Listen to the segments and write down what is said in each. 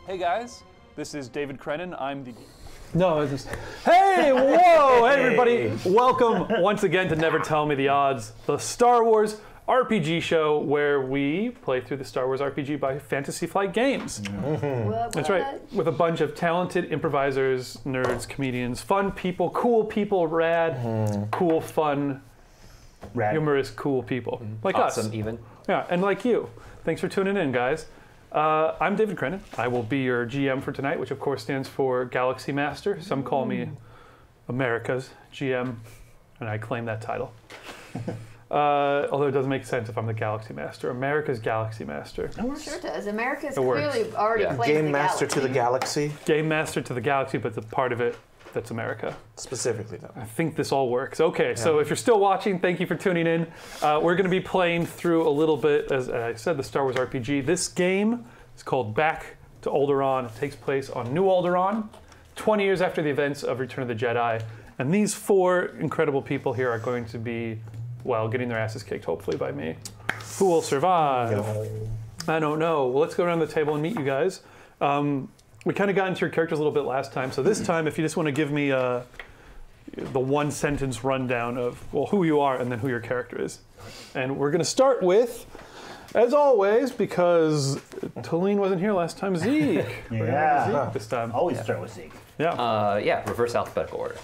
Hey guys, this is David Crennan. I'm the... No, it's just... Hey, whoa, hey everybody. Welcome once again to Never Tell Me the Odds, the Star Wars RPG show where we play through the Star Wars RPG by Fantasy Flight Games. That's right, with a bunch of talented improvisers, nerds, comedians, fun people, rad, cool, fun, humorous, cool people. Like us. Awesome, even. Yeah, and like you. Thanks for tuning in, guys. I'm David Crennan. I will be your GM for tonight, which of course stands for Galaxy Master. Some call me America's GM, and I claim that title. Although it doesn't make sense if I'm the Galaxy Master. America's Galaxy Master. Sure does. America's clearly already played Game Master to the Galaxy. Game Master to the Galaxy, but the part of it that's America. Specifically, though. I think this all works. Okay, so if you're still watching, thank you for tuning in. We're going to be playing through a little bit, as I said, the Star Wars RPG. This game is called Back to Alderaan. It takes place on New Alderaan, 20 years after the events of Return of the Jedi. And these four incredible people here are going to be, well, getting their asses kicked, hopefully, by me. Who will survive? I don't know. Well, let's go around the table and meet you guys. We kind of got into your characters a little bit last time, so this time, if you just want to give me the one-sentence rundown of, well, who you are and then who your character is. And we're going to start with, as always, because Talene wasn't here last time, Zeke. Yeah. Zeke this time. Always start with Zeke. Yeah. Yeah, reverse alphabetical order.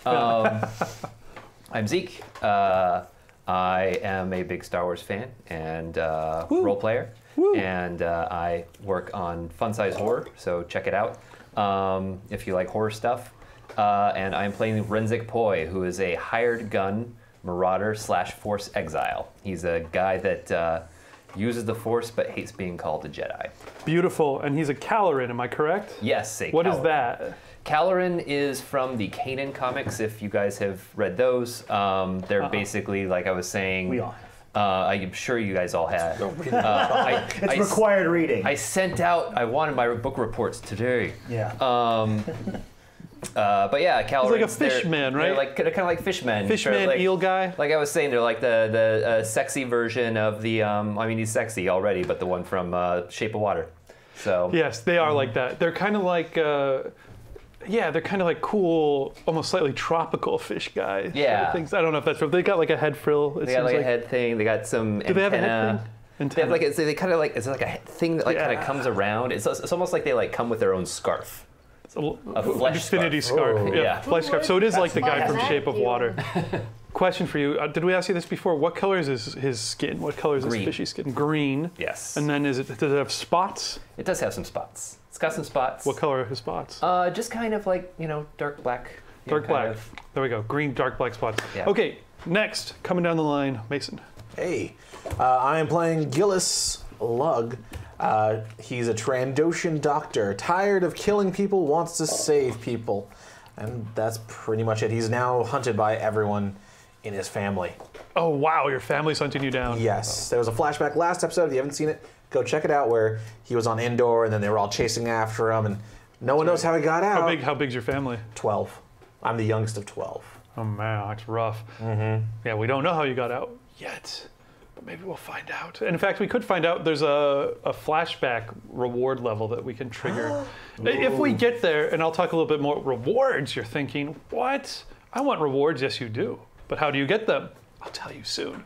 I'm Zeke. I am a big Star Wars fan and role player. And I work on Fun Size Horror, so check it out if you like horror stuff. And I'm playing Renzik Poi, who is a hired gun marauder / Force exile. He's a guy that uses the Force but hates being called a Jedi. Beautiful. And he's a Caloran, am I correct? Yes, What is that? Caloran is from the Kanan comics, if you guys have read those. They're basically, like I was saying... We all have. I'm sure you guys all have. It's required reading. I wanted my book reports today. Yeah. But yeah, Calorans. He's like a fish man, right? They're kind of like fishmen. Fishman, like, eel guy? Like I was saying, they're like the sexy version of the, I mean, he's sexy already, but the one from Shape of Water. So. Yes, they are like that. They're kind of like... yeah, they're kind of like cool, almost slightly tropical fish guys. Yeah. I don't know if that's true. They got like a head frill. They got like a head thing. They got some antenna. Do they have a head thing? They have like they kind of like it's like a thing that like kind of comes around. It's almost like they like come with their own scarf. A flesh infinity scarf. Oh, yeah, flesh scarf. So it is like the guy from Shape of Water. Question for you: did we ask you this before? What color is his skin? What color is his fishy skin? Green. Yes. And then does it have spots? It does have some spots. It's got some spots. What color are his spots? Just kind of like, dark black. Dark black. There we go. Green, dark black spots. Yeah. Okay, next, coming down the line, Mason. Hey, I am playing Gillis Lug. He's a Trandoshan doctor, tired of killing people, wants to save people. And that's pretty much it. He's now hunted by everyone in his family. Oh, wow, your family's hunting you down. Yes, there was a flashback last episode. If you haven't seen it, go check it out, where he was on Endor and then they were all chasing after him and no one knows how he got out. How big's your family? 12. I'm the youngest of 12. Oh man, that's rough. Yeah, we don't know how you got out yet, but maybe we'll find out. And in fact, we could find out. There's a flashback reward level that we can trigger. If we get there, and I'll talk a little bit more rewards, you're thinking, what? I want rewards. Yes, you do. But how do you get them? I'll tell you soon.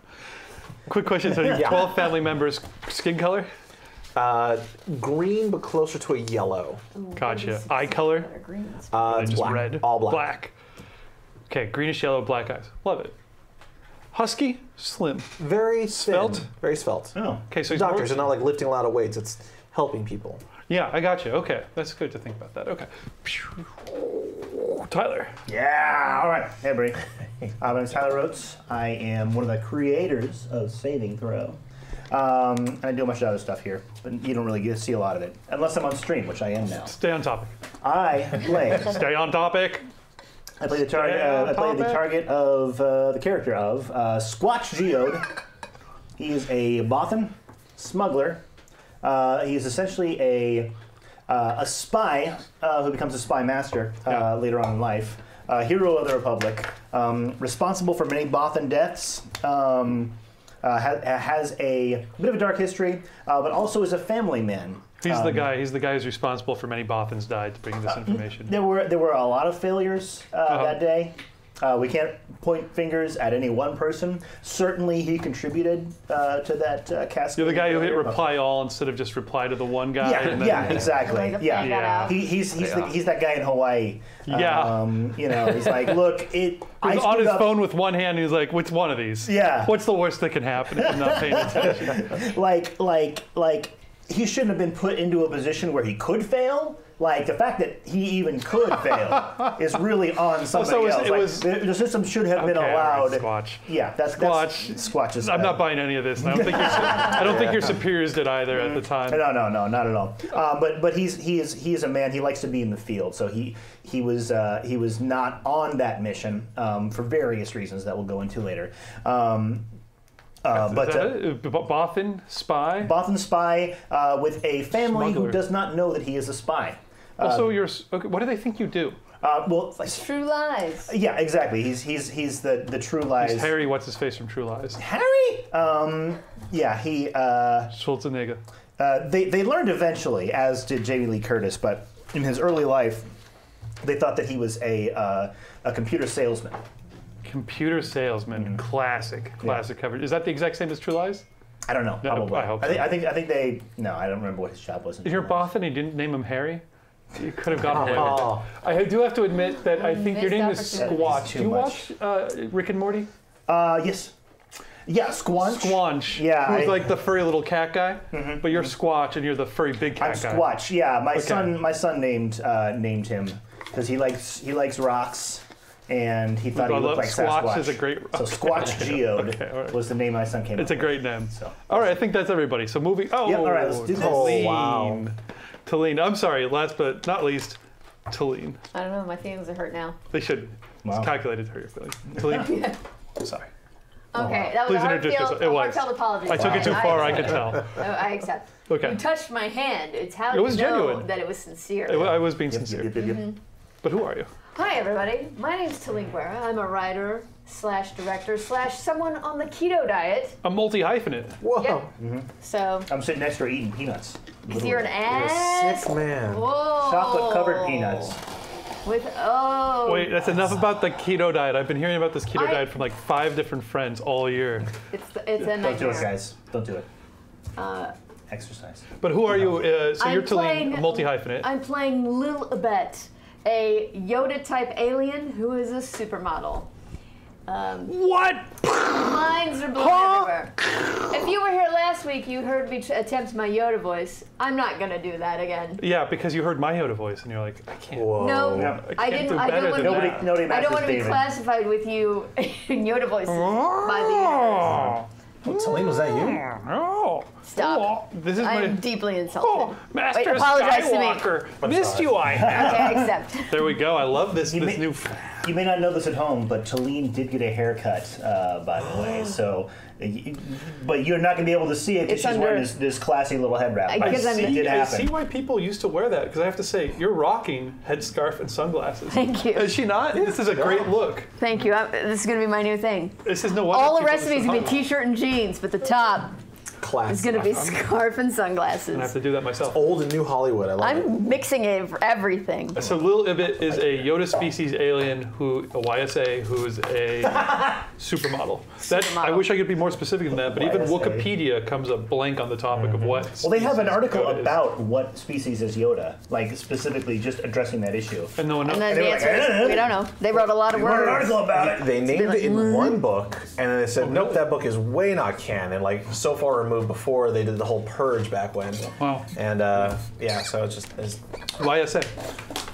Quick question, so 12 family members, skin color? Green, but closer to a yellow. Gotcha. Eye color? It's just black. red. All black. Okay, greenish yellow, black eyes. Love it. Husky, slim. Very thin. Svelte? Very svelte. Oh. Okay, so he's Doctors more... are not like lifting a lot of weights, it's helping people. Yeah, I got you. Okay, that's good to think about that. Okay. Tyler. Yeah, all right. Hey, everybody. My name is Tyler Rhodes. I am one of the creators of Saving Throw. And I do a bunch of other stuff here, but you don't really get to see a lot of it. Unless I'm on stream, which I am now. Stay on topic. I play... Stay on topic. I play the target. I play the target of the character of Squatch Geode. He is a Bothan smuggler. He is essentially a spy who becomes a spy master later on in life. Hero of the Republic, responsible for many Bothan deaths. Has a bit of a dark history, but also is a family man. He's the guy. He's the guy who's responsible for many Bothans died to bring this information. There were a lot of failures that day. We can't point fingers at any one person. Certainly, he contributed to that cascade. You're the guy who hit reply all instead of just reply to the one guy. Yeah, exactly. Yeah. He's that guy in Hawaii. Yeah. He's like, look, He's on his phone with one hand. And he's like, which one of these? Yeah. What's the worst that can happen if I'm not paying attention? like he shouldn't have been put into a position where he could fail. Like, the fact that he even could fail is really on somebody else. The system should have been allowed. Right, Squatch. Yeah, that's Squatch is I'm not buying any of this. And I don't think your superiors did either at the time. No, not at all. But he is a man. He likes to be in the field. So he was not on that mission for various reasons that we'll go into later. Bothan spy? Bothan spy with a family who does not know that he is a spy. Also, what do they think you do? It's True Lies. Yeah, exactly. He's the True Lies. He's Harry, what's his face from True Lies? Harry? Yeah, he. Schwarzenegger. They learned eventually, as did Jamie Lee Curtis, but in his early life, they thought that he was a computer salesman. Computer salesman, classic coverage. Is that the exact same as True Lies? I don't know. Probably. I hope so. I think they. No, I don't remember what his job was. If you're Bothan, you didn't name him Harry. You could have gotten him. I do have to admit that I think your name is Squatch. Do you watch Rick and Morty? Yes. Yeah, Squanch. Squanch. Yeah. Who's like the furry little cat guy, but you're Squatch and you're the furry big cat guy. Squatch. Yeah, my son named him because he likes rocks. And he thought he looked like Sasquatch. Is a great. So Squatch Geode was the name my son came up with. It's a great name. So. All right, I think that's everybody. So moving. Oh, yep, all right, let's do this. Talene. Wow. Talene. I'm sorry, last but not least, Talene. I don't know. My feelings are hurt now. They should. Wow. It's calculated to hurt your feelings. Talene. I'm sorry. Okay, that was Please introduce yourself. It was. heartfelt apology. I took it too far. I could tell. I accept. Okay. You touched my hand. It's how It was you know genuine. that it was sincere. I was being sincere. But who are you? Hi, everybody. My name's Talene Guerra. I'm a writer / director / someone on the keto diet. A multi-hyphenate. Whoa. Yep. So, I'm sitting next to her eating peanuts. because you're an You're a ass. sick man. Whoa. Chocolate-covered peanuts. Wait, that's enough about the keto diet. I've been hearing about this keto diet from like 5 different friends all year. It's a nightmare. Don't do it, guys. Don't do it. Exercise. But who are you? So you're Talene, a multi-hyphenate. I'm playing Lil Abet, a Yoda-type alien who is a supermodel. What? Minds are blown everywhere. If you were here last week, you heard me attempt my Yoda voice. I'm not gonna do that again. Yeah, because you heard my Yoda voice and you're like, I can't. Whoa. No, Yeah. I can't didn't. do I better don't want than to. that. Nobody I don't want to be David. classified with you in Yoda voices by the universe. Talene, was that you? Oh. Stop. Oh, this is I'm my. deeply insulted. Oh, Master Wait, apologize to me. Skywalker. Missed you, I have. Okay, I accept. There we go. I love this You may- new. You may not know this at home, but Talene did get a haircut, by the way. So, but you're not going to be able to see it because It's she's wearing under- this classy little head wrap. Because I'm- It did I happen. see why people used to wear that because I have to say you're rocking headscarf and sunglasses. Thank you. Is she not? This is a great look. Thank you. This is gonna be my new thing. This is no wonder. All the people rest of me is just gonna be t-shirt and jeans, but the top Classic. is gonna be scarf and I have sunglasses. to do that myself. Old and new Hollywood. I love it. I'm mixing everything. So Lil Ibit is a Yoda species alien a YSA, who is a supermodel. I Supermodel. wish I could be more specific than that, but even YSA. Wikipedia comes up blank on the topic of what. Well, they have an species article Yoda is. about what species is Yoda, like specifically just addressing that issue. And no one knows. And then They the were answer is, we don't know. They wrote a lot of They wrote an words. article about it. They named like, it in one book, and then they said, nope, that book is way not canon, like so far removed before they did the whole purge back when. Wow. And yeah, so it's YSA.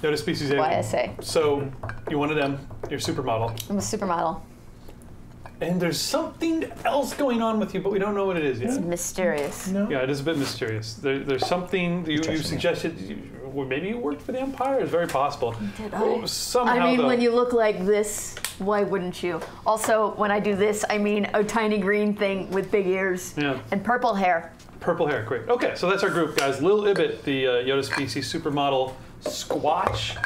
Yoda species alien. YSA. So you're one of them. You're a supermodel. I'm a supermodel. And there's something else going on with you, but we don't know what it is It's yet. mysterious. Yeah, it is a bit mysterious. There's something you suggested. Well, maybe you worked for the Empire. It's very possible. Did Well, I? somehow, I mean, though, when you look like this, why wouldn't you? Also, when I do this, I mean a tiny green thing with big ears Yeah. and purple hair. Purple hair, great. Okay, so that's our group, guys. Lil Ibit, the Yoda species supermodel. Squatch.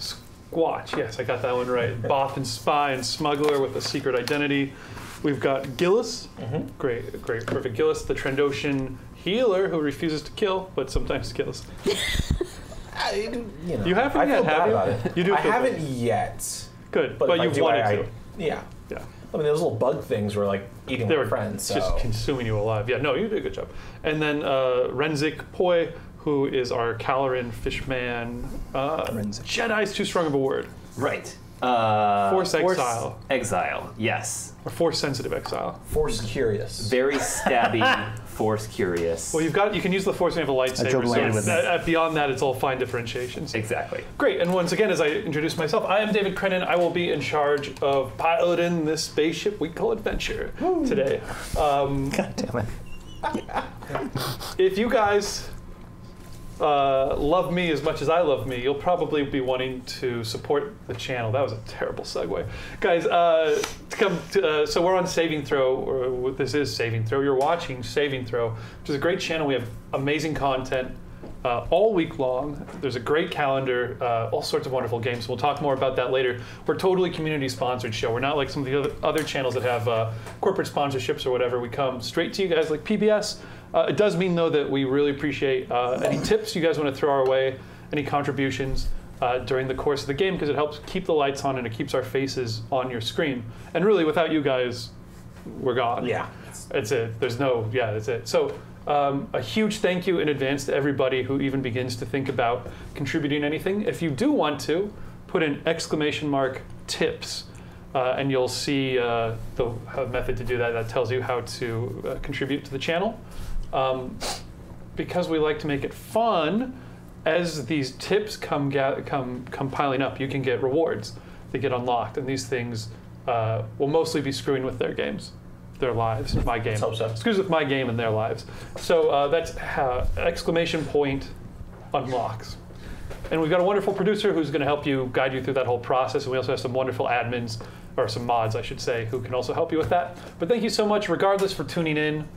Squatch, yes, I got that one right. Bothan spy and smuggler with a secret identity. We've got Gillis. Great, perfect. Gillis, the Trandoshan healer who refuses to kill, but sometimes kills. You know, You haven't I yet, feel bad have you? about it. You do I feel haven't bad. yet. Good, But but if I you've do, wanted I- to. Yeah. Yeah. I mean, those little bug things were like eating They my were friends. So. just consuming you alive. Yeah, no, you did a good job. And then Renzik Poi, who is our Caloran fishman. Jedi's too strong of a word. Right. Force exile. Exile, yes. Or force sensitive exile. Force curious. Very stabby, force curious. Well, you can use the force and you have a lightsaber. joke landed So with beyond that, it's all fine differentiations. Exactly. Great, and once again, as I introduce myself, I am David Crennan. I will be in charge of piloting this spaceship we call Adventure today. God damn it. If you guys love me as much as I love me, you'll probably be wanting to support the channel. That was a terrible segue. Guys, so we're on Saving Throw, or this is Saving Throw. You're watching Saving Throw, which is a great channel. We have amazing content all week long. There's a great calendar, all sorts of wonderful games. We'll talk more about that later. We're a totally community-sponsored show. We're not like some of the other channels that have corporate sponsorships or whatever. We come straight to you guys like PBS. It does mean, though, that we really appreciate any tips you guys want to throw our way, any contributions during the course of the game, because it helps keep the lights on and it keeps our faces on your screen. And really, without you guys, we're gone. Yeah. That's it. There's no, yeah, that's it. So a huge thank you in advance to everybody who even begins to think about contributing anything. If you do want to, put in !tips. And you'll see the method to do that. That tells you how to contribute to the channel. Because we like to make it fun, as these tips come piling up, you can get rewards. They get unlocked, and these things will mostly be screwing with their games, their lives, my game. Let's hope so. Screws with my game and their lives. So that's !unlocks. And we've got a wonderful producer who's going to help you, guide you through that whole process. And we also have some wonderful admins, or some mods, I should say, who can also help you with that. But thank you so much, regardless, for tuning in.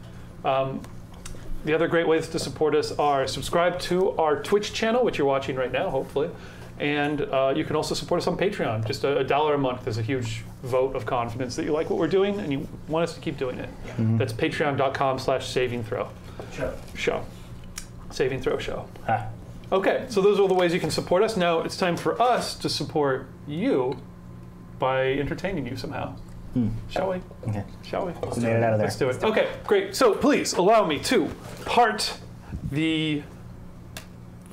The other great ways to support us are subscribe to our Twitch channel, which you're watching right now, hopefully. And you can also support us on Patreon. Just $1 a month is a huge vote of confidence that you like what we're doing and you want us to keep doing it. Yeah. That's patreon.com/savingthrow. Show. Saving Throw Show. Ah. Okay, so those are all the ways you can support us. Now it's time for us to support you by entertaining you somehow. Shall we? Okay. Shall we? Let's get it out of there. Let's do it. Okay, great. So please allow me to part the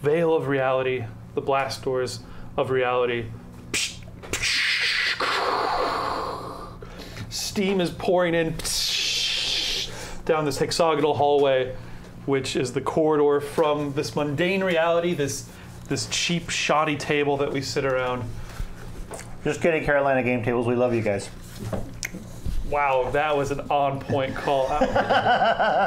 veil of reality, the blast doors of reality. Steam is pouring in down this hexagonal hallway, which is the corridor from this mundane reality, this cheap, shoddy table that we sit around. Just kidding, Carolina Game Tables. We love you guys. Wow, that was an on-point call out.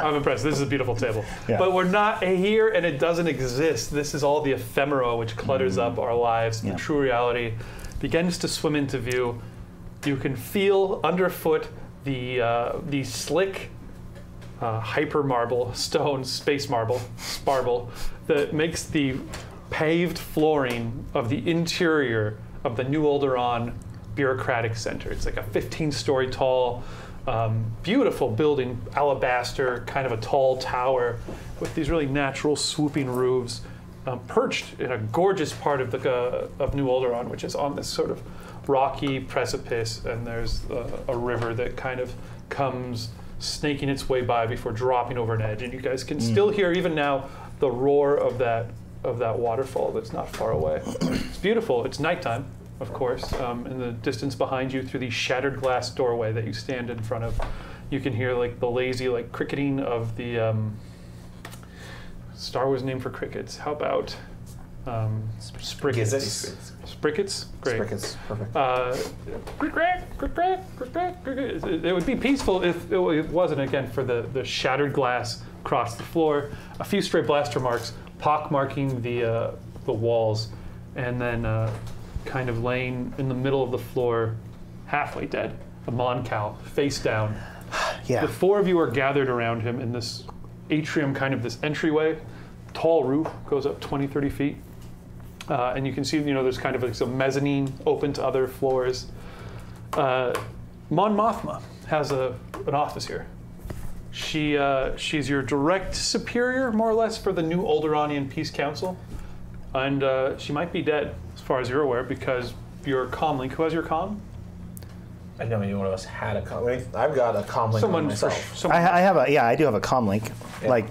I'm impressed. This is a beautiful table. Yeah. But we're not here, and it doesn't exist. This is all the ephemera which clutters up our lives. Yeah. The true reality begins to swim into view. You can feel underfoot the slick hyper marble, stone, space marble, sparble, that makes the paved flooring of the interior of the New Alderaan bureaucratic center. It's like a 15-story tall, beautiful building, alabaster, kind of a tall tower with these really natural swooping roofs, perched in a gorgeous part of New Alderaan, which is on this sort of rocky precipice, and there's a river that kind of comes snaking its way by before dropping over an edge, and you guys can still hear even now the roar of that waterfall that's not far away. It's beautiful. It's nighttime, of course. In the distance behind you, through the shattered glass doorway that you stand in front of, you can hear like the lazy cricketing of the Star Wars name for crickets. How about sprickets? Sprickets? Great. Sprickets, perfect. It would be peaceful if it wasn't, again, for the shattered glass across the floor, a few stray blaster marks pockmarking the walls, and then kind of laying in the middle of the floor, halfway dead, a Mon Cal, face down. Yeah. The four of you are gathered around him in this atrium, kind of this entryway. Tall roof, goes up 20, 30 feet. And you can see, there's kind of like some mezzanine open to other floors. Mon Mothma has an office here. She's your direct superior, more or less, for the new Alderaanian Peace Council. And she might be dead, as far as you're aware, because your comm link. Who has your comm? I know any one of us had a comm link. I've got a comm link on myself. I have a I do have a comm link,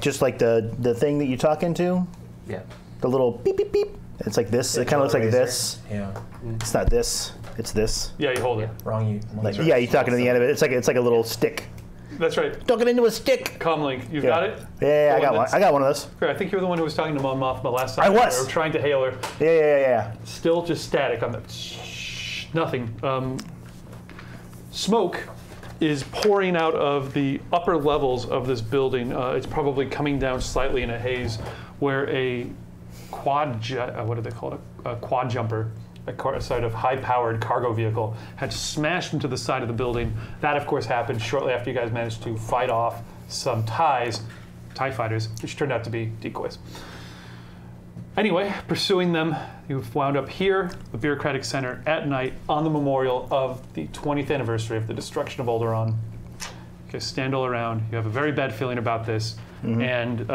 just like the thing that you talk into. Yeah. The little beep beep beep. It's like this. It kind of looks like this. Yeah. It's not this. It's this. Yeah, you hold it. Wrong. Yeah, you're talking to the end of it. It's like a little stick. That's right. Talking into a stick. Comm link. You've got it? Yeah, I got one. I got one of those. Great. I think you were the one who was talking to Mon Mothma last time. I was. We were trying to hail her. Yeah. Still just static on the. Nothing. Smoke is pouring out of the upper levels of this building. It's probably coming down slightly in a haze, where a what do they call it? A quad jumper, a sort of high-powered cargo vehicle, had smashed into the side of the building. That, of course, happened shortly after you guys managed to fight off some TIE fighters, which turned out to be decoys. Anyway, pursuing them, you've wound up here, the Bureaucratic Center, at night on the memorial of the 20th anniversary of the destruction of Alderaan. You guys stand all around. You have a very bad feeling about this. And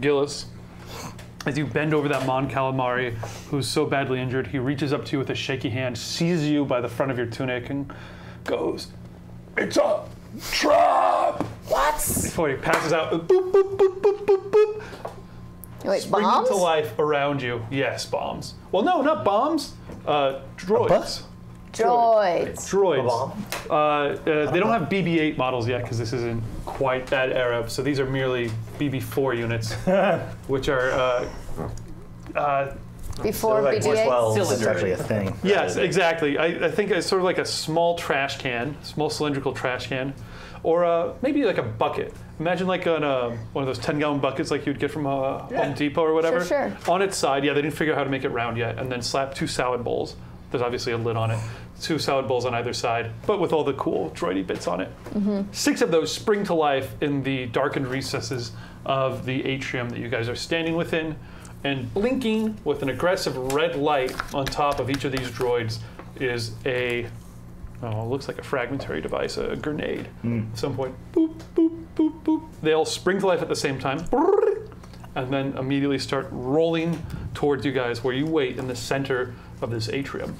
Gillis, as you bend over that Mon Calamari, who's so badly injured, he reaches up to you with a shaky hand, seizes you by the front of your tunic, and goes, "It's a trap!" What? Before he passes out, boop, boop, boop, boop, boop, boop. Wait, Springing bombs? to life around you. Yes, bombs. Well, no, not bombs. Droids. Droids. Droids. They don't have BB-8 models yet because this isn't quite that era. So these are merely BB-4 units, which are Before like BB-8? It's actually a thing. yes, exactly. I think it's sort of like a small trash can, small cylindrical trash can, or maybe like a bucket. Imagine like on one of those 10-gallon buckets like you'd get from Home Depot or whatever. Sure. On its side, they didn't figure out how to make it round yet, and then slap 2 salad bowls. There's obviously a lid on it. 2 salad bowls on either side, but with all the cool droidy bits on it. 6 of those spring to life in the darkened recesses of the atrium that you guys are standing within, and blinking with an aggressive red light on top of each of these droids is it looks like a fragmentary device, a grenade. At some point, boop, boop, boop, boop. They all spring to life at the same time, and then immediately start rolling towards you guys where you wait in the center of this atrium.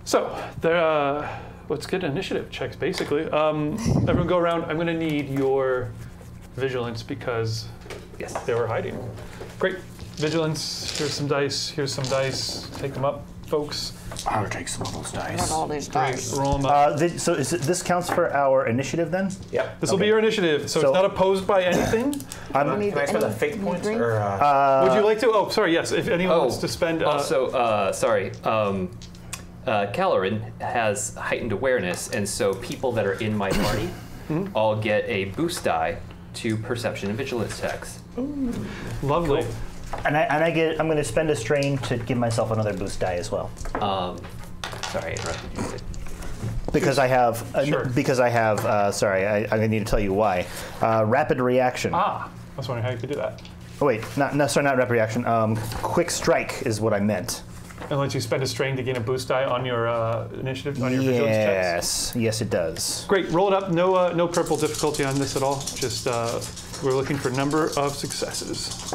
So, let's get initiative checks, basically. Everyone go around. I'm going to need your vigilance because they were hiding. Great. Vigilance. Here's some dice. Here's some dice. Take them up, folks. I'll take some of those dice. All these dice. Roll them up. So this counts for our initiative then? Yep. This will be your initiative, so it's not opposed by anything. Can I spend a fate point? drink? Or, Would you like to? Oh, sorry, yes. If anyone wants to spend... Caloran has heightened awareness, and so people that are in my party all get a boost die to perception and vigilance checks. Lovely. Cool. And I'm going to spend a strain to give myself another boost die as well. Sorry, I interrupted you. Because I have. Sure. Because I have. Sorry, I need to tell you why. Rapid reaction. I was wondering how you could do that. Oh wait, not rapid reaction. Quick strike is what I meant. And lets you spend a strain to gain a boost die on your initiative, on your vigilance checks? Yes, it does. Great, roll it up. No purple difficulty on this at all. Just we're looking for number of successes.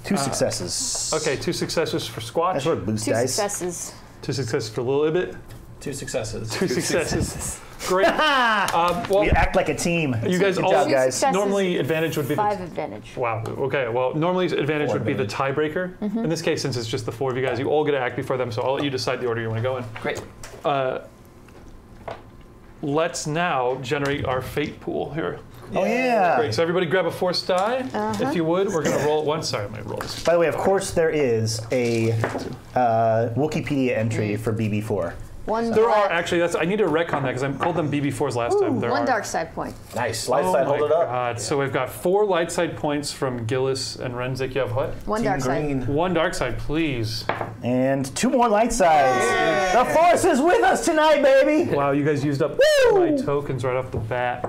Two successes. Okay, 2 successes for Squatch. That's what boost 2 dice. successes. 2 successes for Little Ibit. 2 successes. 2 successes. Great. We act like a team. You guys Good all job, guys. Successes, normally advantage would be 5 advantage. Wow. Okay. Well, normally advantage would be the advantage. tiebreaker. In this case, since it's just the 4 of you guys, you all get to act before them. So I'll let you decide the order you want to go in. Great. Let's now generate our fate pool here. Oh yeah. Great. So everybody grab a force die, if you would. We're gonna roll it once. Sorry, my rolls. By the way, of course, there is a Wikipedia entry for BB4. There are actually. I need to rec on that because I called them BB4s last time. There One are. dark side point. Nice. Light Oh side, my hold it up. God. So we've got 4 light side points from Gillis and Renzik. You have what? One Team dark side. green. 1 dark side, please. And 2 more light sides. The Force is with us tonight, baby. Wow, you guys used up my tokens right off the bat.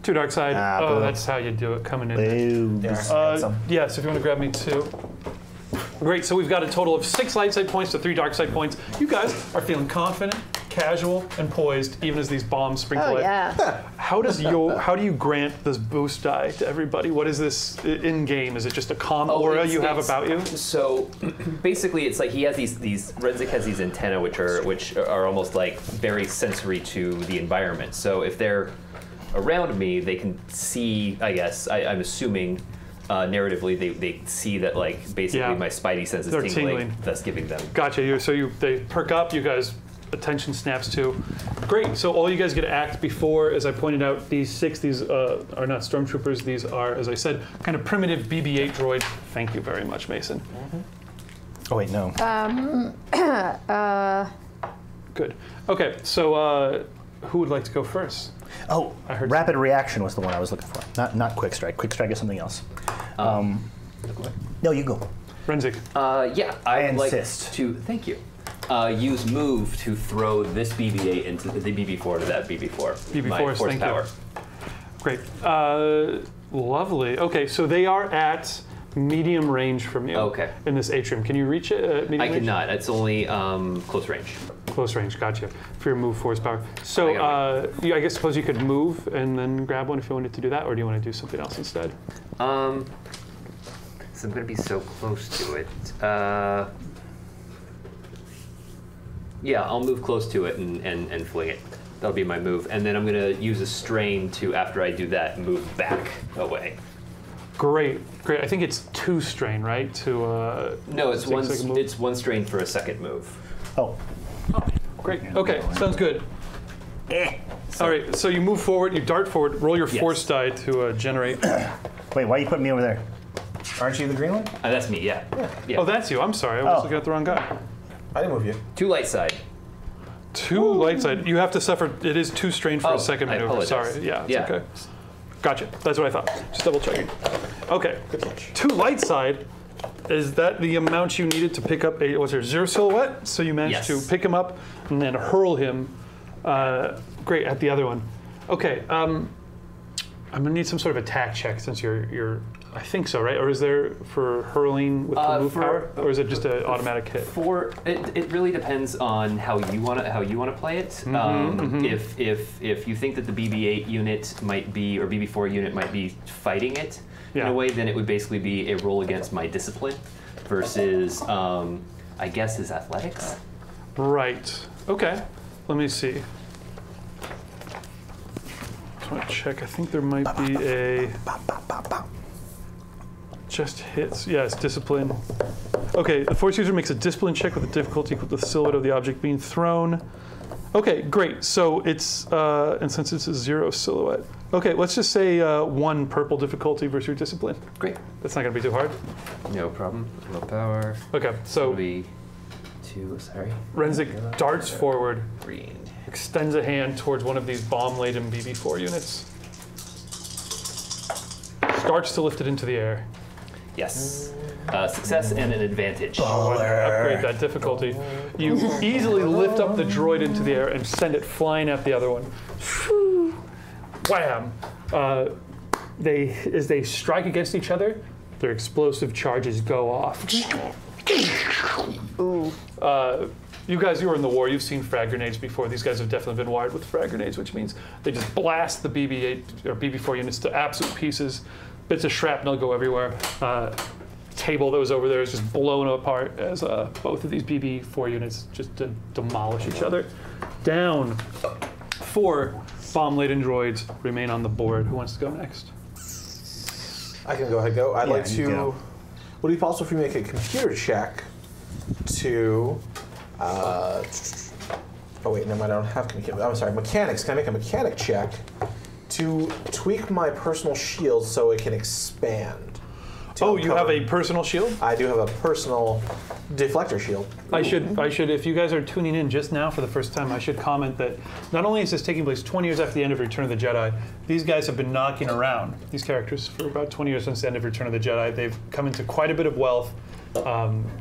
2 dark side. Boom. That's how you do it. Coming in. Boom. Yeah. Yes, if you want to grab me 2. Great, so we've got a total of 6 light side points to 3 dark side points. You guys are feeling confident, casual, and poised, even as these bombs sprinkle Oh in. yeah. How do you grant this boost die to everybody? What is this in game? Is it just a calm aura you have about you? So basically, it's like he has these Renzik has these antennae which are almost like very sensory to the environment. So if they're around me, they can see. I guess I'm assuming. Narratively, they see that like basically my spidey sense is tingling, thus giving them. Gotcha. They perk up. You guys, attention snaps too. Great. So all you guys get to act before, as I pointed out, these are not stormtroopers. These are, as I said, kind of primitive BB-8 droid. Thank you very much, Mason. Oh wait, no. Good. Okay. So who would like to go first? Oh, rapid reaction was the one I was looking for. Not quick strike. Quick strike is something else. No, you go. Renzik. Yeah, I would insist. like to. Thank you. Use move to throw this BB-8 into the BB-4 to that BB-4. BB-4, thank power. you. Great. Lovely. Okay, so they are at medium range from you. Okay. In this atrium. Can you reach it? Medium I range? cannot. It's only close range. Close range, gotcha. For your move force power. So I guess suppose you could move and then grab one if you wanted to do that, or do you want to do something else instead? So I'm going to be so close to it. Yeah, I'll move close to it and fling it. That'll be my move. And then I'm going to use a strain to, after I do that, move back away. Great. I think it's 2 strain, right? No, it's one strain for a second move. Oh. Great. Okay, sounds good. All right, so you move forward, you dart forward, roll your force die to generate. Wait, why are you putting me over there? Aren't you the green one? That's me, yeah. Oh, that's you. I'm sorry. I was looking at the wrong guy. I didn't move you. 2 light side. 2 light side. You have to suffer. It is 2 strain for a second I maneuver. apologize. Sorry. Yeah, it's okay. Gotcha. That's what I thought. Just double checking. Okay. 2 light side. Is that the amount you needed to pick up was there 0 silhouette? So you managed to pick him up and then hurl him. Great, at the other one. Okay. I'm gonna need some sort of attack check since you're I think so, right? Or is there for hurling with the move power, or is it just an automatic hit? It really depends on how you want to play it. If you think that the BB-8 unit might be, or BB-4 unit might be fighting it in a way, then it would basically be a roll against my discipline versus, I guess, his athletics. Right. Okay. Let me see. I want to check. I think there might be a. Just hits. Yeah, it's discipline. Okay, the force user makes a discipline check with a difficulty equal to the silhouette of the object being thrown. Okay, great. So it's, and since it's a 0 silhouette. Okay, let's just say 1 purple difficulty versus your discipline. Great. That's not going to be too hard. No problem. Low power. Okay, so. It'll be 2, sorry. Renzik darts forward. Green. Extends a hand towards one of these bomb-laden BB-4 units. Starts to lift it into the air. Yes. Success and an advantage. Upgrade that difficulty. You easily lift up the droid into the air and send it flying at the other one. Wham! As they strike against each other, their explosive charges go off. Ooh. You guys, you were in the war. You've seen frag grenades before. These guys have definitely been wired with frag grenades, which means they just blast the BB-8 or BB-4 units to absolute pieces. Bits of shrapnel go everywhere. Table that was over there is just blown apart as both of these BB-4 units just demolish each other. Down. 4 bomb-laden droids remain on the board. Who wants to go next? I can go ahead and go. I'd like to. go. Would it be possible if you make a computer check to. Oh wait, no, I don't have computer. I'm sorry, mechanics. Can I make a mechanic check to tweak my personal shield so it can expand? Oh, you have a personal shield? I do have a personal deflector shield. I should, if you guys are tuning in just now for the first time, I should comment that not only is this taking place 20 years after the end of Return of the Jedi, these guys have been knocking around, these characters, for about 20 years since the end of Return of the Jedi. They've come into quite a bit of wealth.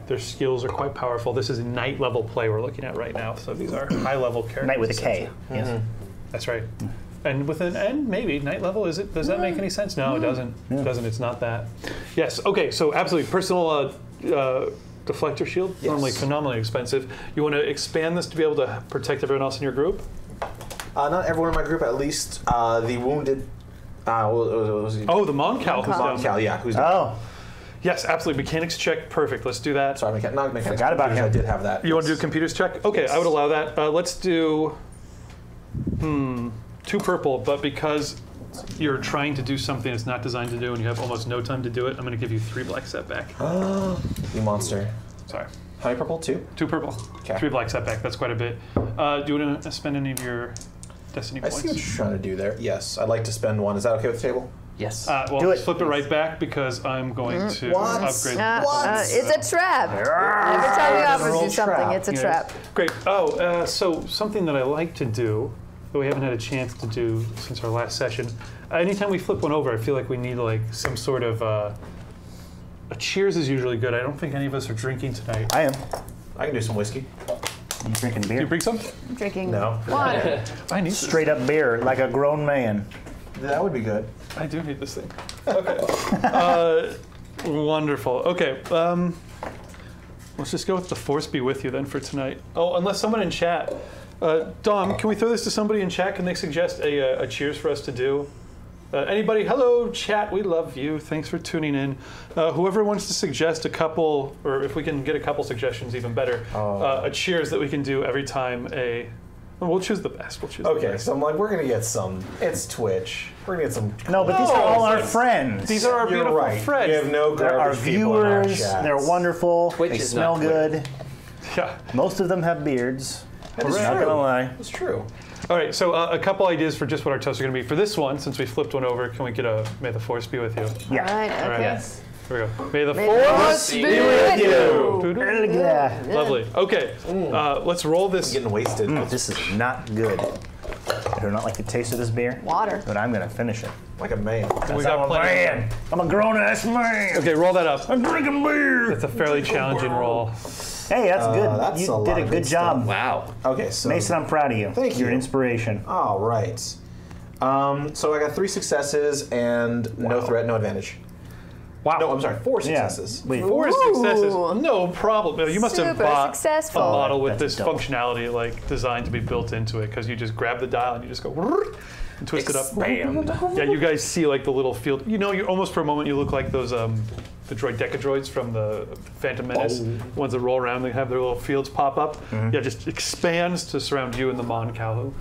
Their skills are quite powerful. This is a knight level play we're looking at right now, so these are high level characters. Knight with a K. Yes. That's right. And with an N, maybe. Knight level, is it? Does that make any sense? No, it doesn't. It doesn't. It's not that. Yes. Okay. So absolutely, personal deflector shield, Yes. normally phenomenally expensive. You want to expand this to be able to protect everyone else in your group? Not everyone in my group, at least the wounded. What was he? Oh, the Moncal who's down there. Moncal, yeah. Who's Oh, Yes, absolutely. Mechanics check, perfect. Let's do that. Sorry, not mechanics. Forgot about computers, him. I did have that. You want to do a computers check? Okay, Yes. I would allow that. Let's do 2 purple, but because you're trying to do something it's not designed to do and you have almost no time to do it, I'm going to give you 3 black setback. You monster. Sorry. How many purple? 2? 2 purple. Okay. 3 black setback. That's quite a bit. Do you want to spend any of your destiny I points? see what you're trying to do there. Yes, I'd like to spend 1. Is that okay with the table? Yes. Well, Do it. flip it right back because I'm going to What? upgrade. It's a trap. Every time he offers you something, trap. it's a Yes. trap. Great. Oh, so something that I like to do, that we haven't had a chance to do since our last session. Anytime we flip one over, I feel like we need like some sort of a cheers is usually good. I don't think any of us are drinking tonight. I am. I can do some whiskey. You drinking Do beer? you bring some? I'm drinking No. water. I need Straight up beer, like a grown man. That would be good. I do need this thing. Okay. Wonderful. Okay. Let's just go with the force be with you then for tonight. Oh, unless someone in chat. Dom, can we throw this to somebody in chat? Can they suggest a cheers for us to do? Anybody? Hello, chat. We love you. Thanks for tuning in. Whoever wants to suggest a couple, or if we can get a couple suggestions, even better. A cheers that we can do every time we'll choose the best. We'll choose the Okay, best. so I'm like, we're gonna get some. It's Twitch. We're gonna get some. No, but these are all our it's- friends. These are our You're beautiful right. friends. We have no They're our garbage people in our viewers. chats. They're wonderful. Twitch They is smell not Twitter. good. Yeah. Most of them have beards. That is Not true. gonna lie. It's true. All right, so a couple ideas for just what our toasts are going to be. For this one, since we flipped one over, can we get a May the Force be with you? Yeah. All right, All right. okay. Yes. Here we go. May the May the Force Force be with you. Yeah. Lovely. Okay, let's roll this. Getting wasted. This is not good. I do not like the taste of this beer, Water. but I'm gonna finish it. Like a man. We I'm got a plenty. man. I'm a grown-ass man. Okay, roll that up. I'm drinking beer. It's a fairly challenging roll. Hey, that's good. that's a You lot did a of good good job. Wow. Okay, so. Mason, I'm proud of you. Thank You're an you. inspiration. All right. So I got 3 successes and no threat, no advantage. Wow. No, I'm sorry, 4 Yeah. successes. Wait. 4 Ooh. successes. No problem. You must have Super bought successful. a model with That's this dope. functionality like designed to be built into it because you just grab the dial and you just go and twist it up. Expand. Yeah, you guys see like the little field. You know, you almost for a moment you look like those the droid decadroids from the Phantom Menace. The ones that roll around, they have their little fields pop up. Yeah, just expands to surround you and the Mon Cal.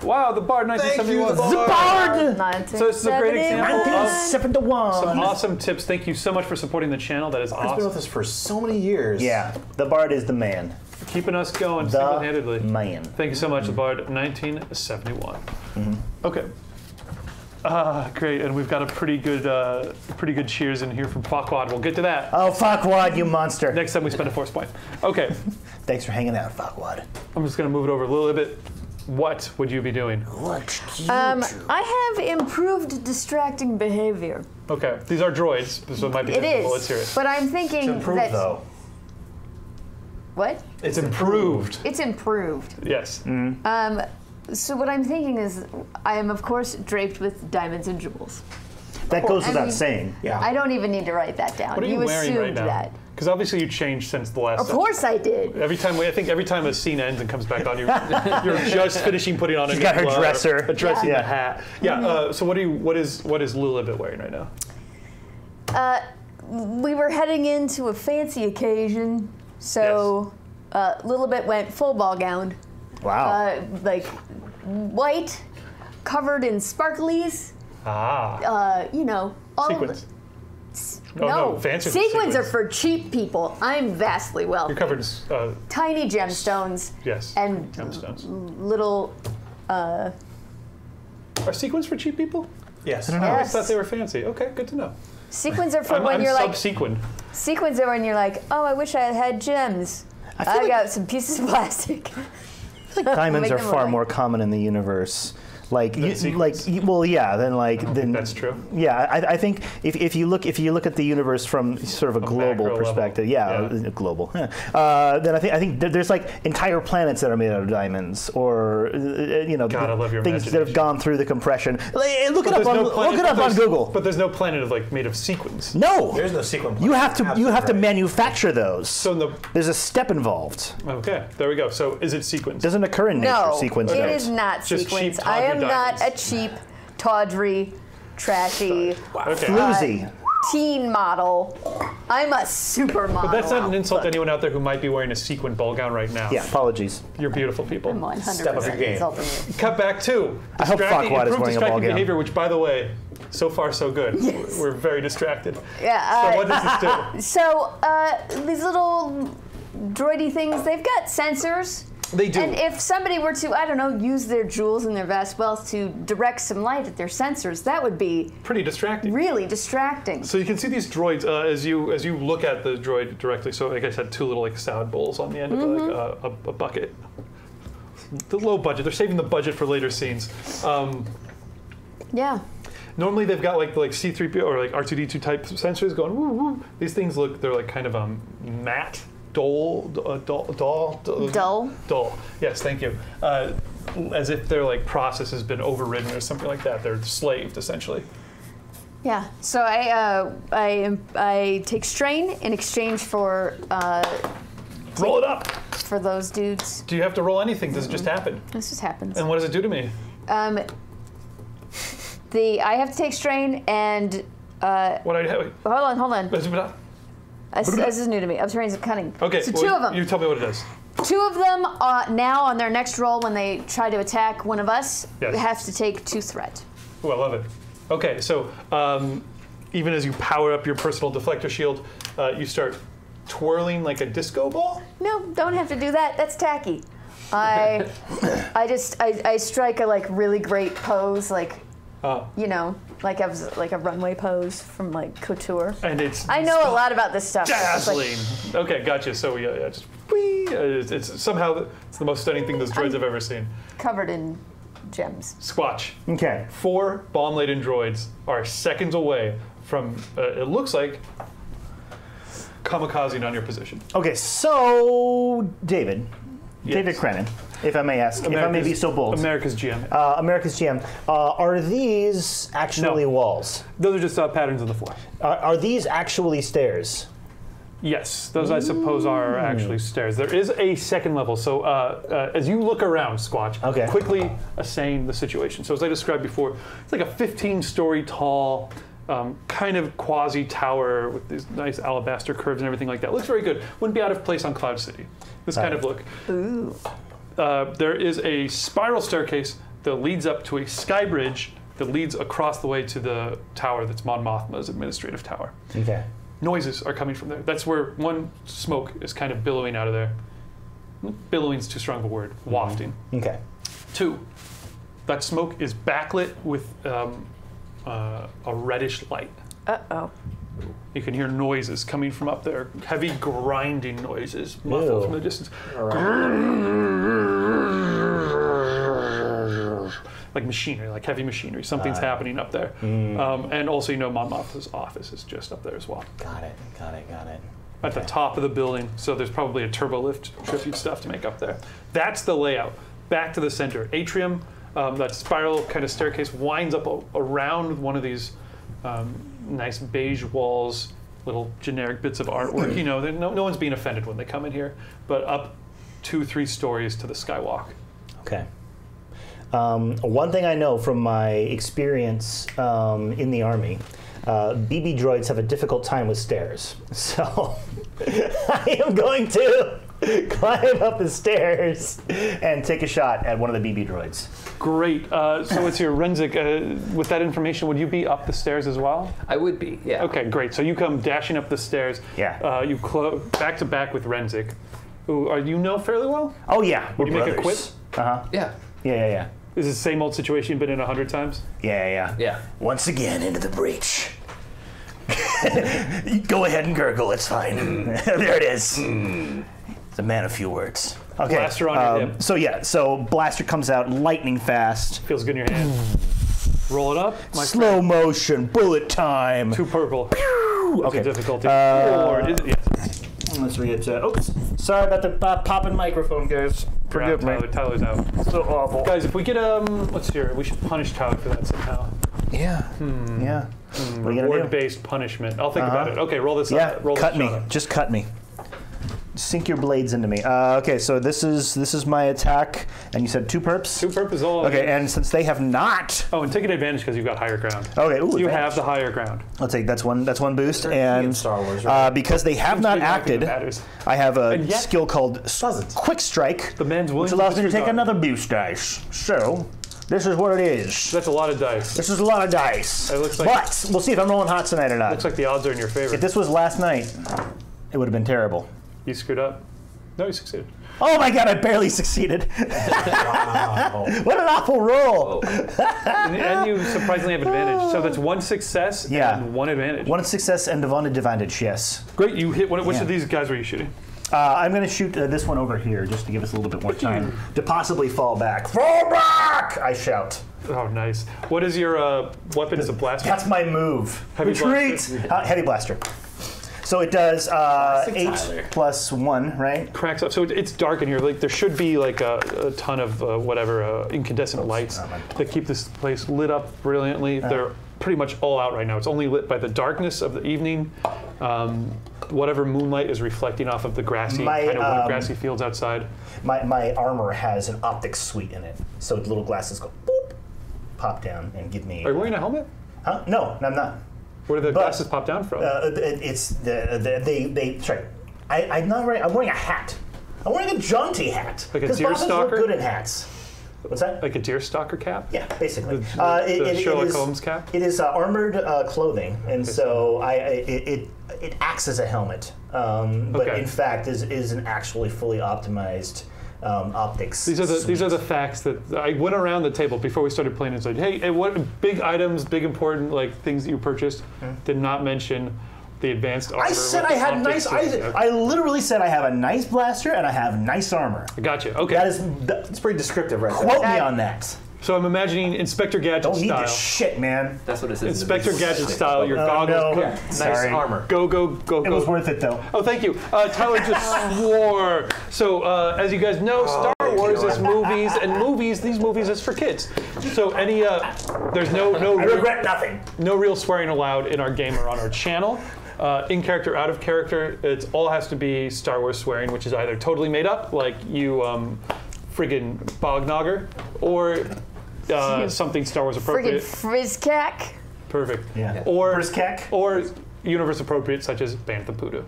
Wow, the Bard 1971. Thank you, the Bard! So this is a great example of 1971. some awesome tips. Thank you so much for supporting the channel. That is I've been awesome. with us for so many years. Yeah, the Bard is the man. Keeping us going The single-handedly. man. Thank you so much, the Bard 1971. Okay. Great, and we've got a pretty good cheers in here from Farquaad. We'll get to that Oh, fuckwad, you monster. next time we spend a force point. Okay, Thanks for hanging out, fuckwad. I'm just gonna move it over a little bit. What would you be doing? I have improved distracting behavior. Okay, these are droids, so it might be It difficult. is, Let's hear it. but I'm thinking Improve, that though. what? It's improved. It's improved. Yes. So what I'm thinking is, I am of course draped with diamonds and jewels. That goes I without mean- saying. Yeah. I don't even need to write that down. What are you wearing assumed right now? that. Because obviously you changed since the last. Of course I did. I think every time a scene ends and comes back on, you're just finishing putting on a She's got her glove, dresser. addressing Yeah. the hat. Yeah. So what is Lulibit wearing right now? We were heading into a fancy occasion, so Lilibet went full ball gown, Wow. like white, covered in sparklies. You know, all Sequins. No, fancy sequins are sequins. for cheap people. I'm vastly wealthy. You're covered in Tiny gemstones yes. and gemstones. little. Are sequins for cheap people? Yes. I Yes. thought they were fancy. Okay, good to know. Sequins are for I'm when you're like. sub-sequin. Sequins are when you're like, oh, I wish I had gems. I feel I like got some pieces of plastic. diamonds Make are them far look more common in the universe. Like, well, yeah. Then, then that's true. Yeah, I think if you look at the universe from sort of a global perspective, global. Then I think there's like entire planets that are made out of diamonds, or God, I love your things that have gone through the compression. Look it up on Google. But there's no planet made of sequins. No, there's no sequin. You have to manufacture those. So there's a step involved. Okay, there we go. So is it sequins? Doesn't occur in nature. Sequins. It is not Just sequins. cheap I am diamonds. not a cheap, tawdry, trashy, floozy. teen model. I'm a supermodel. But that's not an insult to anyone out there who might be wearing a sequin ball gown right now. Yeah, apologies. You're beautiful people. I'm 100% insulting you. Cut back to I hope Farquaad is wearing a ball gown. behavior, which, by the way, so far so good. Yes. We're very distracted. Yeah. So what does this do? So these little droidy things, they've got sensors. They do. And if somebody were to, I don't know, use their jewels and their vast wealth to direct some light at their sensors, that would be pretty distracting. Really distracting. So you can see these droids as you look at the droid directly. So like I said, two little salad bowls on the end of a bucket. The low budget. They're saving the budget for later scenes. Yeah. Normally they've got like C-3PO or like R2-D2 type sensors going woo woo. These things they're like kind of matte. Dull. Yes, thank you. As if their process has been overridden or something like that. They're slaved essentially. Yeah. So I take strain in exchange for roll it up for those dudes. Do you have to roll anything? Does it just happen? This just happens. And what does it do to me? I have to take strain and. What I have? Hold on. This is new to me. Observing is cunning. Okay, so two of them. You tell me what it is. Two of them now on their next roll when they try to attack one of us have to take 2 threat. Oh, I love it. Okay, so even as you power up your personal deflector shield, you start twirling like a disco ball? No, don't have to do that. That's tacky. I strike a really great pose, like a runway pose from couture. And I know a lot about this stuff. Dazzling. Okay, gotcha. So just whee, it's somehow it's the most stunning thing those droids have ever seen. Covered in gems. Squatch. Okay. 4 bomb-laden droids are seconds away from it looks like kamikazing on your position. Okay, so David Crennan, if I may ask, if I may be so bold. America's GM. America's GM. Are these actually walls? Those are just patterns on the floor. Are these actually stairs? Yes, those I suppose are actually stairs. There is a second level, so as you look around, Squatch, quickly assaying the situation. So as I described before, it's like a 15-story tall, kind of quasi-tower with these nice alabaster curves and everything like that. Looks very good. Wouldn't be out of place on Cloud City. This kind of look. Ooh. There is a spiral staircase that leads up to a sky bridge that leads across the way to the tower that's Mon Mothma's administrative tower. Okay. Noises are coming from there. That's where one smoke is kind of billowing out of there. Billowing's too strong of a word. Wafting. Okay. 2, that smoke is backlit with a reddish light. Uh-oh. You can hear noises coming from up there. Heavy grinding noises muffled from the distance. Like machinery, like heavy machinery. Something's happening up there. And also, Mon Mothma's office is just up there as well. Got it. At the top of the building, so there's probably a turbo lift trippy stuff to make up there. That's the layout. Back to the center. Atrium, that spiral kind of staircase winds up around one of these nice beige walls, little generic bits of artwork. No one's being offended when they come in here, but up 2-3 stories to the skywalk. Okay. One thing I know from my experience in the Army, BB droids have a difficult time with stairs. So I am going to climb up the stairs and take a shot at one of the BB droids. Great. So it's your Renzik. With that information, would you be up the stairs as well? I would be, yeah. Okay, great. So you come dashing up the stairs. Yeah. You back to back with Renzik, who you know fairly well? Oh, yeah. Would you make a quip? Uh-huh. Yeah. Yeah. Is it the same old situation you've been in 100 times? Yeah. Once again, into the breach. Go ahead and gurgle, it's fine. There it is. It's a man of few words. Okay. Blaster on your hip. So blaster comes out lightning fast. Feels good in your hand. Roll it up. Slow motion, bullet time. 2 purple. Okay. Difficulty. Yes. Let's read it. Oops. Sorry about the popping microphone, guys. Forgive me. Tyler's out. So awful. Guys, if we get let's see here. We should punish Tyler for that somehow. Yeah. Yeah. What are you gonna do? Reward-based punishment. I'll think about it. Okay, roll this Yeah. up. Roll Cut this me. shot up. Just cut me. Sink your blades into me. Okay, so this is my attack, and you said 2 perps. 2 perp is all. Okay, and since they have not. Oh, and take an advantage because you've got higher ground. Okay. Ooh, You advantage. have the higher ground. I'll take that's one boost, in and Star Wars, right? because they have not Big market acted, that matters. I have a And yet- skill called Quick Strike, The man's willing which to allows me to take disregard. another boost dice. So this is what it is. That's a lot of dice. This is a lot of dice. It looks like- but we'll see if I'm rolling hot tonight or not. Looks like the odds are in your favor. If this was last night, it would have been terrible. You screwed up. No, you succeeded. Oh my god, I barely succeeded. Wow. What an awful roll. And you surprisingly have advantage. So that's 1 success Yeah. and 1 advantage. One success and one advantage, yes. Great, you hit one. Which Yeah. of these guys were you shooting? I'm going to shoot this one over here just to give us a little bit more time to possibly fall back. Fall back! I shout. Oh, nice. What is your weapon? Is a blaster? That's my move. Heavy Retreat! Heavy blaster. So it does 8 plus 1, right? Cracks up. So it's dark in here. Like there should be like a ton of incandescent lights that keep this place lit up brilliantly. They're pretty much all out right now. It's only lit by the darkness of the evening. Whatever moonlight is reflecting off of the grassy grassy fields outside. My armor has an optics suite in it, so the little glasses go boop, pop down and give me. Are you wearing a helmet? Huh? No, I'm not. Where do the glasses pop down from? It's they. Sorry, I'm not wearing. I'm wearing a hat. I'm wearing a jaunty hat. Like a because deer Bothans stalker? look good in hats. What's that? Like a deer stalker cap? Yeah, basically. The Sherlock is, Holmes cap? It is armored clothing, and so it acts as a helmet, but Okay. in fact is an actually fully optimized optics. These are the facts that I went around the table before we started playing and said, hey, what big items, big important like things that you purchased? Did not mention the advanced armor. I said with I the had optics nice. system. I literally said I have a nice blaster and I have nice armor. I got you. Okay. It's pretty descriptive right there. Quote me on that. So I'm imagining Inspector Gadget Don't need style. this shit, man. That's what it says. Inspector Gadget style. Your goggles. No. Yeah, Sorry. nice armor. Go. It was worth it though. Oh, thank you. Tyler just swore. So, as you guys know, Star Wars is movies, and these movies is for kids. So there's no I regret nothing. no real swearing allowed in our game or on our channel. In character, out of character, it all has to be Star Wars swearing, which is either totally made up, like you friggin' bognogger, or something Star Wars Friggin' appropriate. frizzcack. Perfect. Yeah. Or Frizzcack? or universe appropriate, such as Bantha Poodoo.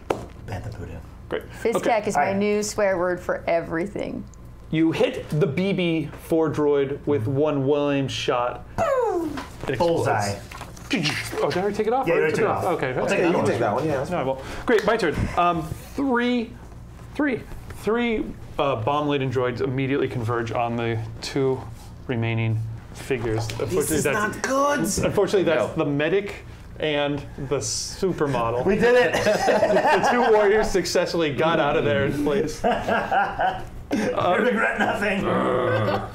Bantha Poodoo. Great. Fizzcack Okay. is my Alright. new swear word for everything. You hit the BB-4 droid with one Williams shot. It explodes. Bullseye. Oh, did I already take it off? Yeah, I you already took it off. Okay. I'll take Yeah, it you off. can take that one, yeah. No, well, great. My turn. Three bomb-laden droids immediately converge on the 2 remaining figures. This is not good. Unfortunately, that's No. the medic and the supermodel. We did it. The 2 warriors successfully got out of their place. I regret nothing. A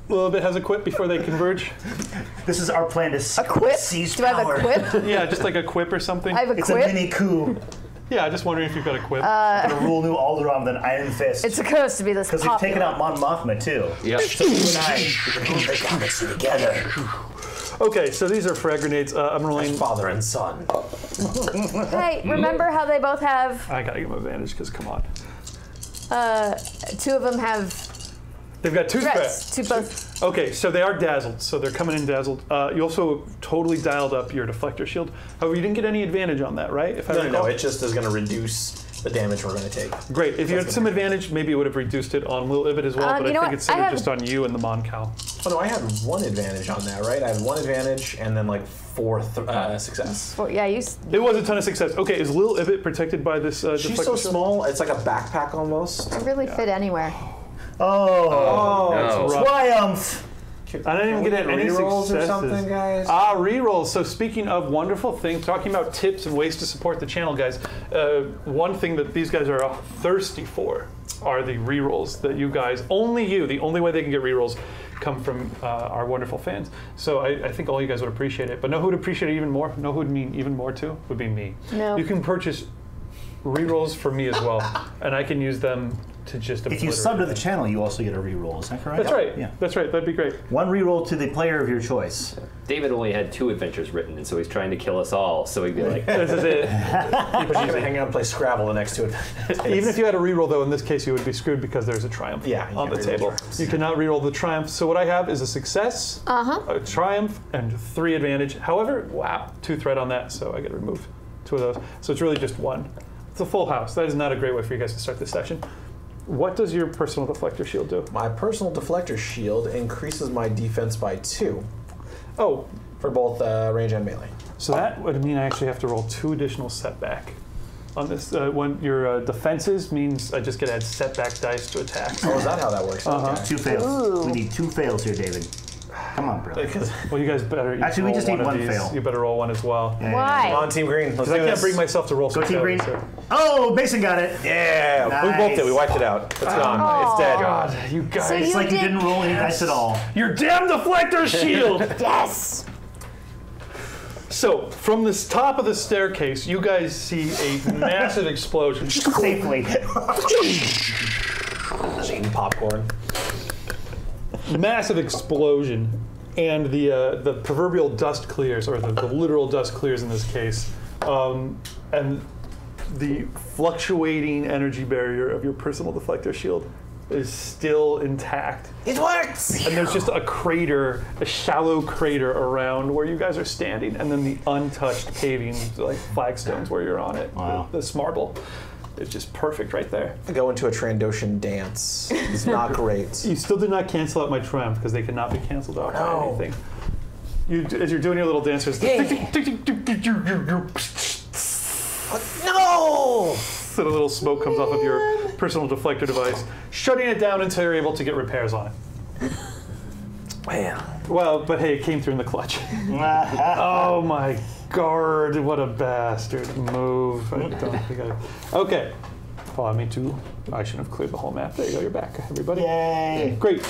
little bit has a quip before they converge. This is our plan to Quip? seize Do I have power. a quip? Yeah, just like a quip or something. I have a It's a quip. mini coup. Yeah, just wondering if you've got a quip. I'm gonna rule new Alderaan with an iron fist. It's supposed to be this Because we've popular. taken out Mon Mothma too. Yep. So you and I can move the galaxy together. Okay, so these are frag grenades. I'm rolling. Father and son. Hey, remember how they both have, I gotta give them advantage because come on. 2 of them have They've got 2 threats threats. to both. Okay, so they are dazzled. So they're coming in dazzled. You also totally dialed up your deflector shield. However, you didn't get any advantage on that, right? If I No, recall? it just is going to reduce the damage we're going to take. Great. If you had some advantage, maybe it would have reduced it on Lil Ibit as well. But you I know think what? it's centered I have- just on you and the Mon Cal. Oh no, I had 1 advantage on that, right? I had 1 advantage and then like 4 success. Well, yeah, It was a ton of success. Okay, is Lil Ibit protected by this deflector She's so shield? small, it's like a backpack almost. I really fit anywhere. Oh, No. It's rough. triumph! I didn't even get any rerolls successes. or something, guys. Rerolls. So speaking of wonderful things, talking about tips and ways to support the channel, guys. One thing that these guys are thirsty for are the rerolls that you guys, only you, the only way they can get rerolls come from our wonderful fans. So I think all you guys would appreciate it. But know who would appreciate it even more? Know who would mean even more to? Would be me. No. You can purchase rerolls for me as well, and I can use them to just If you sub to the channel, you also get a reroll. Is that correct? That's right. Yeah. That's right. That'd be great. One reroll to the player of your choice. David only had 2 adventures written, and so he's trying to kill us all. So he'd be like, This is it. We're just gonna hang out and play Scrabble the next 2 events. Even if you had a reroll, though, in this case, you would be screwed because there's a triumph Yeah, you on the can't reroll table. triumphs. You cannot reroll the triumph. So what I have is a success, a triumph, and 3 advantage. However, wow, 2 threat on that, so I get to remove 2 of those. So it's really just 1. It's a full house. That is not a great way for you guys to start this session. What does your personal deflector shield do? My personal deflector shield increases my defense by 2 Oh, for both range and melee. so that would mean I actually have to roll 2 additional setback on this. When your defenses means I just get to add setback dice to attacks. Oh, is that how that works? Okay. 2 fails. Ooh. We need 2 fails here, David. Come on, bro. Well, you guys better each Actually, we roll just need of one these. fail. You better roll 1 as well. Yeah, Why? Come on, Team Green. Let's Because I do can't this. bring myself to roll Go some Team Green. failures here. Oh, Mason got it. Yeah, we Nice. both did. We wiped it out. It's gone. It's dead. God, you guys. So It's you like you did- didn't roll any dice at all. Your damn deflector shield! Yes. So, from this top of the staircase, you guys see a massive explosion. Safely. Just eating popcorn. Massive explosion. And the proverbial dust clears, or the literal dust clears in this case. And the fluctuating energy barrier of your personal deflector shield is still intact. It works! And there's just a crater, a shallow crater around where you guys are standing, and then the untouched paving, like flagstones where you're on it. Wow. This marble. It's just perfect right there. I go into a Trandoshan dance. It's not great. You still did not cancel out my triumph because they cannot be canceled out by No. anything. You, as you're doing your little dancers, Yeah. No! so the little smoke comes off of your personal deflector device, shutting it down until you're able to get repairs on it. Well, but hey, it came through in the clutch. Oh my god, what a bastard move. I don't think okay, follow me to, I shouldn't have cleared the whole map. There you go, you're back, everybody. Yay. Great,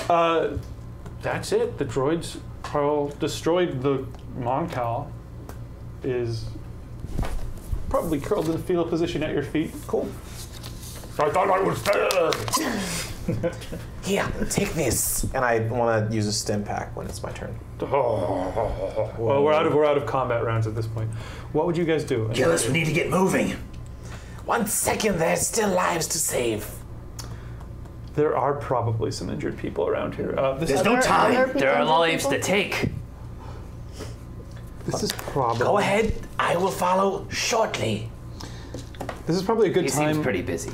that's it. The droids are all destroyed. The Moncal is probably curled in a fetal position at your feet. Cool. I thought I was dead. Here, take this. And I want to use a stim pack when it's my turn. Well, we're out of combat rounds at this point. What would you guys do? Gillis, we need to get moving. 1 second, there's still lives to save. There are probably some injured people around here. There's no time. there are lives to take. This is probably Go ahead, I will follow shortly. This is probably a good He time. seems pretty busy.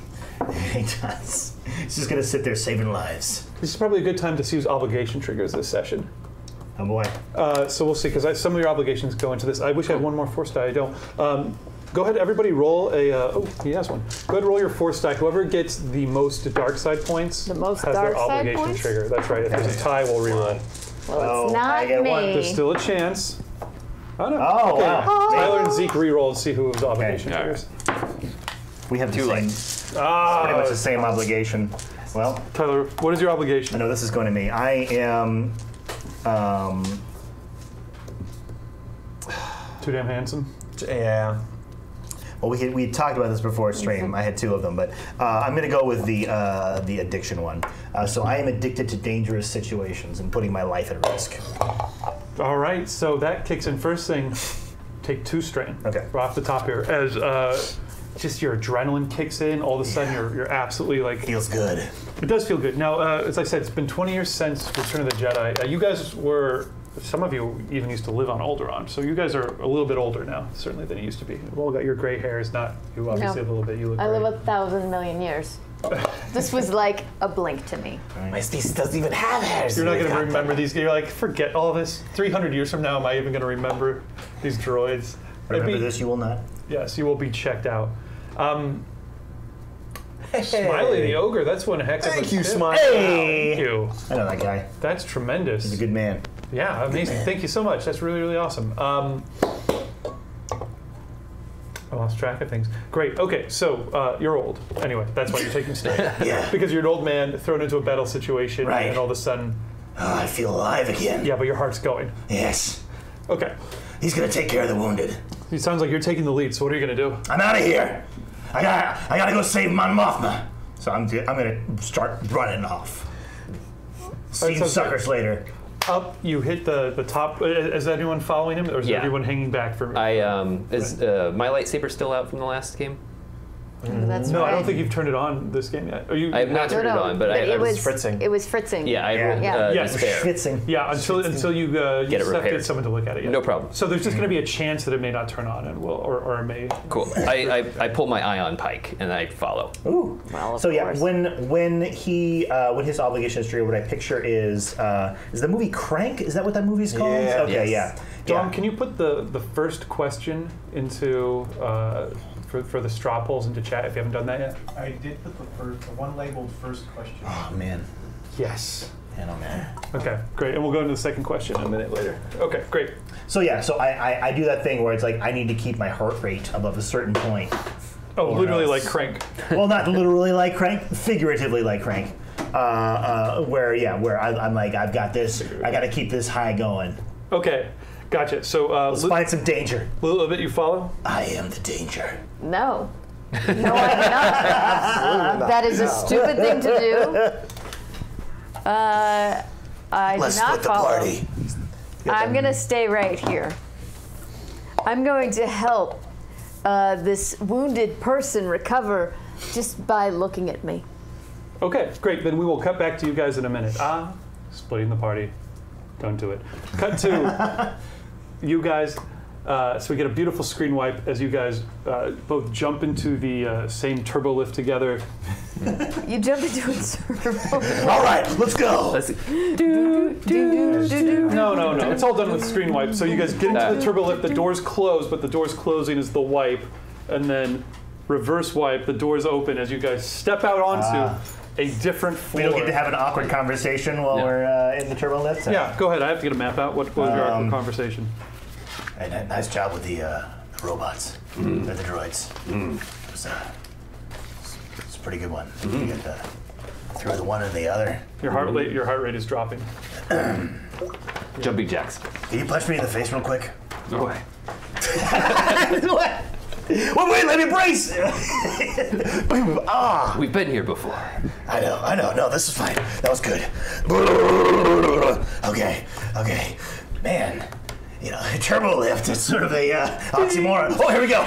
He does. He's just gonna sit there saving lives. This is probably a good time to use obligation triggers this session. Oh boy. So we'll see, because some of your obligations go into this. I wish I had one more force die. I don't. Go ahead, everybody, roll a. Oh, he has one. Go ahead, roll your force die. Whoever gets the most dark side points The most has dark their side obligation points? trigger. That's right. If there's a tie, we'll reroll. Well, Oh, it's I not get me. one. There's still a chance. Oh no. Oh, okay. wow. Tyler and Zeke reroll and see who has obligation Okay. triggers. We have the Too same, late. pretty much the same obligation. Well, Tyler, what is your I obligation? know this is going to me. I am. Too damn handsome. Yeah. Well, we talked about this before stream. I had 2 of them, but I'm going to go with the addiction one. So I am addicted to dangerous situations and putting my life at risk. All right, so that kicks in. First thing, take 2 strain. Okay. Right off the top here, as just your adrenaline kicks in. All of a sudden, you're absolutely like. Feels good. It does feel good. Now, as I said, it's been 20 years since Return of the Jedi. You guys were. Some of you even used to live on Alderaan, so you guys are a little bit older now, certainly than you used to be. You've all got your gray hairs, not you obviously No. a little bit. You look. I gray. live 1,000 million years. This was like a blink to me. My species doesn't even have hairs. You're not going We've to got remember these. You're like, forget all this. 300 years from now, am I even going to remember these droids? Remember this, you will not. Yes, you will be checked out. Smiley the ogre. That's one heck of a Thank you, tip. Smiley. Hey! Thank you. I know that guy. That's tremendous. He's a good man. Yeah, amazing. Thank you so much. That's really, really awesome. I lost track of things. Great. Okay, so you're old. Anyway, that's why you're taking steps. Yeah. Because you're an old man thrown into a battle situation, Right. and all of a sudden, Oh, I feel alive again. yeah, but your heart's going. Yes. Okay. He's gonna take care of the wounded. It sounds like you're taking the lead. So what are you gonna do? I'm out of here. I gotta go save Mon Mothma. So I'm gonna start running off. See you sounds suckers later. Up, you hit the top. Is anyone following him, or is Yeah. everyone hanging back for? Is my lightsaber still out from the last game? That's No, right. I don't think you've turned it on this game yet. Are you? I have not turned it on, but I it was fritzing. It was fritzing. Yeah, I Yeah. rolled Yeah. Yeah. despair. Schwitzing. Yeah, until you Get it just have to repaired. get someone to look at it. Yeah. No problem. So there's just going to be a chance that it may not turn on, and or it may. Cool. I pull my ion pike and I follow. Ooh. Well, of So yeah, course. when his obligation is true, what I picture is the movie Crank? Is that what that movie's called? Yeah. Okay, Yes. yeah. Dom, can you put the first question into for the straw polls into chat if you haven't done that yet? I did put the one labeled first question. Oh man. Yes. Man, oh man. Okay, great. And we'll go into the second question a minute later. Okay, great. So yeah, so I do that thing where it's like I need to keep my heart rate above a certain point. Oh, Or literally else. like Crank. Well, not literally like Crank, figuratively like Crank. Where I'm like, I've got this, I got to keep this high going. Okay, gotcha. So Let's find some danger. little bit you follow? I am the danger. No. No, I'm not. That is a stupid thing to do. I Let's do not split the follow. party. I'm going to stay right here. I'm going to help this wounded person recover just by looking at me. Okay, great. Then we will cut back to you guys in a minute. Splitting the party. Don't do it. Cut to you guys. So we get a beautiful screen wipe as you guys both jump into the same turbo lift together. You jump into a circle. All right, let's go. Let's No. It's all done with screen wipe. So you guys get into the turbo lift. The doors close, but the doors closing is the wipe, and then reverse wipe. The doors open as you guys step out onto a different floor. We don't get to have an awkward conversation while we're in the turbo lift. Yeah, go ahead. I have to get a map out. What was your awkward conversation? And nice job with the robots, or the droids. It was it's a pretty good one. You get through the one and the other. Your heart rate is dropping. jumping jacks. Can you punch me in the face real quick? Go away. What? Wait, let me brace! We've been here before. I know. No, this is fine. That was good. Okay. Man, turbo lift is sort of a oxymoron. Oh, here we go.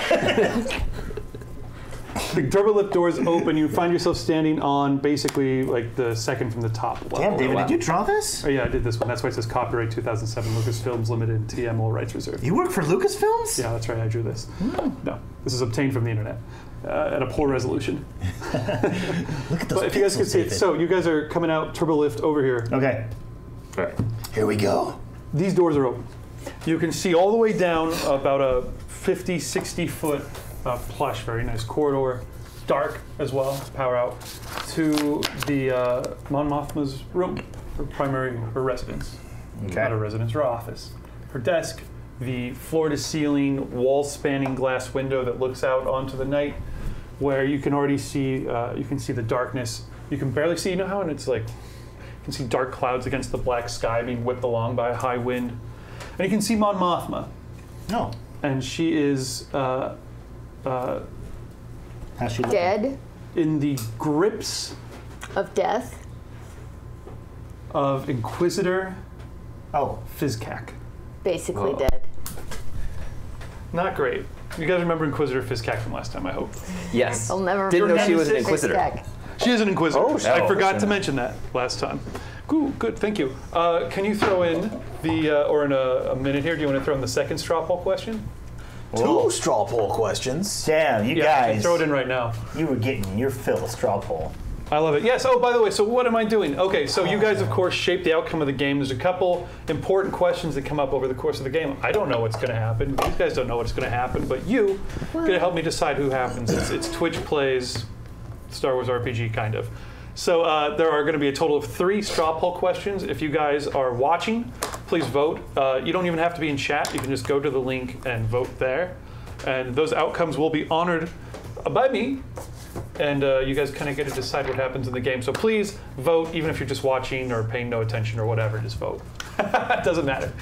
The turbo lift doors open. You find yourself standing on basically like the second from the top level. Damn, David, did you draw this? Oh yeah, I did this one. That's why it says copyright 2007 Lucasfilms Limited, TM all rights reserved. You work for Lucasfilms? Yeah, that's right. I drew this. No, this is obtained from the internet at a poor resolution. Look at those But if you guys can pixels, see it, David. so you guys are coming out turbo lift over here. Okay. All right. Here we go. These doors are open. You can see all the way down about a 50, 60 foot plush, very nice corridor, dark as well, power out, to the Mon Mothma's room, her residence. Okay. Not her residence, her office. Her desk, the floor-to-ceiling, wall-spanning glass window that looks out onto the night, where you can already see, you can see the darkness. You can barely see, how, and it's like, you can see dark clouds against the black sky being whipped along by a high wind. And you can see Mon Mothma. No. And she is How's she looking? Dead in the grips of death. of Inquisitor Oh. Fizcac. Basically Oh. dead. Not great. You guys remember Inquisitor Fizcac from last time, I hope. Yes. I'll never Didn't know she forget was an this Inquisitor. guy. She is an Inquisitor. Oh, I forgot shit. to mention that last time. Good, thank you. Can you throw in the, or in a minute here, do you want to throw in the second straw poll question? Two straw poll questions. Damn, you Yeah, guys. throw it in right now. You were getting your fill of straw poll. I love it. Yes. Oh, by the way, so what am I doing? Okay, so you guys, of course, shape the outcome of the game. There's a couple important questions that come up over the course of the game. I don't know what's going to happen. These guys don't know what's going to happen, but you are going to help me decide who happens. It's Twitch Plays Star Wars RPG, kind of. So there are going to be a total of 3 straw poll questions. If you guys are watching, please vote. You don't even have to be in chat. You can just go to the link and vote there. And those outcomes will be honored by me. And you guys kind of get to decide what happens in the game. So please vote, even if you're just watching or paying no attention or whatever, just vote. It doesn't matter.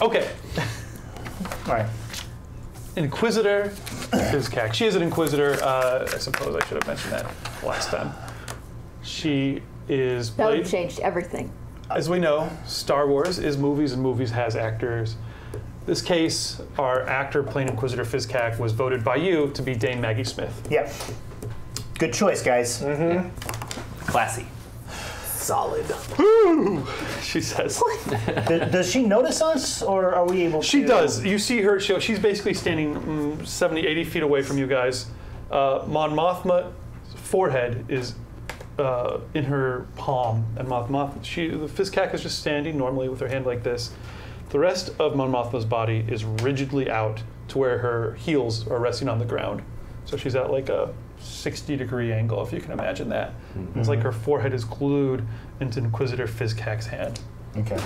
Okay. All right. Inquisitor Fizcac. She is an Inquisitor. I suppose I should have mentioned that last time. She is That would played, have changed everything. as we know, Star Wars is movies and movies has actors. This case, our actor playing Inquisitor Fizcac was voted by you to be Dame Maggie Smith. Yep. Good choice, guys. Classy. Solid. Woo! She says. Does she notice us, or are we able to? She does. You see her, she's basically standing 70, 80 feet away from you guys. Mon Mothma's forehead is in her palm, and the Fizcac is just standing normally with her hand like this. The rest of Mon Mothma's body is rigidly out to where her heels are resting on the ground. So she's at like a 60-degree angle, if you can imagine that. It's like her forehead is glued into Inquisitor Fizcac's hand. Okay.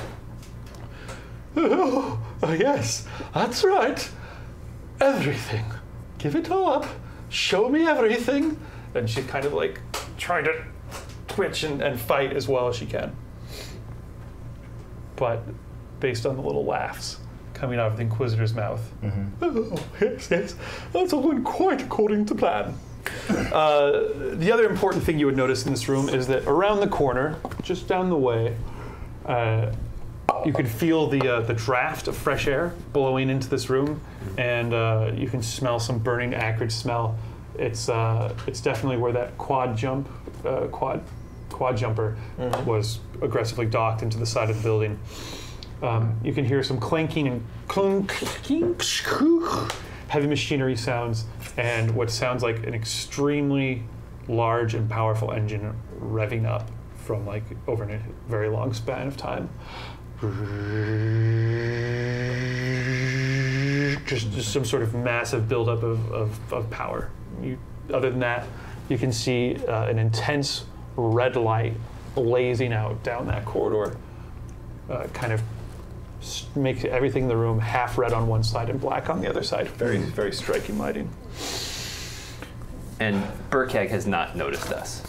Oh, yes, that's right. Everything. Give it all up. Show me everything. And she's kind of like trying to twitch and fight as well as she can. But based on the little laughs coming out of the Inquisitor's mouth. Oh, yes, yes. That's all going quite according to plan. The other important thing you would notice in this room is that around the corner, just down the way, you can feel the draft of fresh air blowing into this room, and you can smell some burning, acrid smell. It's definitely where that quad jumper was aggressively docked into the side of the building. You can hear some clanking and clunking, heavy machinery sounds, and what sounds like an extremely large and powerful engine revving up from like over a very long span of time. Just some sort of massive buildup of power. Other than that, you can see an intense red light blazing out down that corridor, kind of makes everything in the room half red on one side and black on the other side. Very, very striking lighting. And Burkag has not noticed us.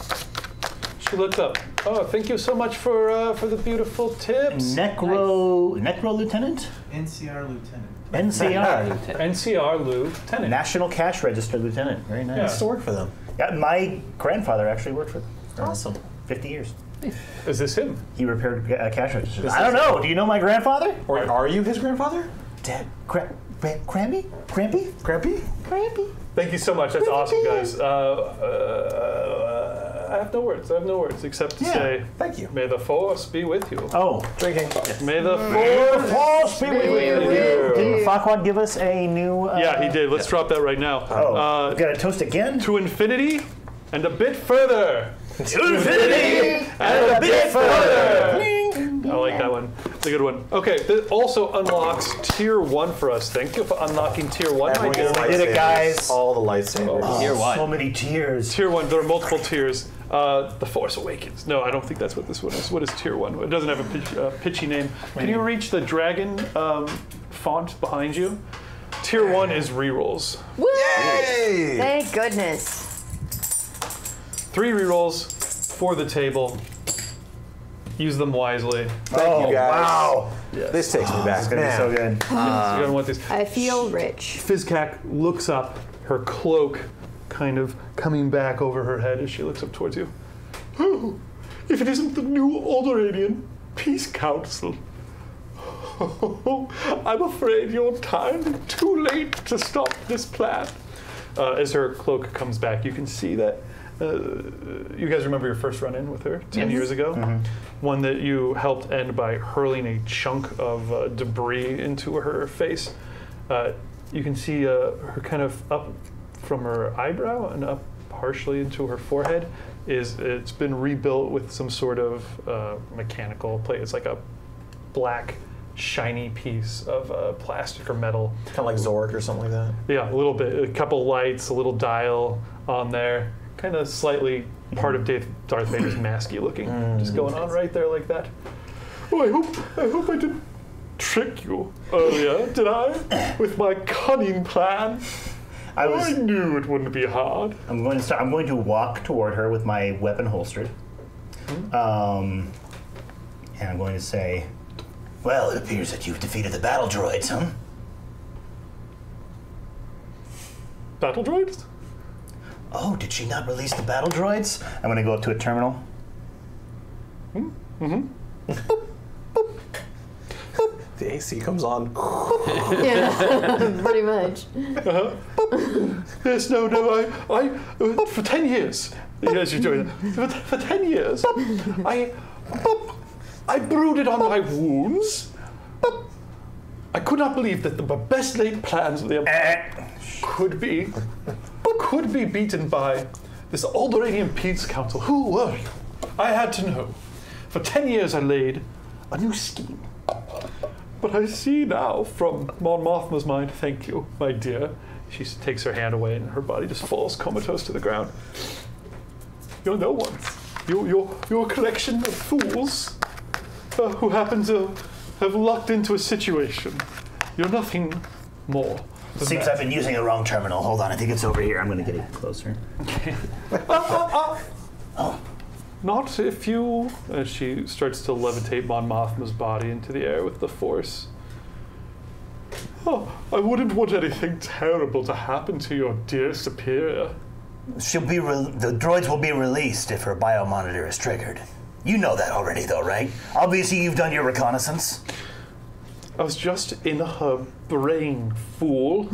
She looked up. Oh, thank you so much for the beautiful tips. Necro Lieutenant? NCR Lieutenant. NCR. NCR Lieutenant. National Cash Register Lieutenant. Very nice. Yeah. Used to work for them. Yeah, my grandfather actually worked for them. Awesome. 50 years. Is this him? He repaired cash registers. I don't know. Do you know my grandfather? Or are you his grandfather? Dad, Crampy? Crampy? Thank you so much. That's awesome, guys. I have no words. Except to say, Thank you. may the force be with you. Oh, Drinking. May the force be with you. Didn't Farquaad give us a new... Yeah, he did. Let's drop that right now. Oh, we got to toast again? To infinity and a bit further. To infinity and a bit further. I like that one. It's a good one. Okay, this also unlocks tier 1 for us. Thank you for unlocking tier 1. We did it, guys. All the lightsabers. Tier 1. So many tiers. Tier 1, there are multiple tiers. The Force Awakens. No, I don't think that's what this one is. What is tier 1? It doesn't have a pitchy name. Can you reach the dragon font behind you? Tier 1 is rerolls. Woo! Yay! Thank goodness. 3 rerolls for the table. Use them wisely. Thank you guys. Wow. This takes me back. It's going to be so good. So you're gonna want these. I feel rich. Fizcac looks up, her cloak kind of coming back over her head as she looks up towards you. Oh, if it isn't the new Alderaan Peace Council. I'm afraid your time too late to stop this plan. As her cloak comes back, you can see that you guys remember your first run-in with her 10 years ago? One that you helped end by hurling a chunk of debris into her face. You can see her kind of up from her eyebrow and up partially into her forehead. It's been rebuilt with some sort of mechanical plate. It's like a black, shiny piece of plastic or metal. Kind of like Zork or something like that. Yeah, a little bit. A couple lights, a little dial on there. kind of slightly part of Darth Vader's masky looking, just going on right there like that. Oh, I hope I didn't trick you earlier, did I? With my cunning plan. I knew it wouldn't be hard. I'm going to walk toward her with my weapon holstered. And I'm going to say, well, it appears that you've defeated the battle droids, huh? Battle droids? Oh, did she not release the battle droids? I'm going to go up to a terminal. The AC comes on. Yeah, pretty much. Yes, no, I for 10 years, yes, you're doing it. For 10 years, I brooded on my wounds. I could not believe that the best laid plans of the Empire could be beaten by this Alderaan Peace Council. Who were you? I had to know. For 10 years I laid a new scheme. But I see now from Mon Mothma's mind, thank you, my dear. She takes her hand away and her body just falls comatose to the ground. You're no one. You're a collection of fools who happen to have lucked into a situation. You're nothing more. Seems I've been using the wrong terminal. Hold on, I think it's over here. I'm going to get it closer. Not if you... As she starts to levitate Mon Mothma's body into the air with the Force. Oh, I wouldn't want anything terrible to happen to your dear superior. The droids will be released if her biomonitor is triggered. You know that already, though, right? Obviously, you've done your reconnaissance. I was just in her brain, fool.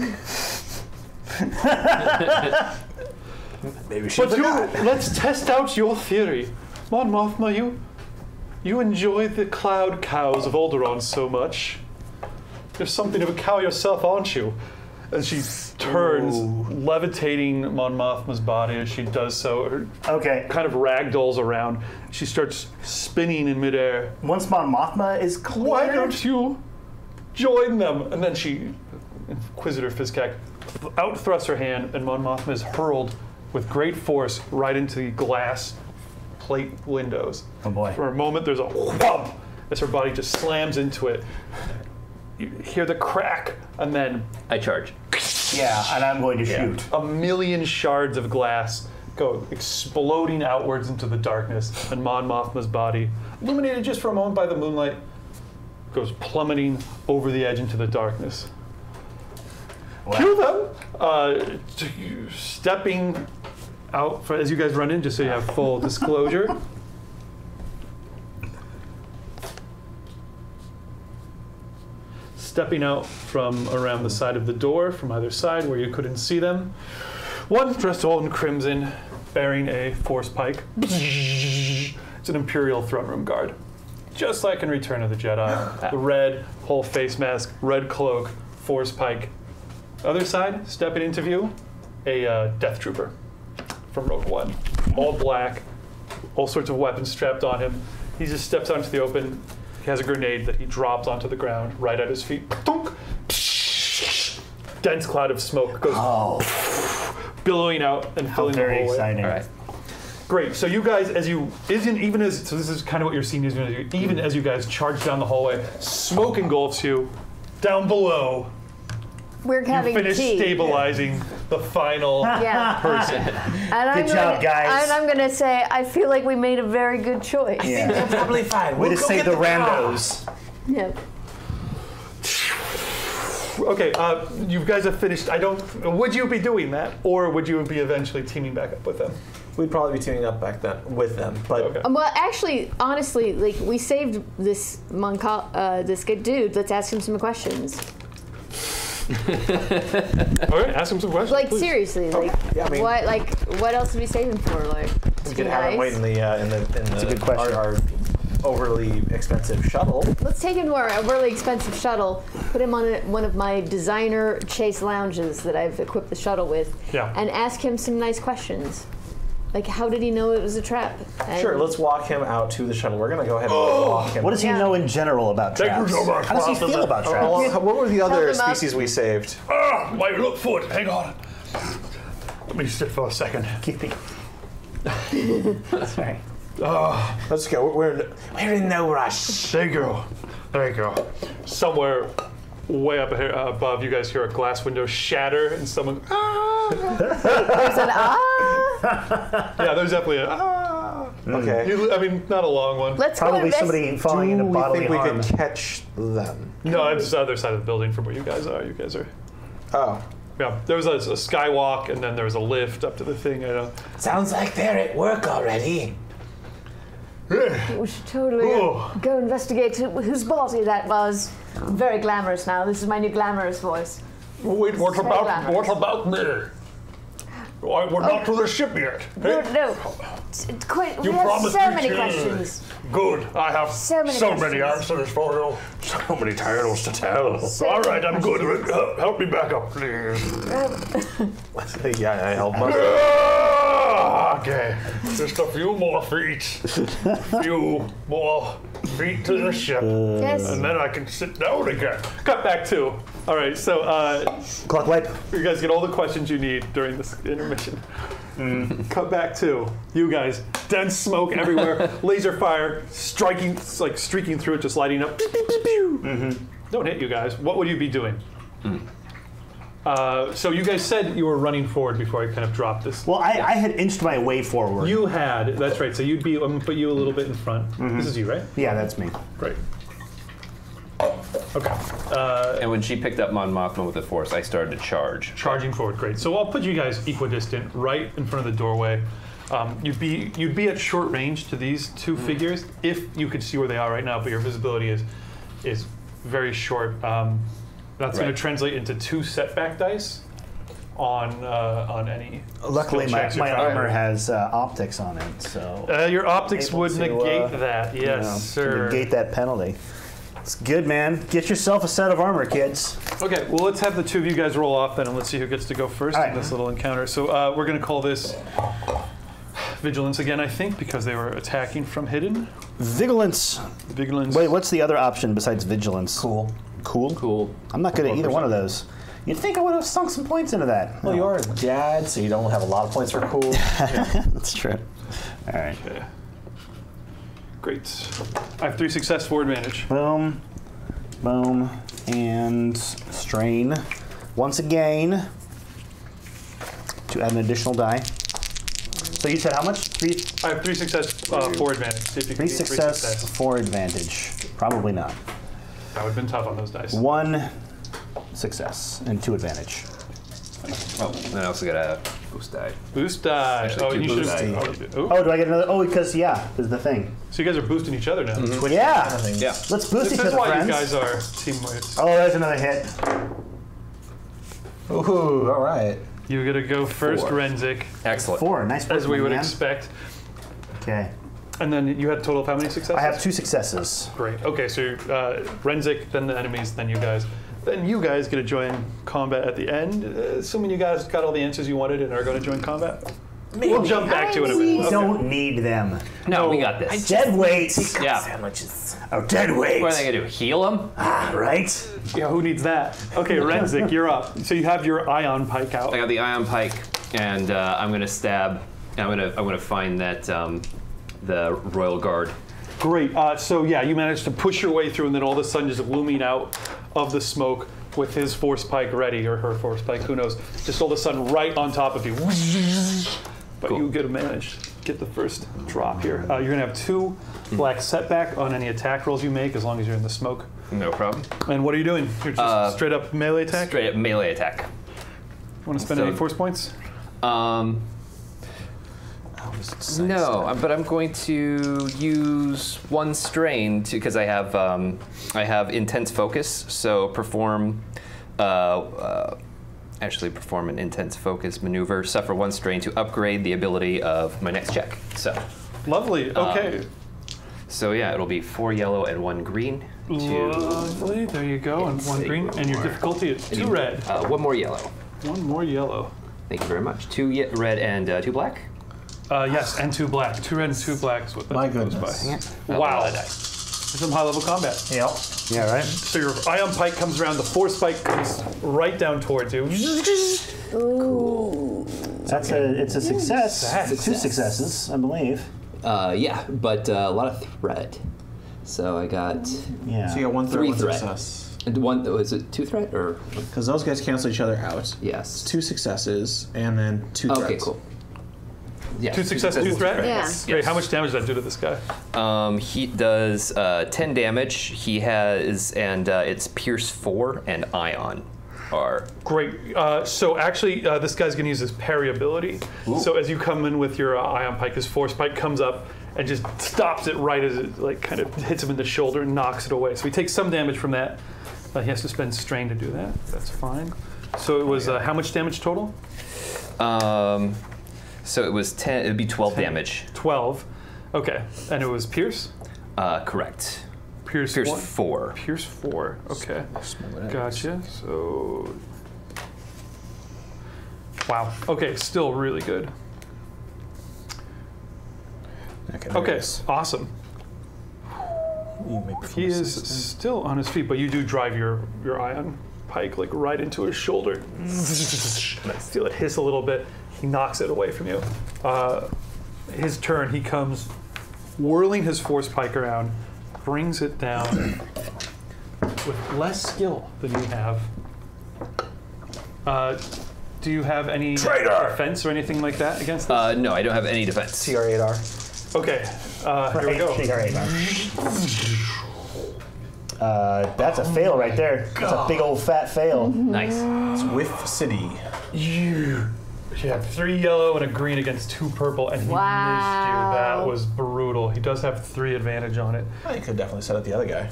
Maybe she But forgot. let's test out your theory. Mon Mothma, you enjoy the cloud cows of Alderaan so much. You're something of a cow yourself, aren't you? And she turns, levitating Mon Mothma's body as she does so. Her kind of ragdolls around. She starts spinning in midair. Once Mon Mothma is clear... Why don't you join them? And then she, Inquisitor Fizcac, out thrusts her hand, and Mon Mothma is hurled with great force right into the glass plate windows. Oh boy. For a moment, there's a whump as her body just slams into it. You hear the crack, and then... I charge. Yeah, and I'm going to shoot. A million shards of glass go exploding outwards into the darkness, and Mon Mothma's body, illuminated just for a moment by the moonlight, goes plummeting over the edge into the darkness. Wow. Cue them! Stepping out, as you guys run in, just so you have full disclosure. Stepping out from around the side of the door, from either side where you couldn't see them. One dressed all in crimson, bearing a force pike. It's an Imperial throne room guard. Just like in Return of the Jedi. The red, whole face mask, red cloak, force pike. Other side, stepping into view, a Death Trooper from Rogue One. All black, all sorts of weapons strapped on him. He just steps out into the open. He has a grenade that he drops onto the ground right at his feet. Thunk! Dense cloud of smoke goes billowing out and filling the hallway. Exciting. All right. Great. So you guys, so this is kind of what you're seeing even as you guys charge down the hallway, smoke engulfs you. Down below, We're having you finish tea. stabilizing the final person. And Good job, guys. And I'm going to say, I feel like we made a very good choice. Yeah. Probably fine. Way We'll to go save get the car. randos. Yep. Okay, you guys have finished. Would you be doing that, or would you be eventually teaming back up with them? We'd probably be teaming up back then with them, but Okay. Well, actually, honestly, like we saved this this good dude. Let's ask him some questions. All right, ask him some questions. Like please. seriously, like Yeah, I mean- what else are we saving for? Like, we could have him wait in the good question. our overly expensive shuttle. Let's take him to our really expensive shuttle, put him on one of my designer chase lounges that I've equipped the shuttle with, Yeah. and ask him some nice questions. Like, how did he know it was a trap? And Sure, let's walk him out to the shuttle. We're gonna go ahead and walk him. What does he Yeah. know in general about traps? How does he feel about traps? What were the other them up. species we saved? My look foot. Hang on. Let me sit for a second. Keep it. Sorry. Let's go. We're in no rush. There you go. There you go. Somewhere way up here above, you guys hear a glass window shatter, and someone. Ah! There's an ah. Yeah, there's definitely a. Ah! Okay. I mean, not a long one. Let's Probably go invest- somebody falling into Do we bodily think we harm. could catch them? No, it's the other side of the building from where you guys are. You guys are. Oh. Yeah, there was a skywalk, and then there was a lift up to the thing. I know. Sounds like they're at work already. We should totally go investigate whose body that was. I'm very glamorous now. This is my new glamorous voice. Wait, what Very about glamorous. me? We're not to the ship yet. No. We have promised so me many to- questions. Good. I have So many questions. answers for you. So many titles to tell. All right, I'm good. Help me back up, please. Yeah, I help myself. Okay, just a few more feet. Few more feet to the ship. Yes. And then I can sit down again. Cut back to. All right, so Clock wipe. you guys get all the questions you need during this intermission. Cut back to you guys. Dense smoke everywhere. Laser fire striking, like streaking through it, just lighting up. Pew, pew, pew, pew. Don't hit you guys. What would you be doing? So you guys said you were running forward before I kind of dropped this. Well, I had inched my way forward. You had. That's right. So you'd be. I'm gonna put you a little bit in front. This is you, right? Yeah, that's me. Great. Okay. And when she picked up Mon Mothma with the Force, I started to charge. Charging forward, great. So I'll put you guys equidistant, right in front of the doorway. You'd be at short range to these two figures if you could see where they are right now, but your visibility is very short. That's going Right. to translate into 2 setback dice on any. Luckily, skill checks you're my trying to armor make. has optics on it, so Your optics able would to, negate that. Yes, you know, sir. to negate that penalty. It's good, man. Get yourself a set of armor, kids. Okay, well, let's have the two of you guys roll off then, and let's see who gets to go first All in right. this little encounter. So we're going to call this vigilance again, I think, because they were attacking from hidden. Vigilance. Vigilance. Wait, what's the other option besides vigilance? Cool. Cool? Cool. I'm not good at either one of those. You'd think I would have sunk some points into that. Well, you are a dad, so you don't have a lot of points for cool. That's true. All right. Okay. Great. I have 3 success, 4 advantage. Boom, boom, and strain. Once again, to add an additional die. So you said how much? 3 I have 3 success, 4 advantage. See if you can beat success, 4 advantage. Probably not. That would have been tough on those dice. 1 success and 2 advantage. Oh, and I also got a boost die. Boost die. Actually, Oh, two and you should boost have. die. Oh, you did. Ooh. Oh, do I get another? Oh, because, yeah, is the thing. So you guys are boosting each other now. Yeah. Yeah. Let's boost This each is other, why friends. you guys are teammates. Oh, there's another hit. Ooh, all right. You gotta go first, 4. Renzik, Excellent. 4. Nice work, as we my would man. expect. Okay. And then you had a total of how many successes? I have 2 successes. Great. Okay, so Renzik, then the enemies, then you guys. Then you guys get to join combat at the end, assuming you guys got all the answers you wanted and are going to join combat. We'll jump back to it in a We minute. Okay. don't need them. No, we got this. Dead weight. Yeah. Sandwiches. Oh, dead weight. What are they gonna do? Heal him? Right? Yeah, who needs that? Okay, Renzik, you're up. So you have your ion pike out. I got the ion pike, and I'm gonna stab. I'm gonna find that the royal guard. Great. So yeah, you managed to push your way through, and then all of a sudden, just looming out of the smoke with his force pike ready, or her force pike, who knows? Just all of a sudden, right on top of you. But Cool. you get the first drop here. You're gonna have 2 black setback on any attack rolls you make, as long as you're in the smoke. No problem. And what are you doing? You're just straight up melee attack. Straight up melee attack. Want to spend So- any force points? No, but I'm going to use 1 strain because I have intense focus. So perform an intense focus maneuver. Suffer 1 strain to upgrade the ability of my next check. Lovely. Okay. So yeah, it'll be 4 yellow and 1 green. Lovely. There you go. And 1 green. And your difficulty is 2 red. 1 more yellow. 1 more yellow. Thank you very much. 2 red and 2 black. Yes, and 2 black. 2 red and 2 black is what that My goes goodness. by. Wow. Some high level combat. Yep. Yeah, right? So your ion pike comes around, the force pike comes right down towards you. Ooh. It's a success. It's 2 successes, I believe. Yeah, but a lot of threat. So I got Yeah. So you got 1 threat, 3 1 threat. success. And one, is it 2 threat or? Because those guys cancel each other out. Yes. 2 successes and then 2 threats. Okay, cool. Yeah. 2 success, 2 threat? Yeah. Great. How much damage does that do to this guy? He does 10 damage. He has, and it's Pierce 4 and Ion are. Great. So actually, this guy's going to use his parry ability. So as you come in with your ion pike, his force pike comes up and just stops it right as it like kind of hits him in the shoulder and knocks it away. So he takes some damage from that. He has to spend strain to do that. That's fine. So it was how much damage total? So it was 10. It would be 12 damage. 12. Okay. And it was Pierce? Correct. Pierce 4. Pierce 4. Okay. Gotcha. So. Wow. Okay. Still really good. Okay. Awesome. He is still on his feet, but you do drive your ion pike like right into his shoulder. Feel it hiss a little bit. He knocks it away from you. His turn. He comes whirling his force pike around, brings it down with less skill than you have. Do you have any defense or anything like that against this? No, I don't have any defense. TR8R. Okay, here we go. That's a fail right there. That's a big old fat fail. Nice. It's Whiff City. You have 3 yellow and a green against 2 purple, and he missed you. That was brutal. He does have 3 advantage on it. I could definitely set up the other guy.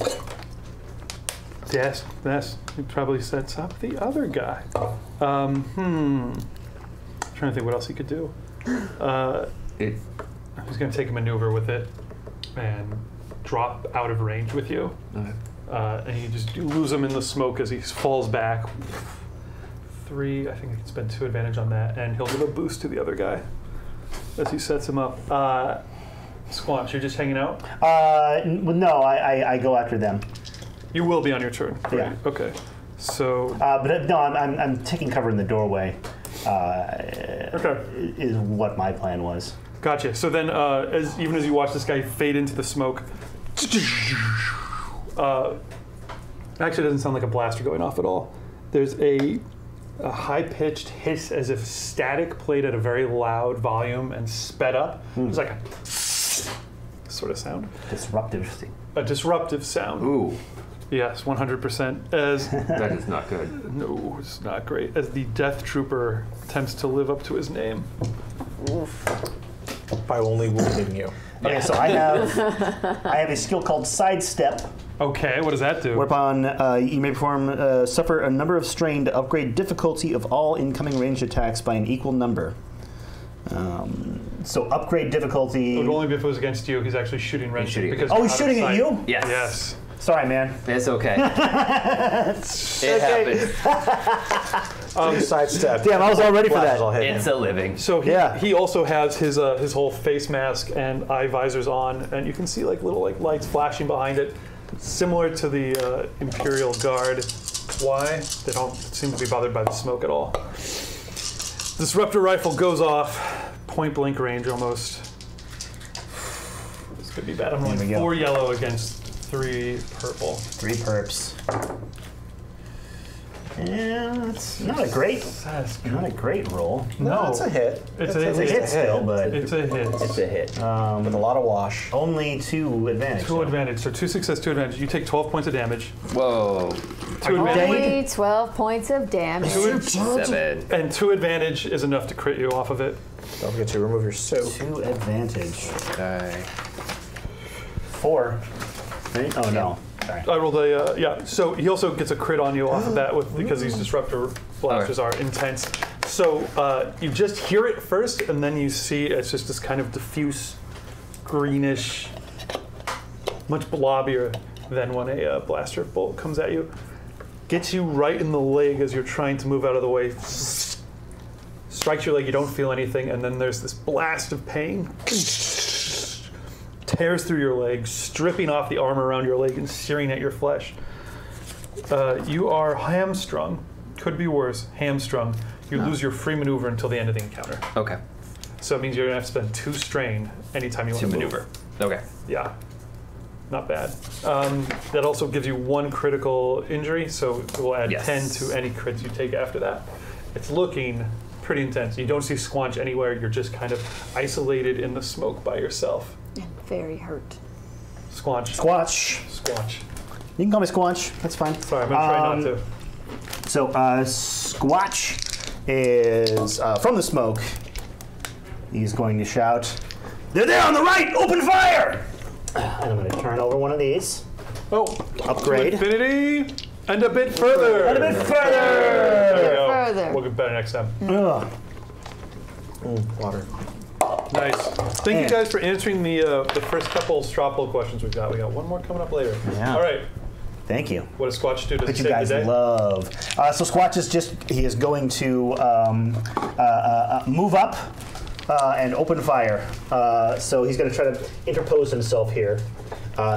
Yes, he probably sets up the other guy. I'm trying to think what else he could do. He's going to take a maneuver with it and drop out of range with you. And you lose him in the smoke as he falls back. 3, I think he can spend 2 advantage on that, and he'll give a boost to the other guy as he sets him up. Squanch, you're just hanging out? No, I go after them. You will be on your turn. Right? Yeah. Okay. So. But no, I'm taking cover in the doorway. Okay. Is what my plan was. Gotcha. So then, even as you watch this guy fade into the smoke, actually it doesn't sound like a blaster going off at all. There's a high-pitched hiss as if static played at a very loud volume and sped up. It's like a sort of sound. Disruptive. A disruptive sound. Ooh. Yes, 100%. As That is not good. no, it's not great. As the Death Trooper attempts to live up to his name. By only wounding you. Okay, so I have a skill called Sidestep, Okay, what does that do? whereupon you may suffer a number of strain to upgrade difficulty of all incoming ranged attacks by an equal number. So upgrade difficulty. It would only be if it was against you. He's actually shooting range. shooting. Because Oh, you're he's out of shooting at sight. you? Yes. Yes. Sorry, man. It's okay. It happened. Sidestep. Damn, I was all ready for Blasters that. all hit It's him. a living. So Yeah. he also has his whole face mask and eye visors on, and you can see like little lights flashing behind it, similar to the Imperial Guard. Why? They don't seem to be bothered by the smoke at all. Disruptor rifle goes off, point blank range almost. This could be bad. I'm There we rolling go. 4 yellow against 3 purple. 3 perps. Yeah, it's not a great roll. No, It's a hit. It's It's a hit still, but It's a hit. It's a hit. With a lot of wash. only 2 advantage. 2 advantage. So 2 success, 2 advantage. You take 12 points of damage. Whoa. 2 advantage. Only 12 points of damage. 7. And 2 advantage is enough to crit you off of it. Don't forget to remove your soap. 2 advantage. Okay. 4. Right? Oh no. Sorry. I rolled a yeah. So he also gets a crit on you off of that because these disruptor blasters are intense. So you just hear it first, and then you see it's just this kind of diffuse, greenish, much blobbier than when a blaster bolt comes at you. Gets you right in the leg as you're trying to move out of the way. Strikes your leg, you don't feel anything, and then there's this blast of pain. Tears through your leg, stripping off the armor around your leg and searing at your flesh. You are hamstrung could be worse, hamstrung. You lose your free maneuver until the end of the encounter. Okay. So it means you're going to have to spend 2 strain anytime you want to maneuver. Okay. Yeah. Not bad. That also gives you 1 critical injury, so it will add 10 to any crits you take after that. It's looking pretty intense. You don't see Squanch anywhere. You're just kind of isolated in the smoke by yourself. And very hurt. Squanch. Squatch. Squanch. You can call me Squanch. That's fine. Sorry, I'm going to try not to. So, Squatch is from the smoke. He's going to shout, "They're there on the right! Open fire!" And I'm going to turn over one of these. Oh, Upgrade. to infinity and a bit further. And a bit further! There we go. Further. We'll get better next time. Ugh. Water. Nice. Thank you guys for answering the first couple straw poll questions we've got. We got one more coming up later. Yeah. All right. Thank you. What does Squatch do to That you save guys the day? love. So Squatch is he is going to move up and open fire. So he's going to try to interpose himself here.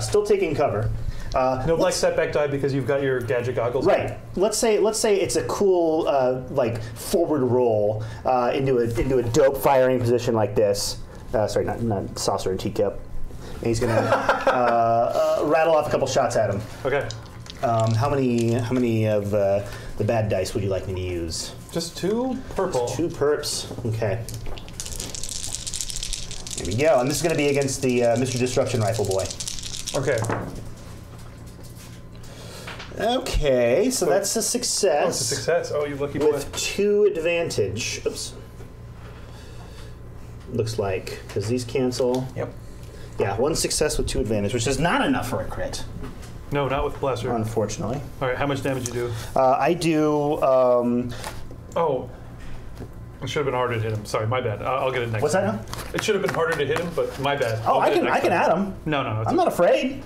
Still taking cover. No black setback die because you've got your gadget goggles. Right. Let's say it's a cool like forward roll into a dope firing position like this. Sorry, not saucer and teacup. And he's gonna rattle off a couple shots at him. Okay. How many of the bad dice would you like me to use? Just 2 purple. 2 perps. Okay. Here we go. And this is going to be against the Mr. Disruption Rifle Boy. Okay. Okay, so that's a success. Oh, it's a success. Oh, you lucky boy. With 2 advantage. Oops. Looks like, because these cancel. Yep. Yeah, 1 success with 2 advantage, which is not enough for a crit, No, not with Blaster. unfortunately. All right, how much damage you do? I do. Oh, it should have been harder to hit him. Sorry, my bad. I'll get it next What's time. that now? It should have been harder to hit him, but my bad. Oh, I'll I get it can next add time. him. No, it's I'm not afraid.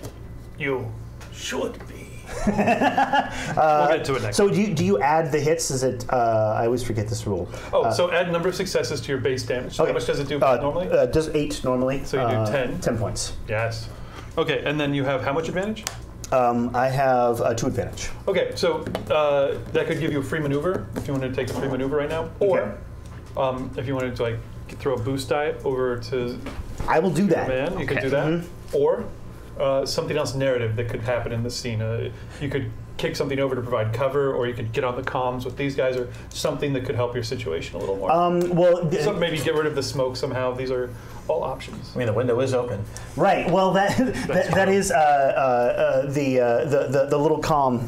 You should be. We'll get to it next. So do you add the hits? Is it? I always forget this rule. Oh, so add number of successes to your base damage. Okay. How much does it do normally? Does 8 normally. So you do 10? 10 points. Yes. Okay, and then you have how much advantage? I have 2 advantage. Okay, so that could give you a free maneuver if you wanted to take a free maneuver right now, or if you wanted to like throw a boost die over to I will do that. man, you could do that, or something else narrative that could happen in this scene. You could kick something over to provide cover, or you could get on the comms with these guys, or something that could help your situation a little more. So maybe get rid of the smoke somehow. These are all options. I mean, the window is open. Right. Well, that is the little calm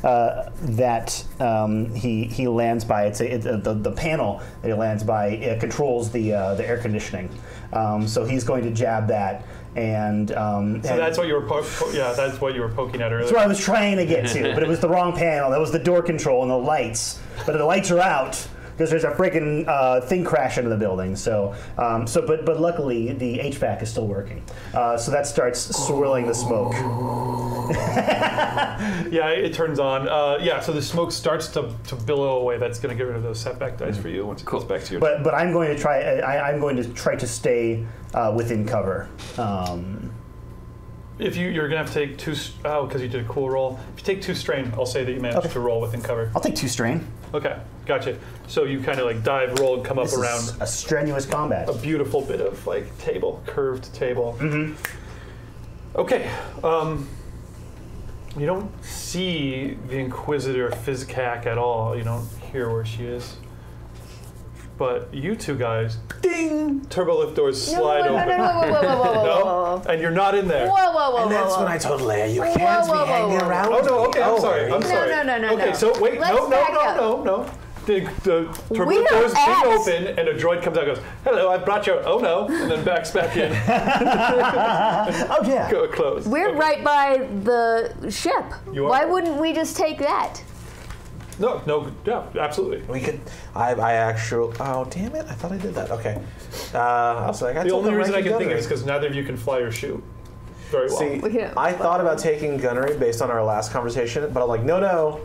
that he lands by. It's the panel that he lands by. It controls the air conditioning. So he's going to jab that. And so that's what you were that's what you were poking at earlier. That's what I was trying to get to, but it was the wrong panel. That was the door control and the lights. But the lights are out because there's a freaking thing crash into the building. But luckily the HVAC is still working. So that starts swirling the smoke. Yeah, it turns on. So the smoke starts to billow away. That's going to get rid of those setback dice for you once it goes back to your. But I'm going to try. I'm going to try to stay within cover. If you're going to have to take 2, because you did a cool roll. If you take 2 strain, I'll say that you managed to roll within cover. I'll take 2 strain. Okay, gotcha. So you kind of like dive, roll, and come up around This is a strenuous combat. a beautiful bit of like curved table. Mm-hmm. Okay. You don't see the Inquisitor Fizcac at all. You don't hear where she is. But you 2 guys, ding! Turbo lift doors slide open. Whoa. And you're not in there. Whoa. And that's when I told Leia, you can't be whoa, hanging whoa. around. Oh no! Okay, I'm me. sorry. I'm sorry. No. Okay, so wait, Let's back up. no. The turbo We are doors being at- open, and a droid comes out and goes, "Hello, I brought you." Oh no! And then backs back in. Oh yeah. Go close. We're Okay. right by the ship. You are. Why wouldn't we just take that? No, yeah, absolutely. We could. I actually. Oh damn it! I thought I did that. Okay. I was like, The only reason I can think of is because neither of you can fly or shoot very well. See, We can't I fly. thought about taking gunnery based on our last conversation, but I'm like, no.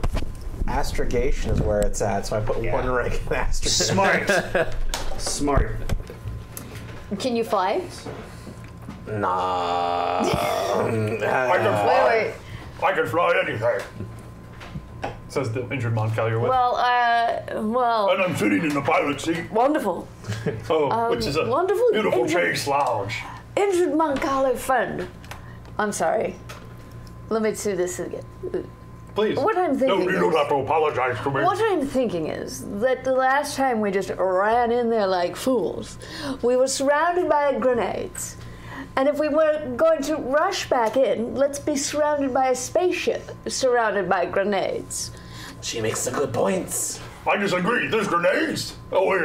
Astrogation is where it's at, so I put 1 rank in astrogation. Smart. Can you fly? Nah. I can Wait. I can fly anything. says the injured Mon Cal you're with. Well, And I'm sitting in the pilot seat. wonderful. Which is a wonderful beautiful injured- chase lounge. Injured Mon Cal friend. I'm sorry. Let me do this again. Please. What I'm No, thinking you don't is, have to apologize to me. what I'm thinking is that the last time we just ran in there like fools, we were surrounded by grenades. And if we were going to rush back in, let's be surrounded by a spaceship surrounded by grenades. She makes some good points. I disagree. There's grenades. Oh, wait.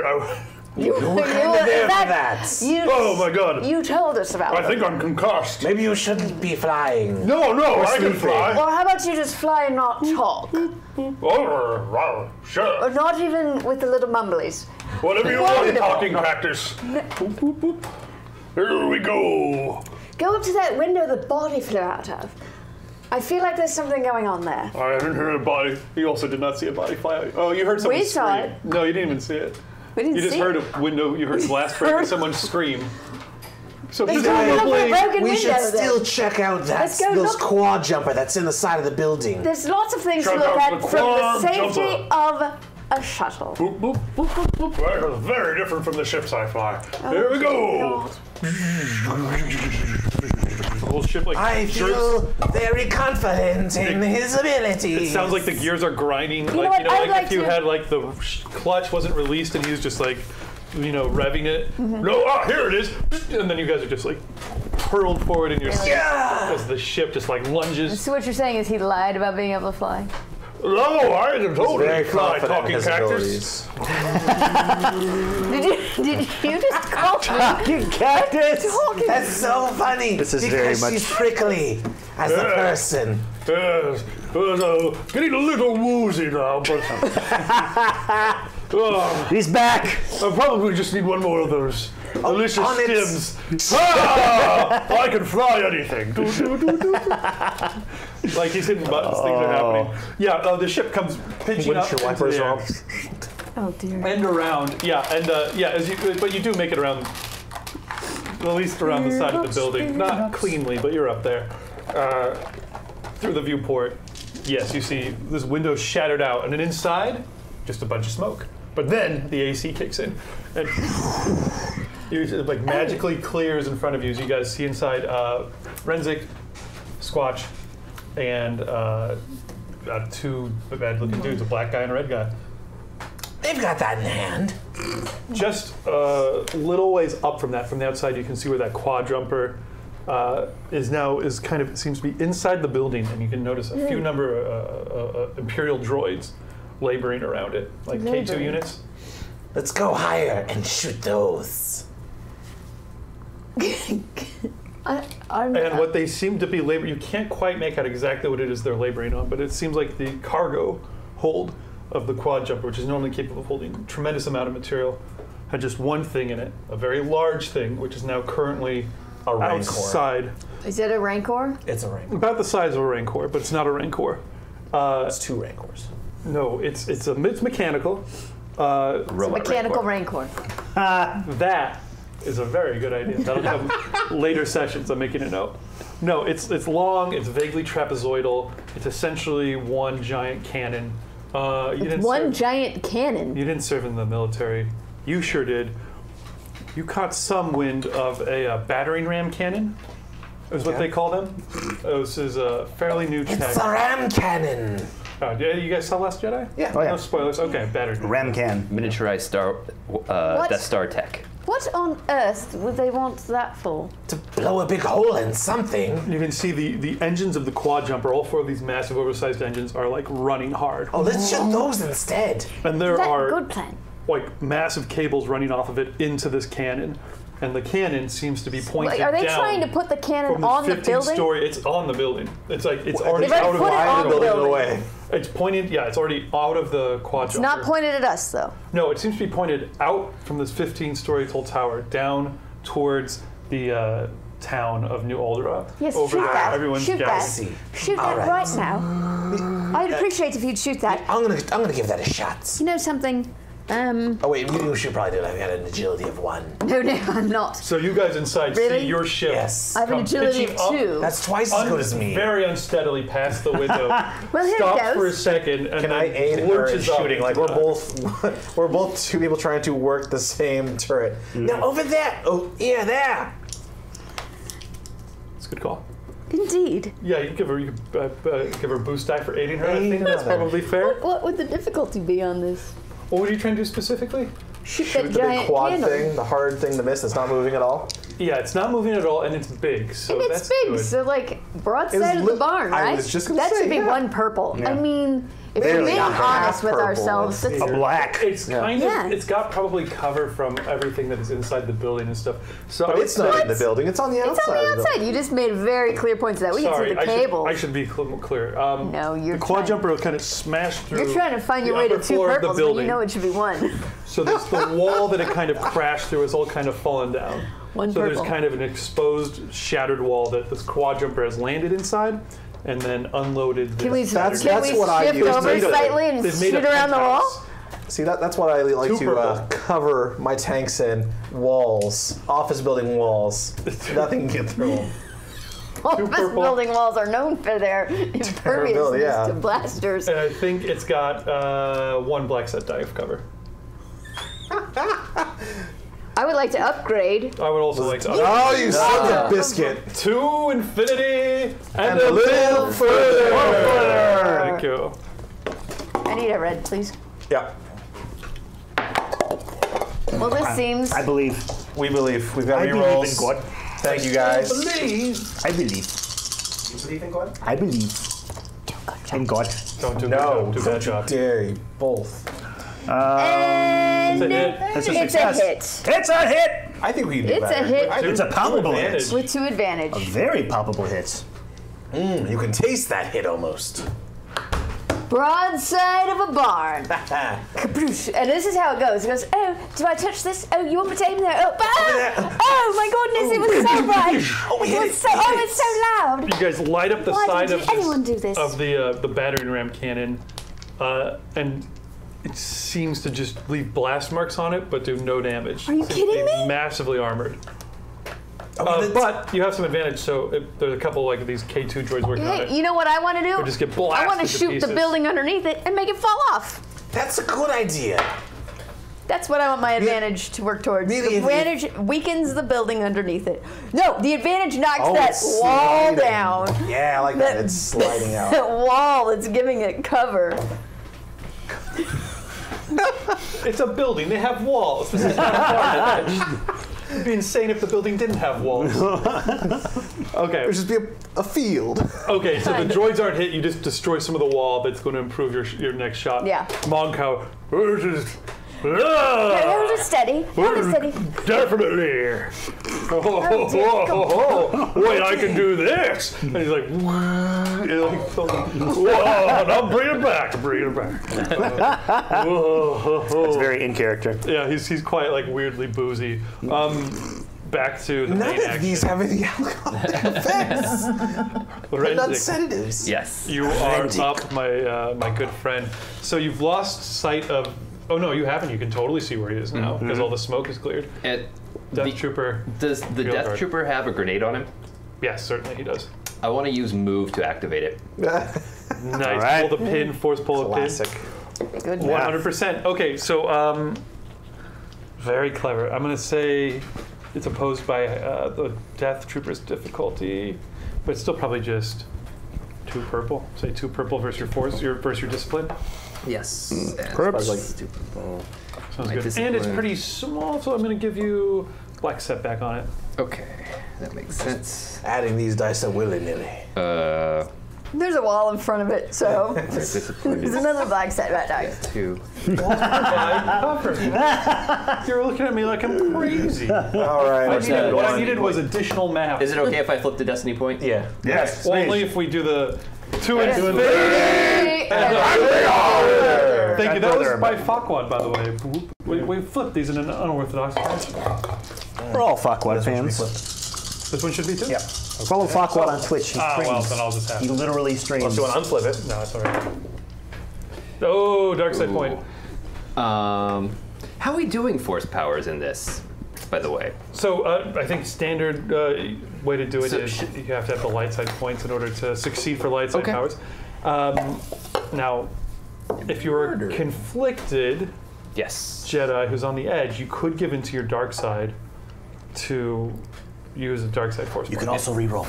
You were kind of there for that. Oh, my God. You told us about I it. think I'm concussed. Maybe you shouldn't be flying. No, I can sleeping. fly. Or how about you just fly and not talk? Oh, sure. Or not even with the little mumblies. Whatever you want, Wonderful. talking cactus. Here we go. Go up to that window the body flew out of. I feel like there's something going on there. I didn't hear a body. You also did not see a body fly out. Oh, you heard someone We scream. saw it. No, you didn't even see it. We didn't You just see heard it. a window, you heard glass break and someone scream. So Let's go presumably- look at the broken We window should still then. check out Let's go those look. quad jumper that's in the side of the building. There's lots of things to Check look out at the from the quad safety of a shuttle. Boop, boop, boop, boop, boop. That is very different from the ships I fly. Here we go. The whole ship like I jerks. feel very confident in his abilities. It sounds like the gears are grinding. know what? I'd like If you to- had like the clutch wasn't released and he was just like, revving it. Mm-hmm. No, here it is. And then you guys are just like hurled forward in your seat as the ship just like lunges. So what you're saying is he lied about being able to fly? No, I can totally very fly, confident in talking his cactus. abilities. Did you just call me Cactus. talking? That's so funny. This is because very much- she's prickly as a person. Yes, getting a little woozy now, but He's back. I probably just need one more of those delicious on it. stims. I can fly anything. Do, do, do, do. Like he's hitting buttons, things are happening. Yeah, the ship comes pitching up Windshield into wipers the air. off. Oh dear. And around, but you do make it around, at least around the side of the building. Not cleanly, but you're up there. Through the viewport, yes, you see this window shattered out, and then inside, just a bunch of smoke. But then the AC kicks in, and it like magically clears in front of you as you guys see inside Renzik, Squatch, and two bad-looking dudes, a black guy and a red guy. They've got that in hand. Just a little ways up from that, from the outside, you can see where that quad jumper is kind of seems to be inside the building, and you can notice a few number of Imperial droids laboring around it, like K2 Laboring. units. Let's go higher and shoot those. And what they seem to be laboring, you can't quite make out exactly what it is they're laboring on, but it seems like the cargo hold of the quad jumper, which is normally capable of holding a tremendous amount of material, had just one thing in it, a very large thing, which is now currently A Rancor. outside, Is it a Rancor? It's a Rancor. about the size of a Rancor, but it's not a Rancor. It's two Rancors. No, it's mechanical. It's a mechanical Rancor. That is a very good idea. That'll come later sessions. I'm making a note. No, it's long. It's vaguely trapezoidal. It's essentially one giant cannon. You didn't One serve, giant cannon. You didn't serve in the military. You sure did. You caught some wind of a battering ram cannon. Is what they call them. This is a fairly new tech. It's a ram cannon. You guys saw Last Jedi? Yeah. Oh, yeah. No spoilers. Okay, battering. Ramcan. Miniaturized Death Star tech. What on earth would they want that for? To blow a big hole in something. You can see the engines of the quad jumper, all four of these massive oversized engines are like running hard. Oh, let's shoot those instead. And there Is that are a good plan? like massive cables running off of it into this cannon. And the cannon seems to be pointed Are they down trying to put the cannon from the on the 15th building? story. It's on the building. It's like it's already They've out already of put it on the building. building. away. It's pointed, yeah, it's already out of the quad It's jumper. not pointed at us, though. No, it seems to be pointed out from this 15-story tall tower down towards the town of New Alderaan. Yes, over shoot there. that. Everyone's Shoot that. gathering. Shoot All that right. right now. I'd appreciate if you'd shoot that. I'm gonna give that a shot. You know something? Oh wait, you should probably do it. I got an agility of 1. No, I'm not. So you guys inside Really? see your ship. Yes. I have an come agility pitching of up 2. That's twice as good as me. Very unsteadily past the window. Well, here it stops goes. for a second and Can then I aid her in lurches up. shooting? Like we're both 2 people trying to work the same turret. No, over there. Oh, yeah, there. It's a good call. Indeed. Yeah, you can give her a boost die for aiding her. I think that's probably fair. What would the difficulty be on this? What were you trying to do specifically? Shoot Shoot that the big giant quad candle. thing, the hard thing to miss that's not moving at all. Yeah, it's not moving at all, and it's big. So And that's it's big, good. so like broadside It was of the lit- barn, I right? was just gonna that say, should be yeah. 1 purple. I mean, if Barely we're being not half honest with purple. ourselves, Let's that's A black. It's kind of. Yeah. It's got probably cover from everything that is inside the building and stuff. So I But would it's not say- in the building. It's on the outside. it's on the of the outside. building. You just made very clear points of that. We Sorry, can see the cable. I should be clear. No, you're the quad trying- jumper will kind of smash through. You're trying to find your the way to upper 2 floor of the purples, but you building. know it should be 1. So there's the wall that it kind of crashed through is all kind of fallen down. 1 So purple. there's kind of an exposed, shattered wall that this quad jumper has landed inside, and then unloaded. Can we, That's can we what I shift used over to do. slightly and They've made shoot a around the wall? penthouse. See, that's what I like 2 to purple. cover my tanks in. Walls. Office building walls. Nothing can get through them. Office purple. building walls are known for their imperviousness yeah. to blasters. And I think it's got 1 black set die of cover. I would like to upgrade. I would also like to. Oh, you son of a biscuit. To infinity and a little further. Thank you. I need a red, please. Yeah, Well, this seems. I believe. we believe. We've got I believe in rerolls. God. Thank you guys. I believe. You believe in God? I believe. In God. Don't do No, do bad job. dare you both. And It's a hit. That's a it's a success. hit. It's a hit! I think we can do It's a better. hit. I think It's a palpable advantage. hit. With 2 advantage. Very palpable hit. you can taste that hit almost. Broadside of a barn. Kabroosh. And this is how it goes. It goes, oh, do I touch this? Oh, you want me to aim there? Oh, oh my goodness, it was so bright. Oh, we hit it. It's so loud. You guys light up the Why side did of anyone do this? the battering ram cannon, and it seems to just leave blast marks on it, but do no damage. Are you Seems to kidding be me? Massively armored. Okay, But you have some advantage. So there's a couple like these K2 droids working on it. Hey, you know what I want to do? Or just get I want to blasted to shoot the pieces. building underneath it and make it fall off. that's a good idea. That's what I want my advantage to work towards. Really, The if advantage weakens the building underneath it. No, the advantage knocks that it's wall sliding. down. Yeah, I like that. It's sliding out. That wall that's giving it cover. It's a building. They have walls. This is not hard. It'd be insane if the building didn't have walls. Okay. There'd just be a field. Okay, so the droids aren't hit. You just destroy some of the wall. That's going to improve your next shot. Yeah. Monko. Hold it steady. Hold it steady. Definitely. Wait, I can do this. And he's like, whoa, now bring it back. Bring it back. It's very in character. Yeah, he's quite like weirdly boozy. Back to the None main of action. these have any alcoholic effects. They're not Forensic. sedatives. Yes. You are up, my good friend. So you've lost sight of. Oh no, you haven't. You can totally see where he is now because all the smoke is cleared. It, Death Trooper. Does the Field Death guard. Trooper have a grenade on him? Yes, certainly he does. I want to use move to activate it. Nice. right. Pull the pin. Force pull the Classic. Good. pin. 100%. Okay, so very clever. I'm gonna say it's opposed by the Death Trooper's difficulty, but it's still probably just 2 purple. Say 2 purple versus your force, versus your discipline. Yes. Sounds My good. And it's discipline. pretty small, so I'm gonna give you black setback on it. Okay, that makes sense. Adding these dice so willy-nilly. There's a wall in front of it, so Discipline there's is another black set right now. 2. You're looking at me like I'm crazy. All right. What I needed was additional math. Is it okay if I flip the destiny point? Yeah. Yes. Only if we do the 2 and 3. Hey, Thank you. That Brother, was by Farquaad, by the way. We flipped these in an unorthodox fashion. We're all Farquaad fans. This one should be too? Yep. Follow Farquaad on Twitch. He Ah, well, streams. then I'll just have He it. literally streams. Unless you want to unflip it. No, it's all right. Oh, dark side point. How are we doing force powers in this, by the way? So I think standard way to do it is you have to have the light side points in order to succeed for light side powers. Now, if you were conflicted Jedi who's on the edge, you could give into your dark side to use a dark side force. You can also reroll.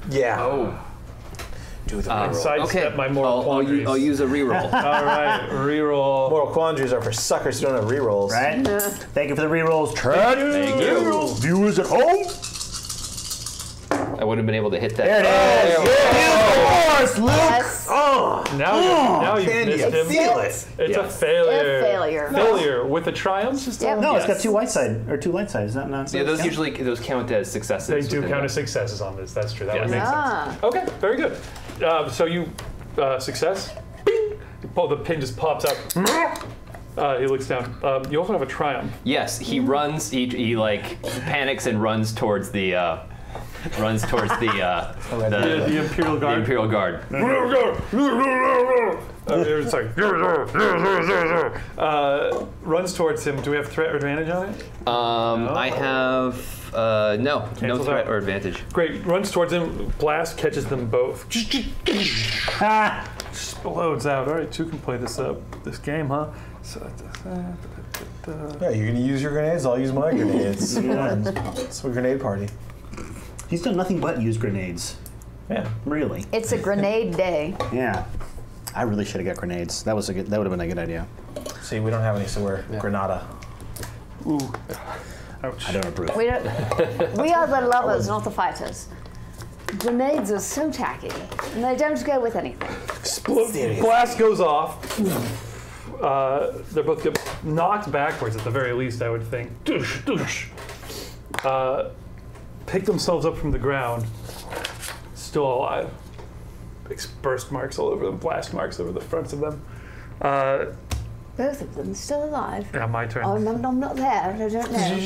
Yeah. Oh. Do the reroll. Sidestep my moral quandaries. I'll use a reroll. All right, reroll. Moral quandaries are for suckers who don't have rerolls. Right? Thank you for the rerolls, Trent. Thank you. Viewers at home. I would have been able to hit that. There it is. Use the force, Luke. Yes. Now you've missed him. Feel it. It's a failure. A failure. Failure with a triumph. Yep. No, it's got 2 white side or 2 light sides. Is that not? Yeah, those usually count as successes. They do within count the- as successes on this. That's true. That would Yes. make sense. Okay, very good. So you success. Bing! The pin just pops up. He looks down. You also have a triumph. Yes, he runs. He like panics and runs towards the the Imperial Guard. The Imperial Guard. Sorry. Runs towards him. Do we have threat or advantage on it? I have no Cancels threat out. or advantage. Great. Runs towards him. Blast catches them both. Explodes out. All right, 2 can play this game, huh? Yeah, you're gonna use your grenades. I'll use my grenades. It's a grenade party. He's done nothing but use grenades. Yeah. Really? It's a grenade day. Yeah. I really should have got grenades. That would have been a good idea. See, we don't have any, so we're Granada. Ooh. Ouch. I don't approve. We don't. We are the lovers, not the fighters. Grenades are so tacky, and they don't go with anything. Blast goes off. They both get knocked backwards at the very least, I would think. Doosh, doosh. Pick themselves up from the ground, still alive. Big burst marks all over them, blast marks over the fronts of them. Both of them still alive. Yeah, my turn. Oh, no, I'm not there. I don't know.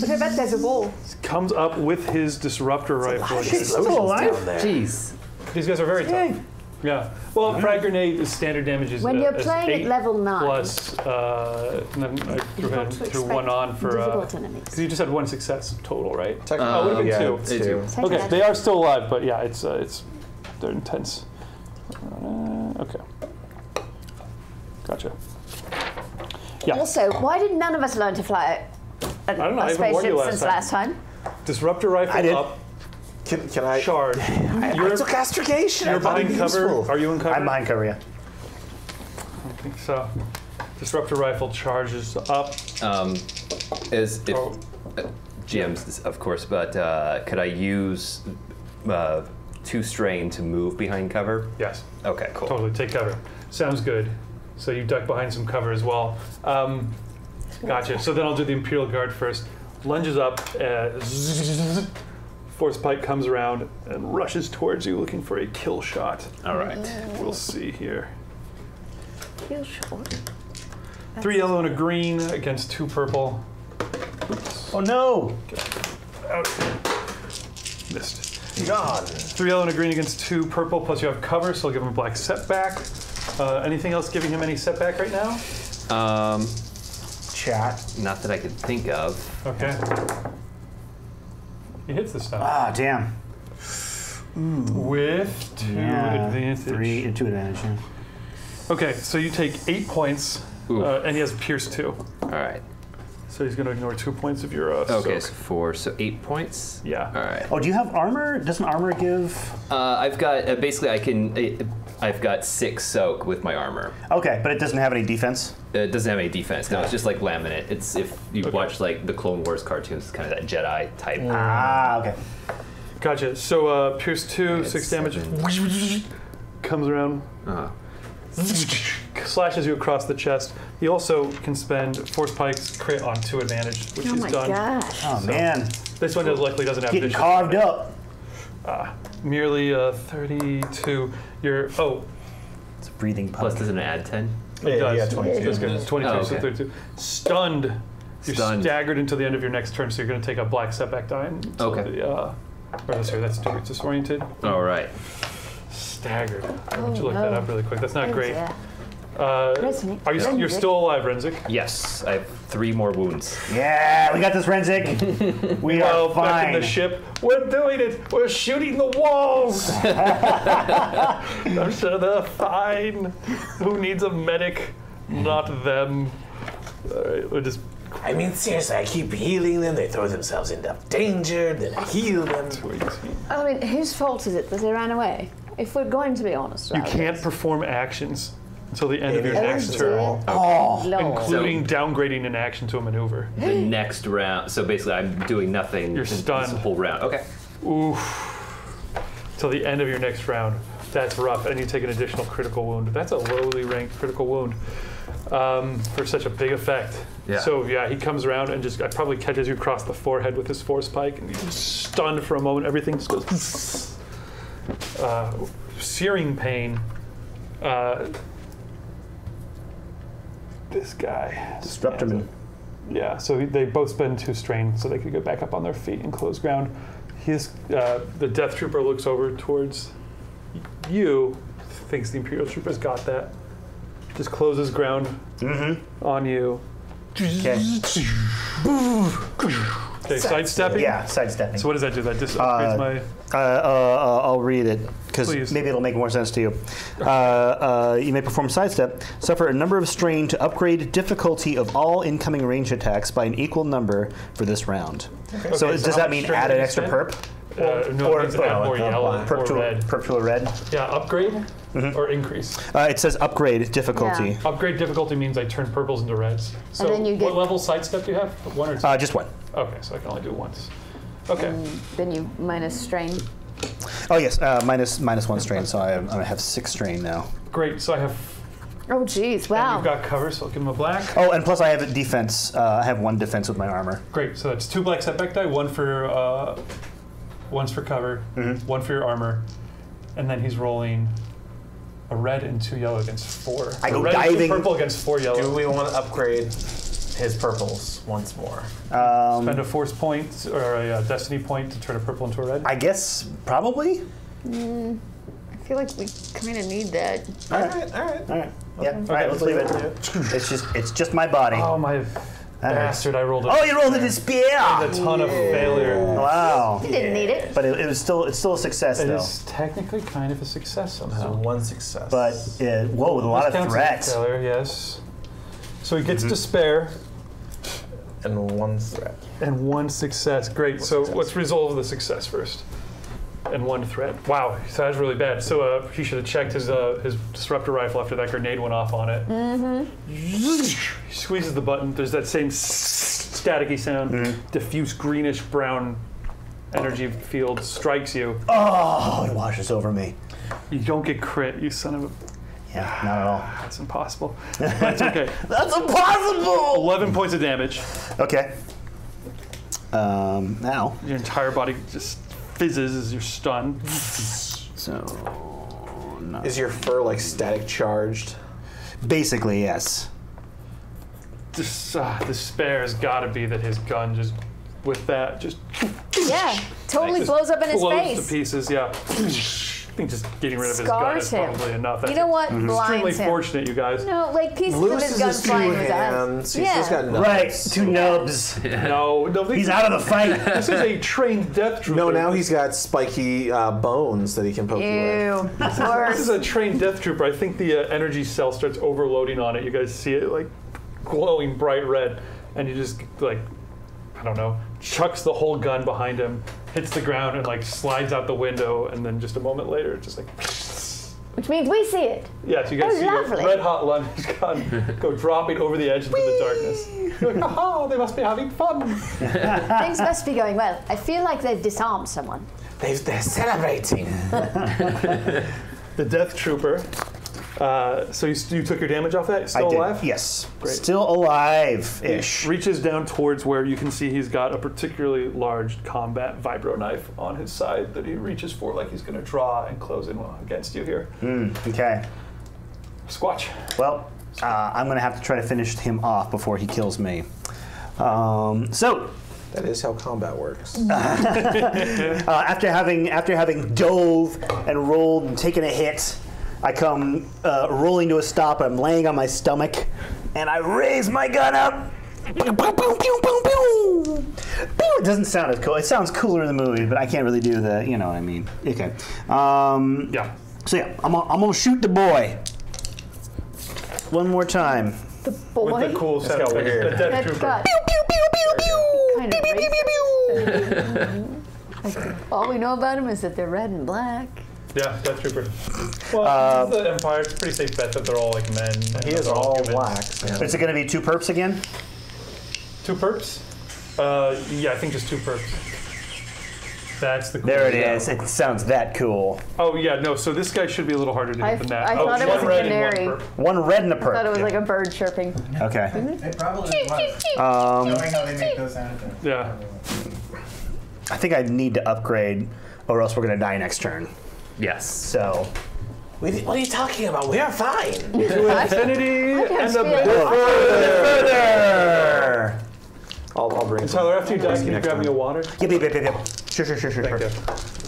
But I bet there's a wall. Comes up with his disruptor rifle. She's still alive. Jeez. These guys are very tough. Yeah. Well, frag grenade is standard damage is When you're is playing 8 at level 9, plus, and then I you've got to threw expect 1 on for. difficult enemies. Because you just had 1 success total, right? Technically, Oh, it would have been 2. it's It's 2. Take Okay, that. they are still alive, but yeah, it's they're intense. Okay. Gotcha. Yeah. Also, why did none of us learn to fly I don't know, I a haven't warned you spaceship since last time? Disruptor rifle I did. up, Can I? charge. I You're took astrogation. you're I thought it'd behind be cover. useful. Are you in cover? I'm behind cover, yeah. I think so. Disruptor rifle charges up. As if Oh. GMs, of course, but could I use 2 strain to move behind cover? Yes. Okay, cool. Totally, take cover. Sounds good. So you duck behind some cover as well. Gotcha. So then I'll do the Imperial Guard first. Lunges up, force pike comes around and rushes towards you looking for a kill shot. All right. We'll see here. Feel short. 3 yellow and a green against 2 purple. Oh no! Out. Missed. God. 3 yellow and a green against 2 purple, plus you have cover, so I'll give him a black setback. Anything else giving him any setback right now? Chat. Not that I could think of. Okay. He hits this time. Ah, damn. With 2 advantage. 2 advantage, yeah. Okay, so you take 8 points, and he has Pierce 2. All right. So he's going to ignore 2 points of your Okay, soak. so 4, so 8 points. Yeah. All right. Oh, do you have armor? Doesn't armor give... I've got basically I've got 6 soak with my armor. Okay, but it doesn't have any defense? It doesn't have any defense. No, it's just like laminate. It's if you watch like the Clone Wars cartoons, it's kind of that Jedi type. Ah, okay. Gotcha. So Pierce 2, 6 damage. Comes around, slashes you across the chest. He also can spend Force Pike's crit on 2 advantage, which Oh he's my done. gosh. Oh, man. This one likely doesn't have Getting vision. carved up. Merely 32. You're It's a breathing pump. Plus, doesn't it add 10? It does. Yeah, 22. That's good. 22, Oh, so okay. 32. Stunned. You're Stunned. staggered until the end of your next turn, so you're going to take a black setback die. Until Okay. that's disoriented. All right. Staggered. Why don't you look that up really quick? That's not great. Yeah. You're still alive, Renzik? Yes, I have 3 more wounds. Yeah, we got this, Renzik. We are fine. Back in the ship. We're doing it. We're shooting the walls. I'm sure they're fine. Who needs a medic? Not them. All right, we'll just. I mean, seriously, I keep healing them. They throw themselves into danger, then I heal them. I mean, whose fault is it that they ran away? If we're going to be honest, You can't perform actions until the end of your next turn, including downgrading an action to a maneuver. The next round. So basically, I'm doing nothing. You're stunned. This whole round. Okay. Oof. Till the end of your next round. That's rough, and you take an additional critical wound. That's a lowly ranked critical wound for such a big effect. Yeah. So yeah, he comes around and just probably catches you across the forehead with his force pike, and you're just stunned for a moment. Everything just goes. Searing pain. This guy. Disruptorman. Yeah, so they both spend 2 strain so they could get back up on their feet and close ground. The Death Trooper looks over towards you, thinks the Imperial Trooper's got that. Just closes ground on you. Okay. Okay, sidestepping? Yeah, sidestepping. So what does that do? That just upgrades my... I'll read it, because Please. maybe it'll make more sense to you. You may perform sidestep, suffer a number of strain to upgrade difficulty of all incoming range attacks by an equal number for this round. Okay, so does that mean add an extra perp? No, it means add more yellow or red. Perp to a red? Yeah, upgrade or increase? It says upgrade difficulty. Yeah. Upgrade difficulty means I turn purples into reds. So then you get- what level sidestep do you have? 1 or 2? Just 1. Okay, so I can only do it once. Okay. Then you minus strain. Oh yes, minus 1 strain, so I have 6 strain now. Great, so I have... Oh, geez, And wow. you've got cover, so I'll give him a black. Oh, and plus I have a defense. I have 1 defense with my armor. Great, so that's 2 black setback die, 1 for... one's for cover, 1 for your armor, and then he's rolling a red and 2 yellow against 4. I go red and 2 diving. purple against 4 yellow. Do we want to upgrade his purples once more? Spend a force point or a destiny point to turn a purple into a red? I guess probably. I feel like we kind of need that. All right. Yeah. All right. Let's leave it. It's just my body. Oh, my bastard, I rolled a... Oh, you rolled a despair. A ton of failure. Wow. We didn't need it. But it's still a success It though. is technically kind of a success somehow. So 1 success. But whoa, with a lot This of counts as a threats. failure, yes. So he gets despair And 1 threat. and 1 success. Great. So let's resolve the success first. And 1 threat. Wow, so that's really bad. So he should have checked his disruptor rifle after that grenade went off on it. He squeezes the button. There's that same staticky sound. Diffuse greenish brown energy field strikes you. Oh, it washes over me. You don't get crit, you son of a... Yeah, not at all. That's impossible. That's okay. That's impossible. 11 points of damage. Okay. Now. Your entire body just fizzes as you're stunned. So. No. Is your fur like static charged? Basically, yes. Despair has got to be that his gun just, with that, just Yeah, totally just blows up in his blows face. to pieces. Yeah. I think just getting rid of his gun Scars is him. probably enough. That's You know what? extremely Blinds him. fortunate, you guys. No, like pieces of Loses his gun his 2 flying with us. hands. He's Yeah. just got nubs. Right, 2 nubs. No, He's out of the fight. This is a trained death trooper. No, now he's got spiky bones that he can poke you with. Ew. This Worse. is a trained death trooper. I think the energy cell starts overloading on it. You guys see it like glowing bright red, and you just like, I don't know, chucks the whole gun behind him, hits the ground, and like slides out the window, and then just a moment later, just like. Which means we see it. Yes, you guys Oh, see lovely. a red hot lunge gun go dropping over the edge into the darkness. You're like, aha, they must be having fun. Things must be going well. I feel like they've disarmed someone. They're celebrating. The death trooper. So you took your damage off that? Still I did. alive? Yes. Great. Still alive-ish. Reaches down towards where you can see he's got a particularly large combat vibro knife on his side that he reaches for like he's going to draw and close in against you here. Okay. Squatch. Well, I'm going to have to try to finish him off before he kills me. So, That is how combat works. after having dove and rolled and taken a hit, I come rolling to a stop. I'm laying on my stomach, and I raise my gun up. Pew, pew, pew, pew, pew, pew. It doesn't sound as cool. It sounds cooler in the movie, but I can't really do the, you know what I mean. Okay. Yeah. So yeah, I'm gonna shoot the boy. One more time. The boy. With the cool sound got weird. The Death That's Trooper. got Pew, pew, pew, pew, pew. kind of Pew, pew, pew, pew, pew. all we know about them is that they're red and black. Yeah, Death Trooper. Well, the Empire, it's a pretty safe bet that they're all like men. He is they're all humans. black. So. Is it gonna be 2 perps again? 2 perps? Yeah, I think just 2 perps. That's the cool There it thing. is. It sounds that cool. Oh yeah, no. So this guy should be a little harder to hit than that. I thought it was one a red and one canary. perp. 1 red and a I thought it perp. was like a bird chirping. Okay. It probably was. Knowing how they make those sound effects. Yeah. I think I need to upgrade, or else we're gonna die next turn. Yes. So. What are you talking about? We are fine. To infinity and the Further! I'll bring Tyler, after you die, can you grab me a water? Yep. Sure. Thank you.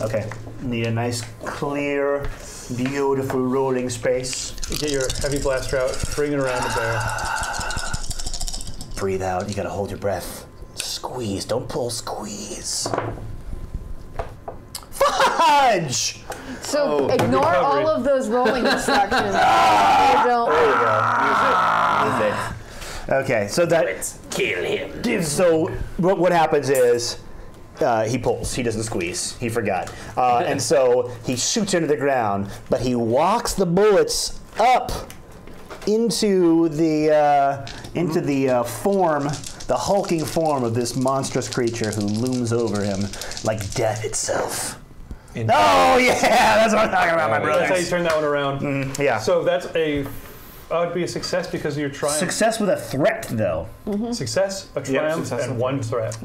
Okay. Need a nice, clear, beautiful rolling space. Get your heavy blaster out, bring it around the bear. Breathe out. You gotta hold your breath. Squeeze. Don't pull. Squeeze. Fudge! So ignore recovery. all of those rolling instructions. They don't. Use it. Okay, so that. Kill him. So what happens is he pulls. He doesn't squeeze. He forgot. And so he shoots into the ground, but he walks the bullets up into the form, the hulking form of this monstrous creature who looms over him like death itself. Oh yeah, that's what I'm talking about, my That's how you brothers. turn that one around. Yeah. So that's a. Would be a success because of your triumph. Success with a threat, though. Success, a triumph, success and and 1 threat.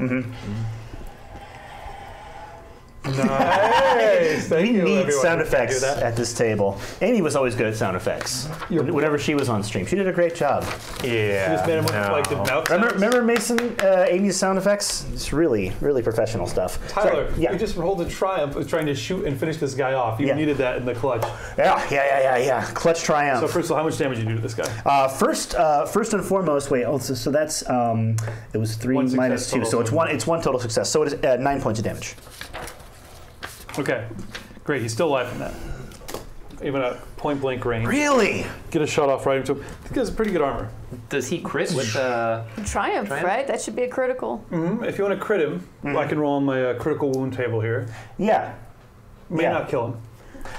Nice. Thank We you, need everyone sound who can do effects that. at this table. Amy was always good at sound effects. Whenever she was on stream, she did a great job. Yeah. Just made him look like the mouth. Remember Mason, Amy's sound effects? It's really professional stuff. Tyler, Sorry, yeah. you just rolled a triumph of trying to shoot and finish this guy off. You Yeah. needed that in the clutch. Yeah. Clutch triumph. So first of all, how much damage did you do to this guy? First and foremost, wait. So that's it was 3 One minus success 2, so total. it's one total success. So it is 9 points of damage. Okay, great. He's still alive from that. Even at point blank range. Really? Get a shot off right into him. He has pretty good armor. Does he crit with Triumph, right? That should be a critical. If you want to crit him, I can roll on my critical wound table here. Yeah. May Yeah. not kill him.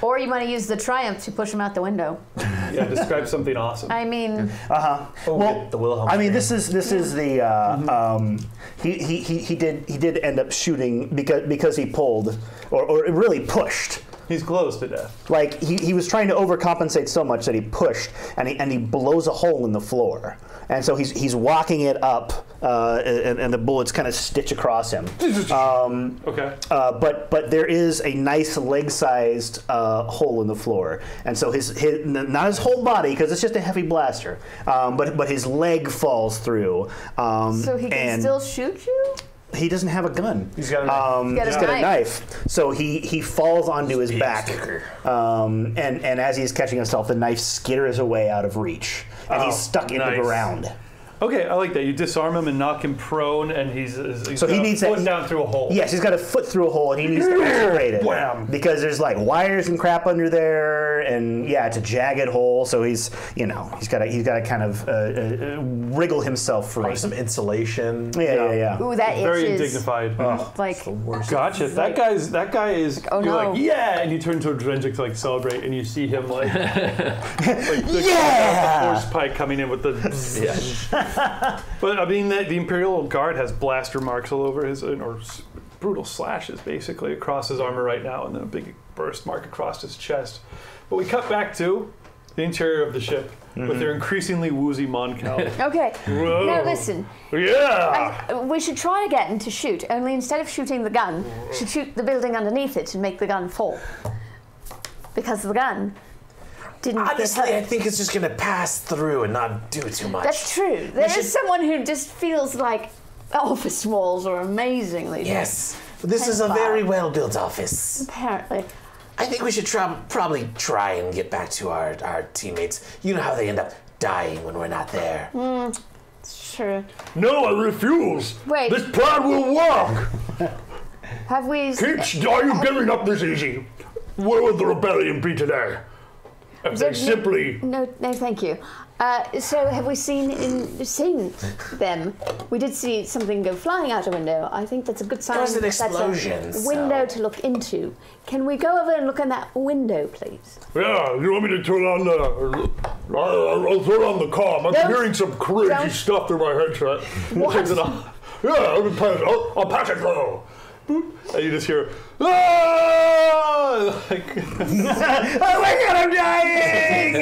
Or you want to use the triumph to push him out the window. Yeah, describe something awesome. I mean, Well, The Wilhelm I mean, scream. this is the he did end up shooting because he pulled or really pushed. He's close to death. Like he was trying to overcompensate so much that he pushed and he blows a hole in the floor, and so he's walking it up, and the bullets kind of stitch across him. Okay. But there is a nice leg-sized hole in the floor, and so his not his whole body because it's just a heavy blaster, but his leg falls through. so he can and still shoot you? he doesn't have a gun. He's got a knife. He's got a knife. So he falls onto his back, and as he's catching himself, the knife skitters away out of reach, and he's stuck in the nice. ground. Okay, I like that. You disarm him and knock him prone, and he's So he got a needs foot that- down through a hole. Yes, he's got a foot through a hole, and he needs to accelerate it Wham. because there's like wires and crap under there, and yeah, it's a jagged hole. So he's got to kind of wriggle himself free. Some insulation. Yeah. Ooh, that Very itches. undignified. Like, Gotcha. That guy is. Oh, you're no. like, yeah, and you turn towards Drenjic to like celebrate, and you see him like, the Yeah! force pike coming in with the. But I mean, the Imperial Guard has blaster marks all over his, or brutal slashes basically across his armor right now, and then a big burst mark across his chest. But we cut back to the interior of the ship with their increasingly woozy Mon Cal. okay. Whoa. Now listen. Yeah. We should try again to shoot, only instead of shooting the gun, should shoot the building underneath it and make the gun fall. Because the gun didn't Honestly, get I hurt. think it's just going to pass through and not do too much. That's true. There is someone who just feels like office walls are amazingly Yes. This is a very well-built office. apparently. I think we should probably try and get back to our teammates. You know how they end up dying when we're not there. Sure. No, I refuse. Wait. This plan will work. Have we... Are you giving up this easy? Where would the rebellion be today? If they simply... No, thank you. So have we seen them? We did see something go flying out a window. I think that's a good sign. There was an explosion, That's a window to look into. Can we go over and look in that window, please? Yeah, you want me to turn on the... I'll turn on the comm. I'm hearing some crazy stuff through my headset. What? Yeah, I'll patch it through. And you just hear, ah! Like, oh my God, I'm dying!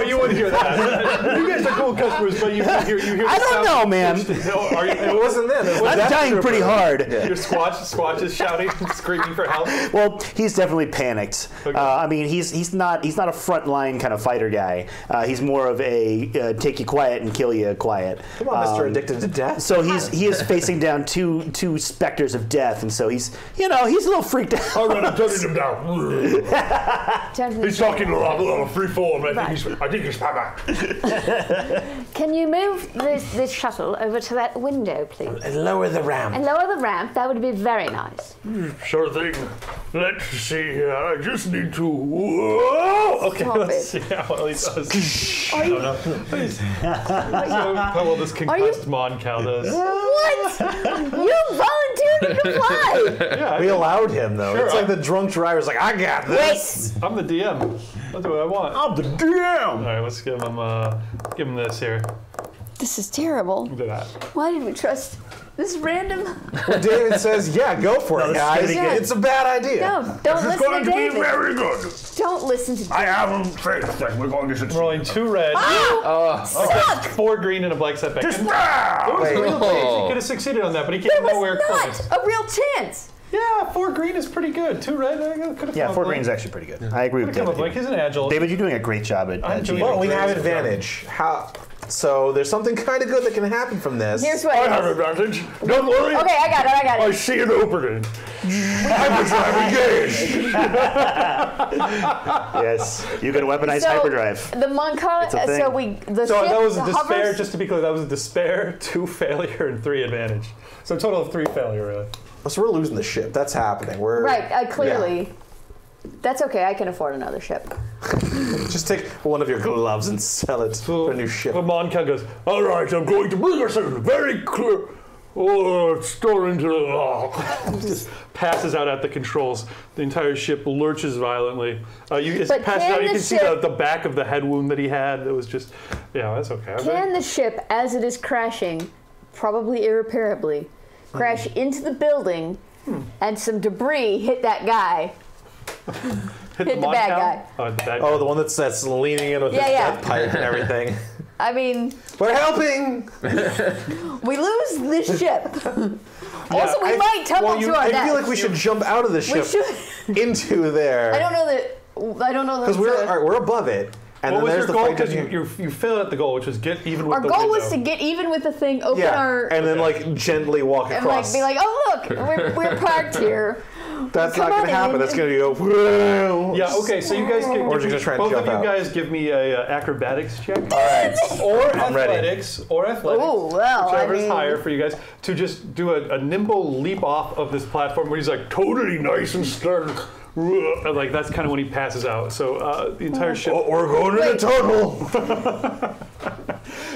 you wouldn't hear that. You guys are cool customers, but you hear. I don't know, man. It wasn't them. I'm dying pretty hard. Your Squatch is shouting, screaming for help. Well, he's definitely panicked. Okay. I mean, he's not a frontline kind of fighter guy. He's more of a take you quiet and kill you quiet. Come on, Mr. Addicted to Death. So he is facing down two specters of death, and so he's a little freaked out. All right, I'm turning him down. He's talking a lot of free form. I think he's back. Can you move this shuttle over to that window, please? And lower the ramp. And lower the ramp. That would be very nice. Sure thing. Let's see here. I just need to... Whoa! Okay, Stop let's it. see how well he does. Are you... How well this concussed Mon Cal does. What? You volunteered to fly! Yeah, We allowed him, though. Sure, It's like the drunk driver's like, I got this. Wait! I'm the DM. I'll do what I want. I'm the DM. All right, let's give him this here. This is terrible. Do that. Why did we trust this random... Well, David says, yeah, go for it, this is guys. gonna be good. It's a bad idea. No, don't It's listen going to to be David. very good. Don't listen to I David. haven't faith that we're going to succeed. Rolling 2 red. Suck! 4 green and a black setback. Just And now! there was a real Wait. chance he could have succeeded on that, but he There came was nowhere close. not a real chance. Yeah, 4 green is pretty good. 2 red, I could have Yeah, 4 green is actually pretty good. I agree with Come up, David. Like, he's an agile. David, you're doing a great job at I'm doing GM. Well, we have Great. advantage. How? So there's something kind of good that can happen from this. Here's what I it have is. advantage. Don't worry. Okay, I got I it. see an opening. Hyperdrive engaged. Yes, you can weaponize So, hyperdrive. the Moncar... a thing. So we... The So ship that was a hovers... despair, just to be clear, that was a despair, 2 failure, and 3 advantage. So a total of 3 failure, really. So we're losing the ship. That's happening. We're Right, clearly. That's okay, I can afford another ship. Just take one of your gloves and sell it for a new ship. But Mon Cal goes, All right, I'm going to bring us a very clear... store into the... just passes out at the controls. The entire ship lurches violently. As But it passes can out, you the can see ship- the back of the head wound that he had. It was just, yeah, that's okay. Can the ship, as it is crashing, probably irreparably, crash into the building and some debris hit that guy? hit the Mon bad Cal? guy. Oh, the bad Oh, guy. the one that's leaning in with Yeah, his yeah. death pipe and everything. I mean, We're helping. we lose this ship. Also, we might tumble to our I death. feel like we should jump out of the We ship should. into there. I don't know that. Because we're above it, and What then was there's your the goal? fight. Because you failed at the goal, which was get even with Our the goal window. was to get even with the thing, open Yeah, our, and then like gently walk and across. like be like, oh look, we're parked here. That's come not on gonna happen. in. That's gonna go. Whoa. Yeah, okay, so you guys can Or just try and both of jump you out. guys give me a acrobatics check. All right. Or ready. athletics, Oh, well, I whichever's mean- higher for you guys, to just do a nimble leap off of this platform where he's like totally nice and stern. And like that's kind of when he passes out. So the entire ship. Oh, we're going in a tunnel.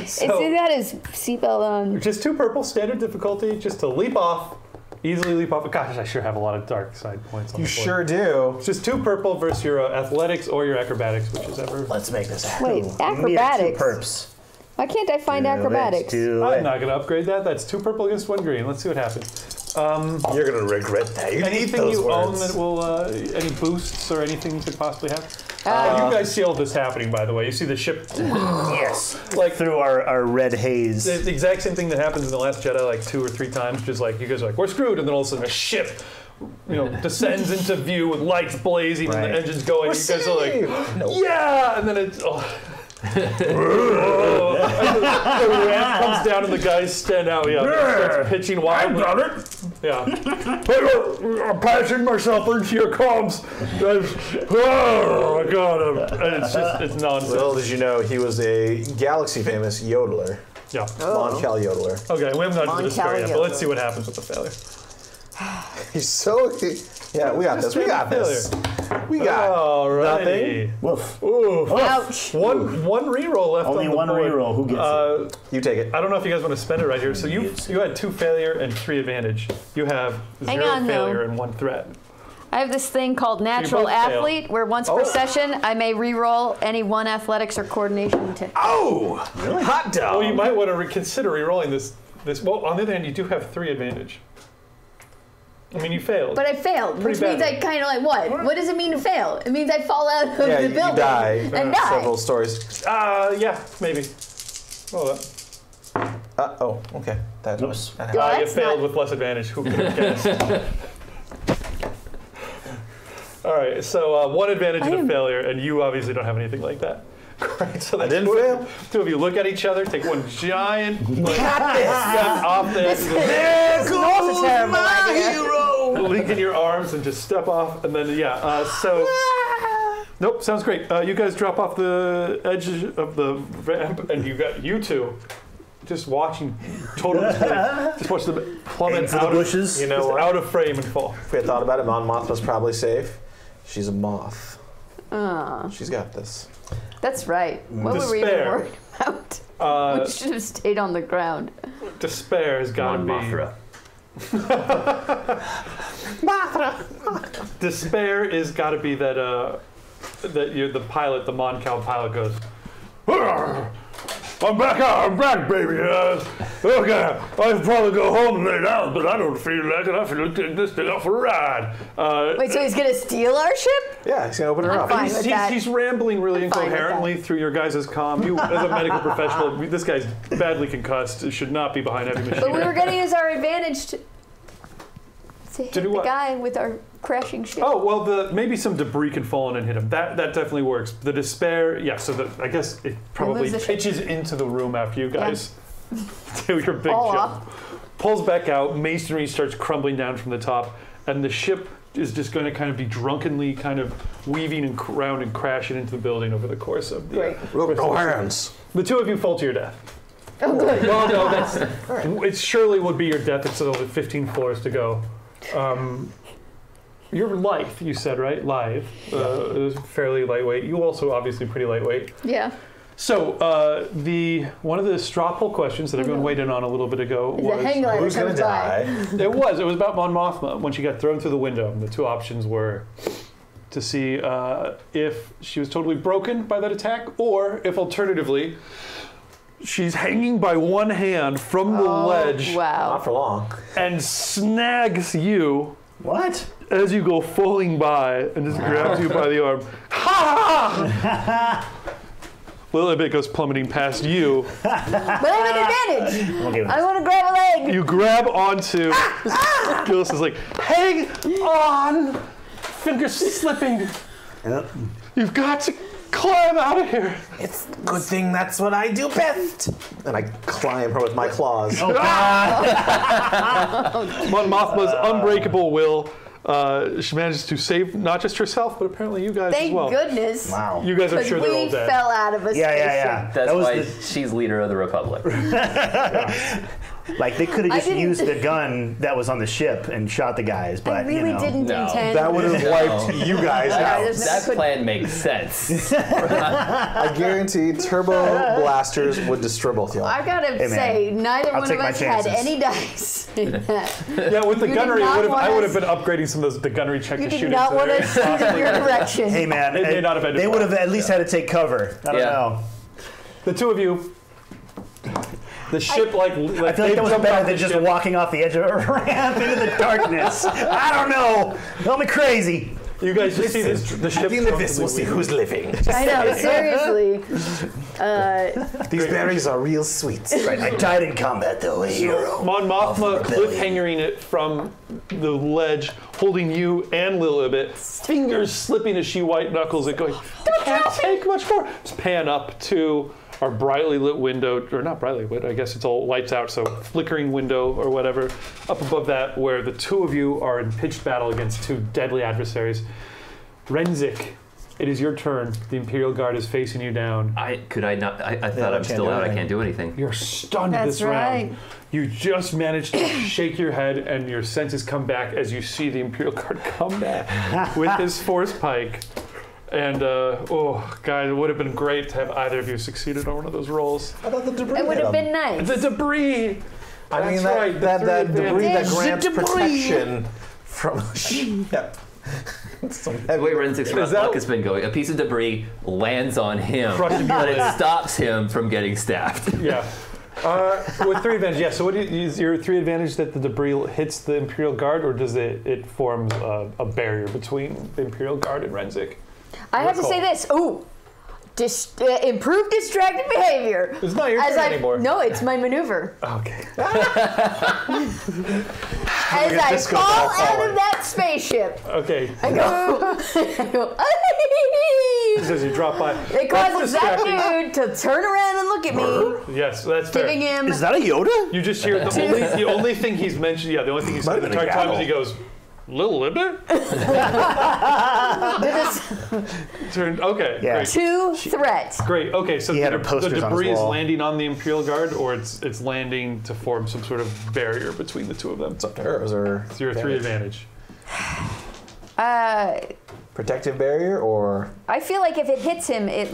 See, that is seatbelt on. Just 2 purple, standard difficulty, just to leap off, easily leap off. Gosh, I sure have a lot of dark side points on You the board. sure do. It's just 2 purple versus your athletics or your acrobatics, which is ever. Let's make this happen. Wait, acrobatics. Perps. Why can't I find acrobatics? I'm not going to upgrade that. That's 2 purple against 1 green. Let's see what happens. You're gonna regret that. You need Anything those you own words. that will, any boosts or anything you could possibly have? You guys see all this happening, by the way. You see the ship, Yes. like Through our red haze. the exact same thing that happens in The Last Jedi like 2 or 3 times. Just like you guys are like, we're screwed, and then all of a sudden a ship, descends into view with lights blazing and Right. the engines going. You guys are like, yeah, and then it's. The ramp comes down and the guys stand out. Yeah, starts pitching I wildly. got it. Yeah. I'm passing myself into your comms. Oh my god. And it's nonsense. Little did you know, he was a galaxy-famous yodeler. Yeah. Mon-Cal yodeler. Okay, we haven't gotten to the despair yet, but Mon-Cal let's see what happens with the failure. He's so... Yeah, we got this. We got this. We got Alrighty. nothing. Woof. Ooh. Ouch. One reroll left Only on the one board. reroll. Who gets it? You take it. I don't know if you guys want to spend it right here. So you had 2 failure and 3 advantage. You have 0 on, failure though. and 1 threat. I have this thing called Natural both fail. Athlete, where once per session I may re-roll any 1 athletics or coordination check. Oh! Really? Hot dog! Well, you might want to consider re-rolling this. Well, on the other hand, you do have 3 advantage. I mean, you failed. But I failed, which Pretty means I badly. kind of like what? What does it mean to fail? It means I fall out of the you building die. and die. Several stories. Yeah, maybe. Hold up. Oh, okay. That Oops. that Well, You that's failed not- with less advantage. Who could have guessed? All right, so 1 advantage and a failure, and you obviously don't have anything like that. Great. So I didn't fail. 2 of you look at each other, take one giant step off the edge of the There goes my hero! link in your arms and just step off, and then so. Nope, sounds great. You guys drop off the edge of the ramp, and you got you 2 just watching total dismay. Just watch them plummet Into the out bushes. of, You know just what? out of frame and fall. If we had thought about it, Mon Mothma's probably safe. She's a moth. She's got this. That's right. What were we even Despair. worried about? We should have stayed on the ground. Despair has got to Mon be. Mothra. Despair is got to be that you're the pilot, the Mon-Cal pilot goes. I'm back, baby. Okay, I should probably go home and lay down, but I don't feel like it. I feel like taking this thing off for a ride. Wait, so he's gonna steal our ship? Yeah, he's gonna open her I'm up. fine. He's, with he's, that. he's rambling really I'm fine with incoherently through your guys' comm. You, as a medical professional, this guy's badly concussed. Should not be behind heavy machinery. But we were gonna use our advantage to hit do the what? guy with our crashing ship. Oh well, maybe some debris can fall in and hit him. That definitely works. The despair, yeah. So I guess it probably lose the ship. pitches into the room after you guys do your big Fall jump. off. Pulls back out. Masonry starts crumbling down from the top, and the ship is just going to kind of be drunkenly kind of weaving and around and crashing into the building over the course of the. Great. Look, no hands. The 2 of you fall to your death. Oh, good. Well, no, it surely would be your death. It's only 15 floors to go. You're lithe, you said, right? Lithe. Fairly lightweight. You also obviously pretty lightweight. Yeah. So one of the straw poll questions that everyone weighed in on a little bit ago The was hang glider Who's gonna comes by. die? it was about Mon Mothma when she got thrown through the window. And the 2 options were to see if she was totally broken by that attack, or if alternatively she's hanging by one hand from the ledge Wow. Not for long. and snags you What? as you go falling by and just grabs you by the arm. Ha! Little bit goes plummeting past you. But I have an advantage. Okay. I want to grab a leg. You grab onto. Gillis is like, hang on! Fingers slipping. Yep. You've got to climb out of here. It's a good thing that's what I do best. And I climb her with my claws. Mon Mothma's unbreakable will. She manages to save not just herself, but apparently you guys as Thank well. goodness. Wow. You guys are Because sure they're all we dead. fell out of a Yeah, spaceship. yeah. That's That was why she's leader of the Republic. like they could have I just didn't- used the gun that was on the ship and shot the guys, but I really you know. didn't No. intend. That would have wiped you guys out. there's no- That couldn't- plan makes sense. I guarantee turbo blasters would destroy both y'all. I gotta man, say, neither I'll one take of my us had chances. any dice in that. Yeah, with the You did gunnery, not want I would have us- been upgrading some of the gunnery check You to did shoot not into want there. to shoot in your direction. Hey man, It may not have ended they would well. have at least had to take cover. I don't Yeah. know. The 2 of you. The ship, I feel like that was better than just walking off the edge of a ramp into the darkness. I don't know. Tell me crazy. You guys just see this, the ship. At the end of this, we'll see who's living. I know, seriously. These berries are real sweet. Right, I died in combat though, a hero. Mon Mothma cliffhangering it from the ledge, holding you and Lilibet, fingers slipping as she white knuckles it, going, I can't take much more. Just pan up to are brightly lit window, or not brightly lit, I guess it's all lights out, so flickering window or whatever. Up above that, where the two of you are in pitched battle against two deadly adversaries. Renzik, it is your turn. The Imperial Guard is facing you down. I thought I'm still out. I can't do anything. You're stunned That's this right. round. You just managed to shake your head, and your senses come back as you see the Imperial Guard come back with his force pike. And, oh, guys, it would have been great to have either of you succeeded on one of those rolls. I thought the debris It would hit have him. been nice. The debris! I mean, That's that, right, the that, three that advantage. debris that It's the grants debris. protection from a ship. Some The way Renzik's that- luck has been going, a piece of debris lands on him, Crushing but your it leg. stops him from getting stabbed. Yeah. With 3 advantage, yeah. So what is your 3 advantage that the debris hits the Imperial Guard, or does it forms a barrier between the Imperial Guard and Renzik? I have to say this. Ooh. Improved distracted behavior. It's not your turn anymore. No, it's my maneuver. Okay. As I fall out of that spaceship, Okay. I go. As you drop by. It causes that dude to turn around and look at me, Yes, that's fair. giving him. Is that a Yoda? You just hear the only thing he's mentioned. Yeah, the only thing he's said the Might have entire been a time is he goes, "Little Libby." Turned. Okay. Yeah. Great. 2 threats. Great. Okay. So He had the her posters on his debris is wall. landing on the Imperial Guard, or it's landing to form some sort of barrier between the two of them. It's up to hers, or It's your 3 advantage. protective barrier, or I feel like if it hits him, it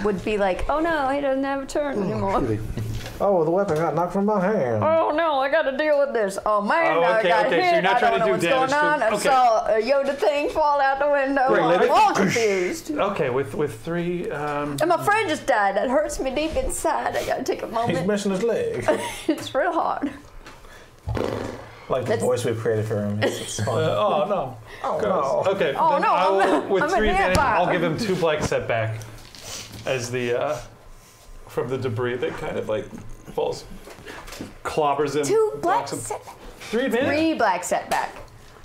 would be like, oh no, he doesn't have a turn anymore. oh, the weapon got knocked from my hand. Oh no, I gotta deal with this. Oh man, Oh, I okay, got okay, hit. so you're not I trying don't to know do what's damage going to- on. I okay. saw a Yoda thing fall out the window. Great, I'm Libby. all confused. Okay. With 3. And my friend just died. That hurts me deep inside. I gotta take a He's moment. missing his leg. It's real hard. Like the voice we've created for him. It's fun. Oh no. oh, no. Okay. Oh, then no, I will, I'm with a 3 advantage, vampire. I'll give him 2 black setback as the from the debris that kind of falls, clobbers him. 2 black blocks him. setback. 3 advantage. 3 black setback.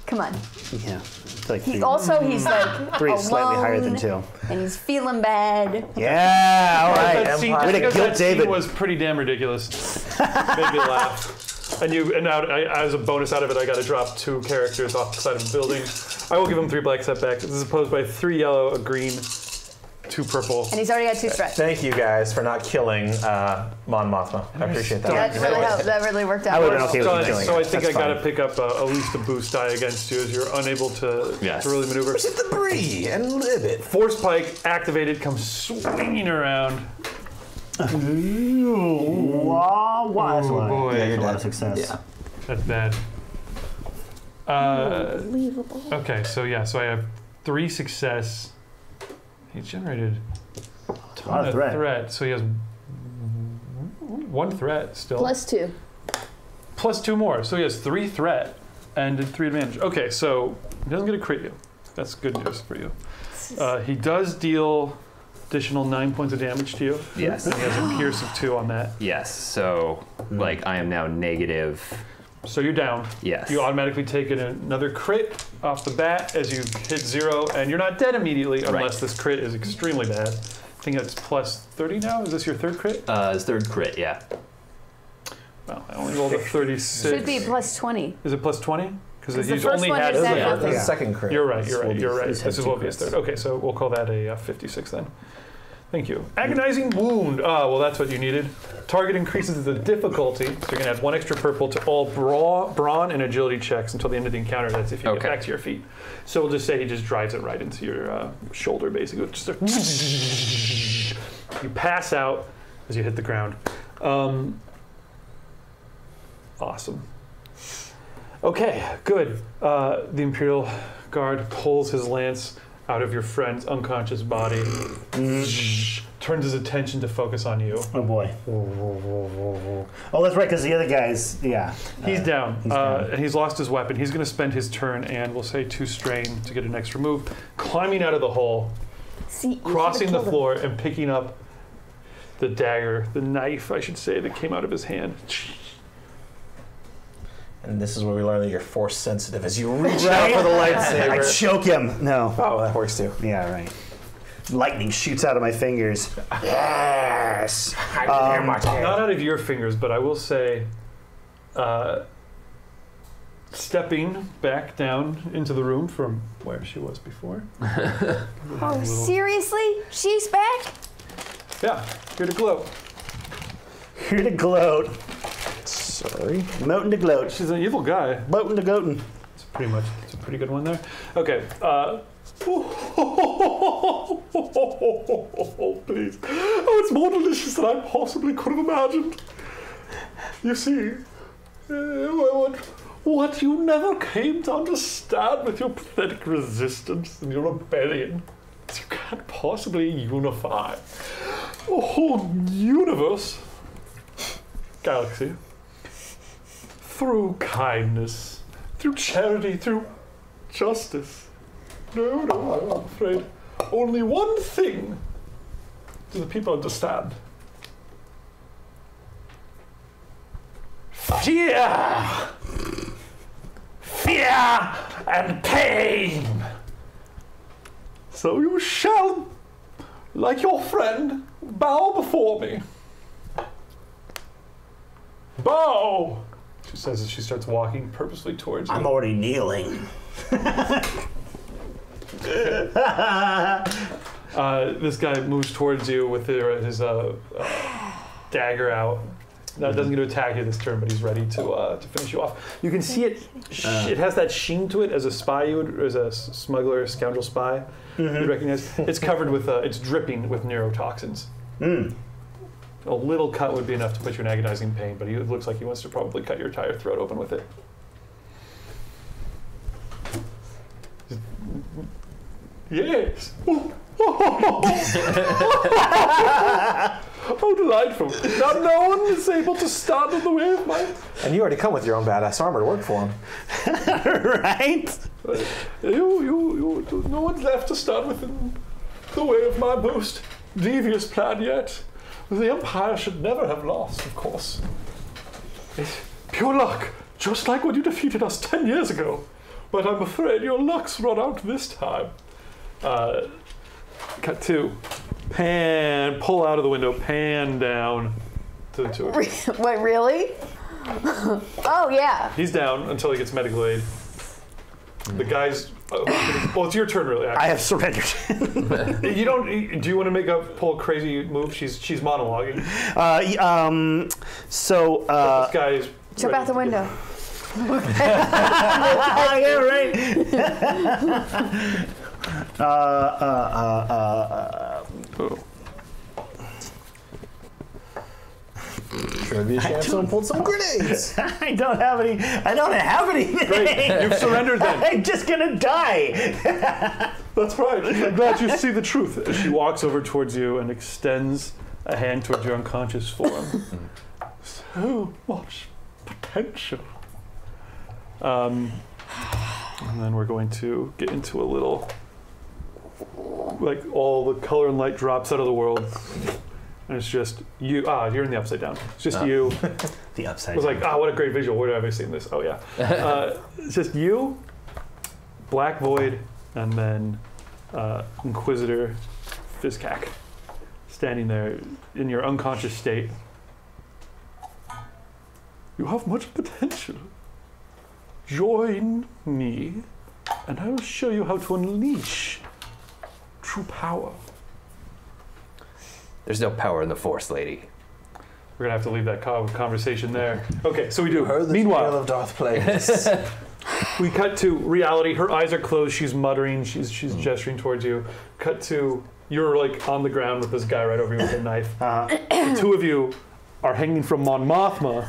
Come on. Yeah. It's like He's 3. also he's like 3 is slightly higher than alone, 2. and he's feeling bad. Yeah, all right. That scene, Way to because guilt that scene David. was pretty damn ridiculous. Made me laugh. And now, as a bonus out of it, I got to drop 2 characters off the side of a building. I will give him 3 black setback. This is opposed by 3 yellow, a green, 2 purple. And he's already got 2 threats. Thank you guys for not killing Mon Mothma. I appreciate that. That really helped. That really worked out. I would've been okay with Done. you killing So I her. think That's I got to fine. pick up at least a boost die against you as you're unable to really maneuver. Where's the debris and live it? Force pike activated, comes swinging around. Wow, wow. That's a lot. boy. Yeah, You're a lot dead. of success. Yeah. That's bad. Okay, so yeah, so I have 3 success. He generated a ton of threat, so he has 1 threat still. +2. Plus 2 more, so he has 3 threat and did 3 advantage. Okay, so he doesn't get a crit you. That's good news for you. He does deal additional 9 points of damage to you. Yes. And he has a pierce of 2 on that. Yes. So, I am now negative. So you're down. Yes. You automatically take another crit off the bat as you hit 0, and you're not dead immediately unless this crit is extremely bad. I think that's plus 30 now. Is this your 3rd crit? His 3rd crit, yeah. Well, I only rolled a 36. Should be +20. Is it plus 20? Because the he's first only one had. is that Yeah. nothing. The second crit. You're right. You're right. This had is 2 what his crits. 3rd. Okay, so we'll call that a 56 then. Thank you. Agonizing wound. Ah, well, that's what you needed. Target increases the difficulty, so you're gonna add 1 extra purple to all brawn and agility checks until the end of the encounter. That's if you get back to your feet. So we'll just say he just drives it right into your shoulder, basically. Just you pass out as you hit the ground. Awesome. Okay, good. The Imperial Guard pulls his lance out of your friend's unconscious body, turns his attention to focus on you. Oh boy. Oh, that's right, because the other guy's, yeah. He's down, he's down. and he's lost his weapon. He's going to spend his turn and we'll say 2 strain to get an extra move, climbing out of the hole, crossing the floor, and picking up the dagger, the knife, I should say, that came out of his hand. And this is where we learn that you're force sensitive as you reach out for the lightsaber. I choke him. No. Oh, that works too. Yeah, right. lightning shoots out of my fingers. Yes! Not out of your fingers, but I will say, stepping back down into the room from where she was before. Oh, seriously? She's back? Yeah, here to gloat. Here to gloat. Sorry. Moten to gloat. She's an evil guy. Moten to gloatin'. It's a pretty good one there. Okay. Please. Oh, it's more delicious than I possibly could have imagined. You see, what you never came to understand with your pathetic resistance and your rebellion is you can't possibly unify a whole universe, galaxy, through kindness, through charity, through justice. No, I'm afraid only one thing do the people understand. Fear! Fear and pain! So you shall, like your friend, bow before me. Bow! She says as she starts walking purposely towards you. I'm already kneeling. This guy moves towards you with his dagger out. Now, it doesn't get to attack you this turn, but he's ready to finish you off. You can see it. It has that sheen to it as a spy, as a smuggler, scoundrel spy. You'd recognize. It's covered with. It's dripping with neurotoxins. A little cut would be enough to put you in agonizing pain, but it looks like he wants to probably cut your entire throat open with it. Yes. Oh, delightful. Now no one is able to stand in the way of my... And you already come with your own badass armor to work for him. Right? No one's left to stand within the way of my most devious plan yet. The Empire should never have lost, of course. It's pure luck, just like when you defeated us 10 years ago. But I'm afraid your luck's run out this time. Cut to pan, pull out of the window, pan down to the two of you. Wait, really? Oh, yeah. He's down until he gets medical aid. The guy's... well, it's your turn, really, actually. I have surrendered. You don't... Do you want to make a pull a crazy move? She's monologuing. This guy is... Jump out the window. Yeah, right. Maybe a chance someone pulled some grenades. I don't have any. Great, you've surrendered then. I'm just gonna die. That's right. I'm glad you see the truth. As she walks over towards you and extends a hand towards your unconscious form. So much potential. And then we're going to get into a little, like all the color and light drops out of the world. And it's just you. You're in the upside down. It's just you. The upside I was like, what a great visual. Where have I seen this? Oh, yeah. It's just you, Black Void, and then Inquisitor Fizcac standing there in your unconscious state. You have much potential. Join me, and I will show you how to unleash true power. There's no power in the Force, lady. We're gonna have to leave that conversation there. Okay, so we do. Heard the Meanwhile, tale of Darth Plagueis. we cut to reality. Her eyes are closed. She's muttering. She's gesturing towards you. Cut to you're like on the ground with this guy right over you with a knife. The two of you are hanging from Mon Mothma,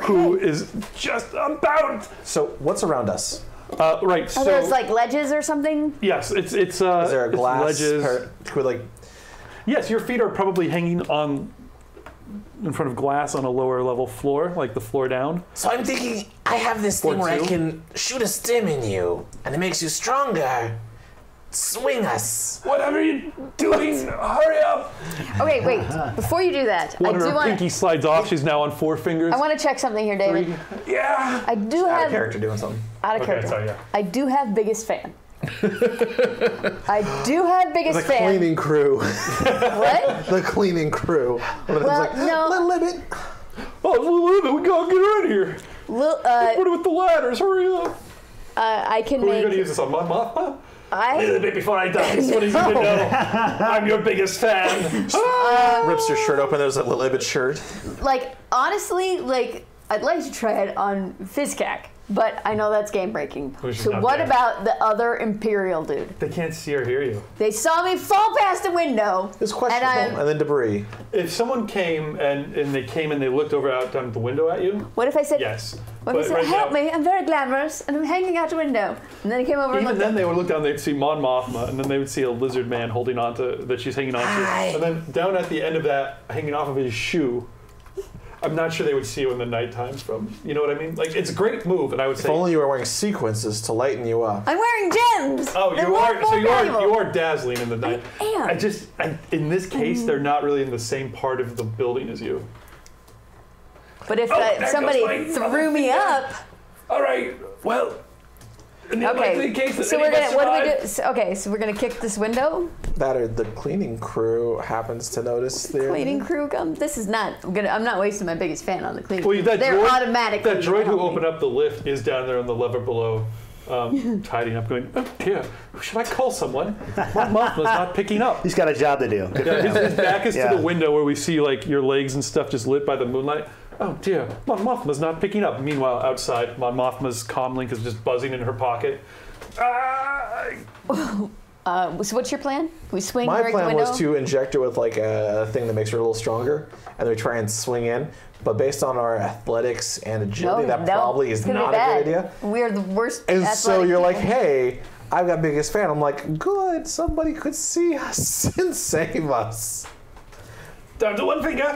who is just about. So what's around us? Right. Are those like ledges or something? Yes, it's. Is there a glass? Ledges. Like. Yes, your feet are probably hanging on in front of glass on a lower level floor, like the floor down. So I'm thinking I have this thing where I can shoot a stim in you, and it makes you stronger. Swing us. Whatever you're doing, hurry up. Okay, wait. Before you do that, One of her pinky slides off. She's now on 4 fingers. I want to check something here, David. Yeah. I do Out have of character doing something. out of character. Sorry, yeah. I do have biggest fan. I do have biggest The fan. cleaning crew. What? The cleaning crew. One of them's Well, like, no. Little Limit. Oh, Lily, we gotta get out of here. Put it with the ladders. Hurry up. I can Who are you make. gonna use this on, Mon Mothma? I Little bit before I die, I just want you to know I'm your biggest fan. Rips your shirt open. There's a Little Limit shirt. like honestly like I'd like to try it on Fizcac, but I know that's game breaking. Who's So not what there? about the other Imperial dude? They can't see or hear you. They saw me fall past the window. It's questionable. And then debris. If someone came and they looked over out down the window at you, What if I said? yes. What if I said, right "Help now, me! I'm very glamorous, and I'm hanging out the window." And then he came over and even looked. then, they would look down. They'd see Mon Mothma, and then they would see a lizard man holding on to that she's hanging on to, and then down at the end of that, hanging off of his shoe. I'm not sure they would see you in the night times from. You know what I mean? Like it's a great move, and I would If say. only you were wearing sequences to lighten you up. I'm wearing gems. Oh, They're you are. more So you valuable. are dazzling in the night. I am. In this case, they're not really in the same part of the building as you. But if there somebody goes my threw me up, All right. Well. In the unlikely case that so any we're of us gonna. What do we survive- do? So, okay, so we're gonna kick this window. That or the cleaning crew happens to notice the Cleaning crew come. This is not. I'm not wasting my biggest fan on the cleaning. Well, that They're droid, automatically. That droid who opened up the lift is down there on the lever below, tidying up, going, "Oh dear, should I call someone? Mon Mothma's not picking up." He's got a job to do. Good for Yeah, him. his back is Yeah. to the window where we see like your legs and stuff just lit by the moonlight. Oh dear, Mon Mothma's not picking up. Meanwhile, outside, Mon Mothma's comlink is just buzzing in her pocket. So what's your plan? We swing My her at the plan window. was to inject her with like a thing that makes her a little stronger, and then we try and swing in. But based on our athletics and agility, that probably is it's gonna not be a bad. good idea. We're the worst. And so athletic you're like, people. hey, I've got biggest fan. I'm like, good, somebody could see us and save us. Down to one finger.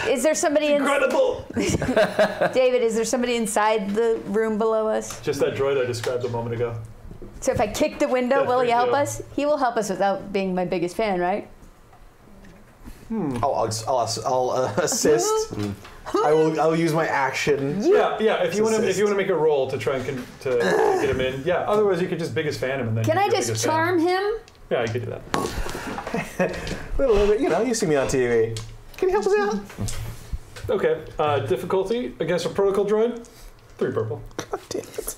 Is there somebody Incredible. David, is there somebody inside the room below us? Just that droid I described a moment ago. So if I kick the window, That's will he pretty help dope. us? He will help us without being my biggest fan, right? I'll assist. I'll use my action. Yeah. If you want to, Assist. make a roll to try and to get him in, yeah. Otherwise, you could just biggest fan him and then. Can be I your just biggest charm him? Fan. Yeah, you could do that. Little bit, you see me on TV. Can you help us out? Okay. Difficulty against a protocol droid. 3 purple. God damn it.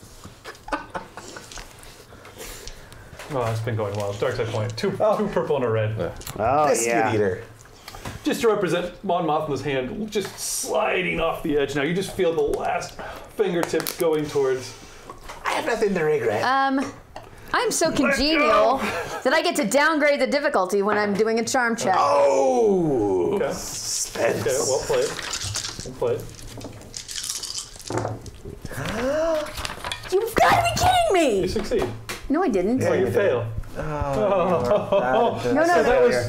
Oh, it's been going well. Dark side point. Two purple and a red. Oh, Biscuit yeah. eater. Just to represent Mon Mothma's hand, just sliding off the edge. Now you just feel the last fingertip going towards. I have nothing to regret. I'm so congenial that I get to downgrade the difficulty when I'm doing a charm check. Oh! Okay. Suspense. Okay. Well played. You've got to be kidding You me! succeed. No, I didn't. Oh, you fail. No, So no.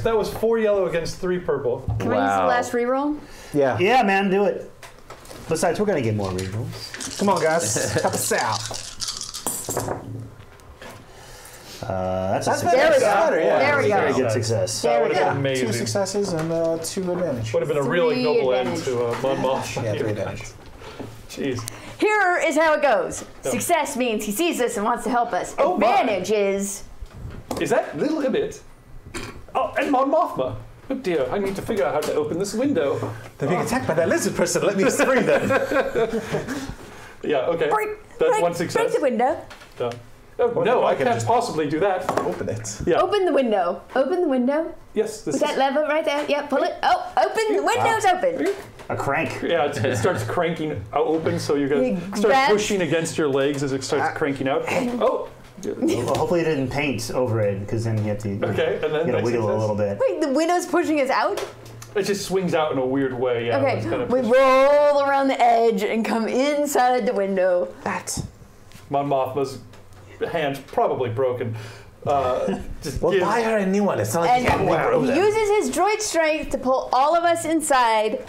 that was 4 yellow against 3 purple. Can I use the last reroll? Yeah. Yeah, man, do it. Besides, we're gonna get more rerolls. Come on, guys. Help us out. That's a That's success. There we go. better, yeah. There we Very go. good success. There That we would have go. been amazing. 2 successes and 2 advantage. Would have been a really 3 noble end advantage. to Mon Mothma. Yeah, 3 advantage. Jeez. Here is how it goes. Success means he sees us and wants to help us. Oh, my. Advantage is Is that Little Hibbit? Oh, and Mon Mothma. Oh dear, I need to figure out how to open this window. They're being attacked by that lizard person. Let me free them. Yeah, okay. That's break, one success. break the window. Done. Oh, no, I can't possibly do that. Open it. Yeah. Open the window. Open the window. Yes, this With that lever right there. Yeah, pull it. Oh, open. The window's open. A crank. Yeah, it starts cranking open, so you You guys start grab- pushing against your legs as it starts cranking out. Oh, Well, hopefully it didn't paint over it, because then you have to okay, and then next wiggle success. a little bit. Wait, the window's pushing us out? It just swings out in a weird way. Yeah, Okay, it's kind of we roll around the edge and come inside the window. Mon Mothma's hand's probably broken. Just We'll gives- buy her a new one. It's not like And you can't regrow he them. uses his droid strength to pull all of us inside.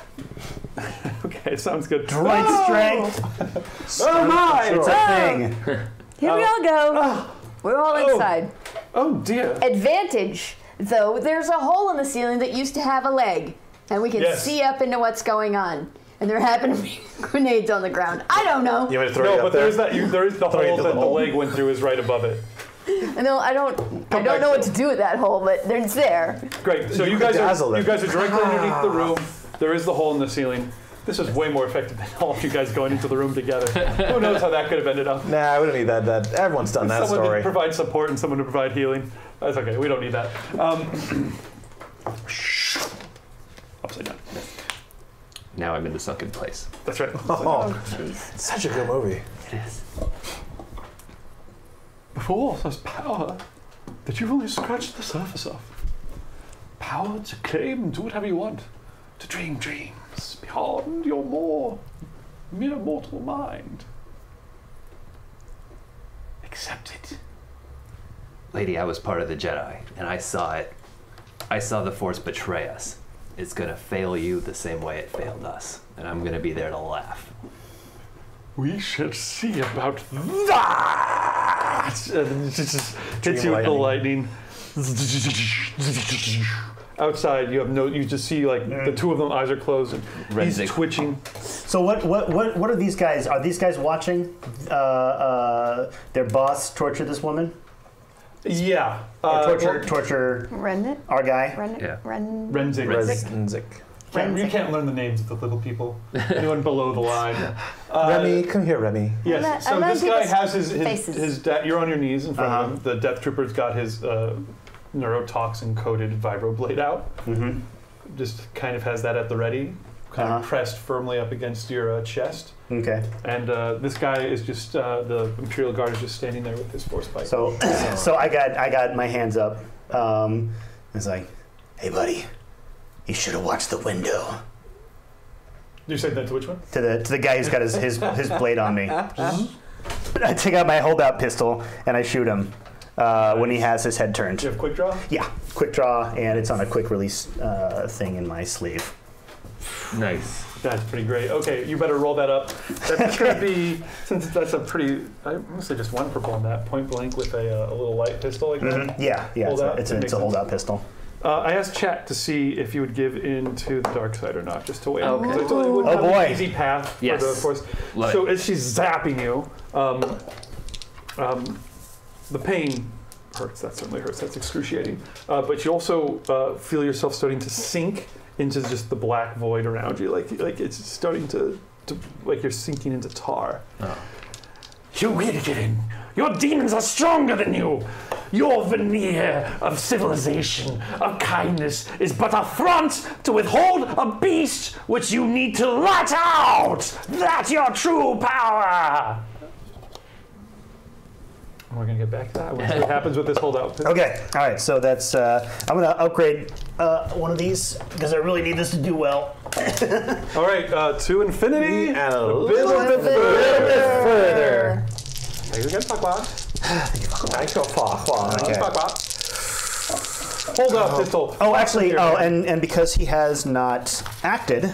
Okay, sounds good. Droid strength. Oh my! It's a thing. Here we all go. We're all inside. Oh dear. Advantage, though, there's a hole in the ceiling that used to have a leg, and we can Yes. see up into what's going on. and there happen to be grenades on the ground. I don't know. You want me to throw No, it up but there? there is the Throw it hole into that the the hole. leg went through is right above it. I don't know what to do with that hole, but it's there. Great. So You you could guys dazzle are them. directly underneath the room. There is the hole in the ceiling. This is way more effective than all of you guys going into the room together. Who knows how that could have ended up? Nah, we don't need that. Everyone's done that Someone to story. provide support and someone to provide healing. That's okay. We don't need that. Upside down. Now I'm in the sunken place. That's right. Oh, Jeez. such a good movie. It is. Before such power that you've only scratched the surface of. Power to claim and do whatever you want. To dream dreams beyond your mere mortal mind. Accept it. Lady, I was part of the Jedi, and I saw it. I saw the Force betray us. It's gonna fail you the same way it failed us, and I'm gonna be there to laugh. We shall see about that. And it just hits you with the lightning. Outside, you just see like the two of them eyes are closed and he's Renzik. twitching. So what are these guys? Are these guys watching their boss torture this woman? Yeah. Or torture Rennet? our guy? Yeah. Renzik. Renzik. You can't learn the names of the little people. Anyone below the line. Remy, come here, Remy. Yes. I So learn this guy people's has his faces. you're on your knees in front of him. The Death Trooper's got his neurotoxin coated vibroblade out. Mm-hmm. Just kind of has that at the ready, kind of pressed firmly up against your chest. Okay. And this guy is just the Imperial Guard is just standing there with his force spike. So I got my hands up. It's like, hey buddy, you should have watched the window. You said that to which one? To the guy who's got his blade on me. I take out my holdout pistol and I shoot him when he has his head turned. Do you have quick draw? Yeah, quick draw, and it's on a quick release thing in my sleeve. Nice. That's pretty great. Okay, you better roll that up. That's going to be, since that's a pretty, I'm going to say just one purple on that, point blank with a little light pistol like that. Mm-hmm. Yeah, Hold out? it's That a makes holdout pistol. I asked chat to see if you would give in to the dark side or not, just to wait. Okay. So it wouldn't Oh, have boy. an easy path Yes. for the force. Love So it. as she's zapping you, the pain hurts. That certainly hurts. That's excruciating. But you also feel yourself starting to sink into just the black void around you, like it's starting to like you're sinking into tar. Oh. You Wittgen, your demons are stronger than you. Your veneer of civilization, of kindness, is but a front to withhold a beast which you need to let out. That's your true power. We're gonna get back to that. We'll see what happens with this holdout. Okay, all right. So that's I'm gonna upgrade one of these because I really need this to do well. All right, to infinity And and a a little bit further. You can fuck off. I go fuck. Okay. Fuck off. Hold up, pistol. Oh, actually, and because he has not acted,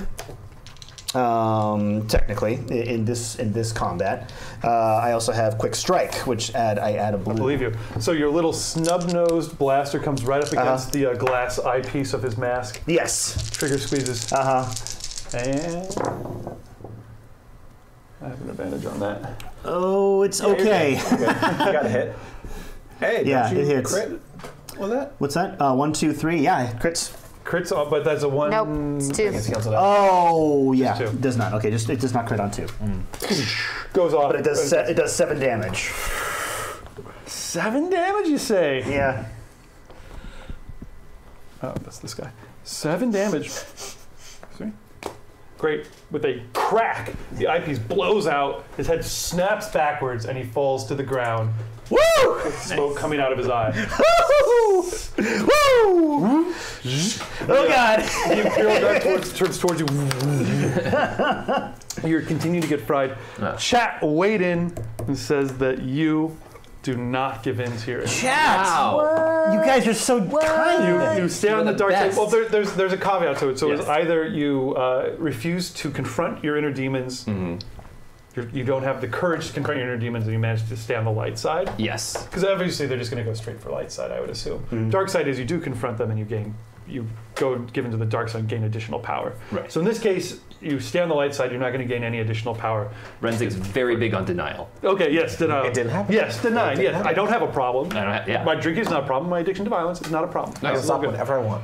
technically in this combat, I also have quick strike, which I add a blue. I believe you. So your little snub-nosed blaster comes right up against the glass eyepiece of his mask. Yes. Trigger squeezes. And I have an advantage on that. Oh, it's okay. You got a hit. Hey, Yeah, don't you it hits. crit with that? What's that? 1, 2, 3. Yeah, crits. Crits, but that's a one. Nope, it's 2. Oh, yeah. Just 2. It does not. Okay, it does not crit on 2. Goes off. But it does 7 damage. 7 damage, you say? Yeah. Oh, that's this guy. 7 damage. See? Great. With a crack, the eyepiece blows out, his head snaps backwards, and he falls to the ground. Woo! With smoke coming out of his eye. Woo! Woo! Oh, God. The Imperial Guard turns towards you. You're continuing to get fried. Chat weighed in and says that you do not give in to your enemy. Chat! Wow. You guys are so kind. You stay on the the dark side. best. Well, there's a caveat to it. So Yes. it's either you refuse to confront your inner demons, you don't have the courage to confront your inner demons, and you manage to stay on the light side. Yes. Because obviously they're just going to go straight for light side, I would assume. Dark side is you do confront them and you gain you go give into the dark side and gain additional power. Right. So in this case, you stay on the light side, you're not going to gain any additional power. Renzig's very big on denial. Okay, yes, denial. It didn't happen. Yes, denied. Yes, I don't have a problem. I don't have, yeah. My drinking is not a problem. My addiction to violence is not a problem. I can stop whenever I want.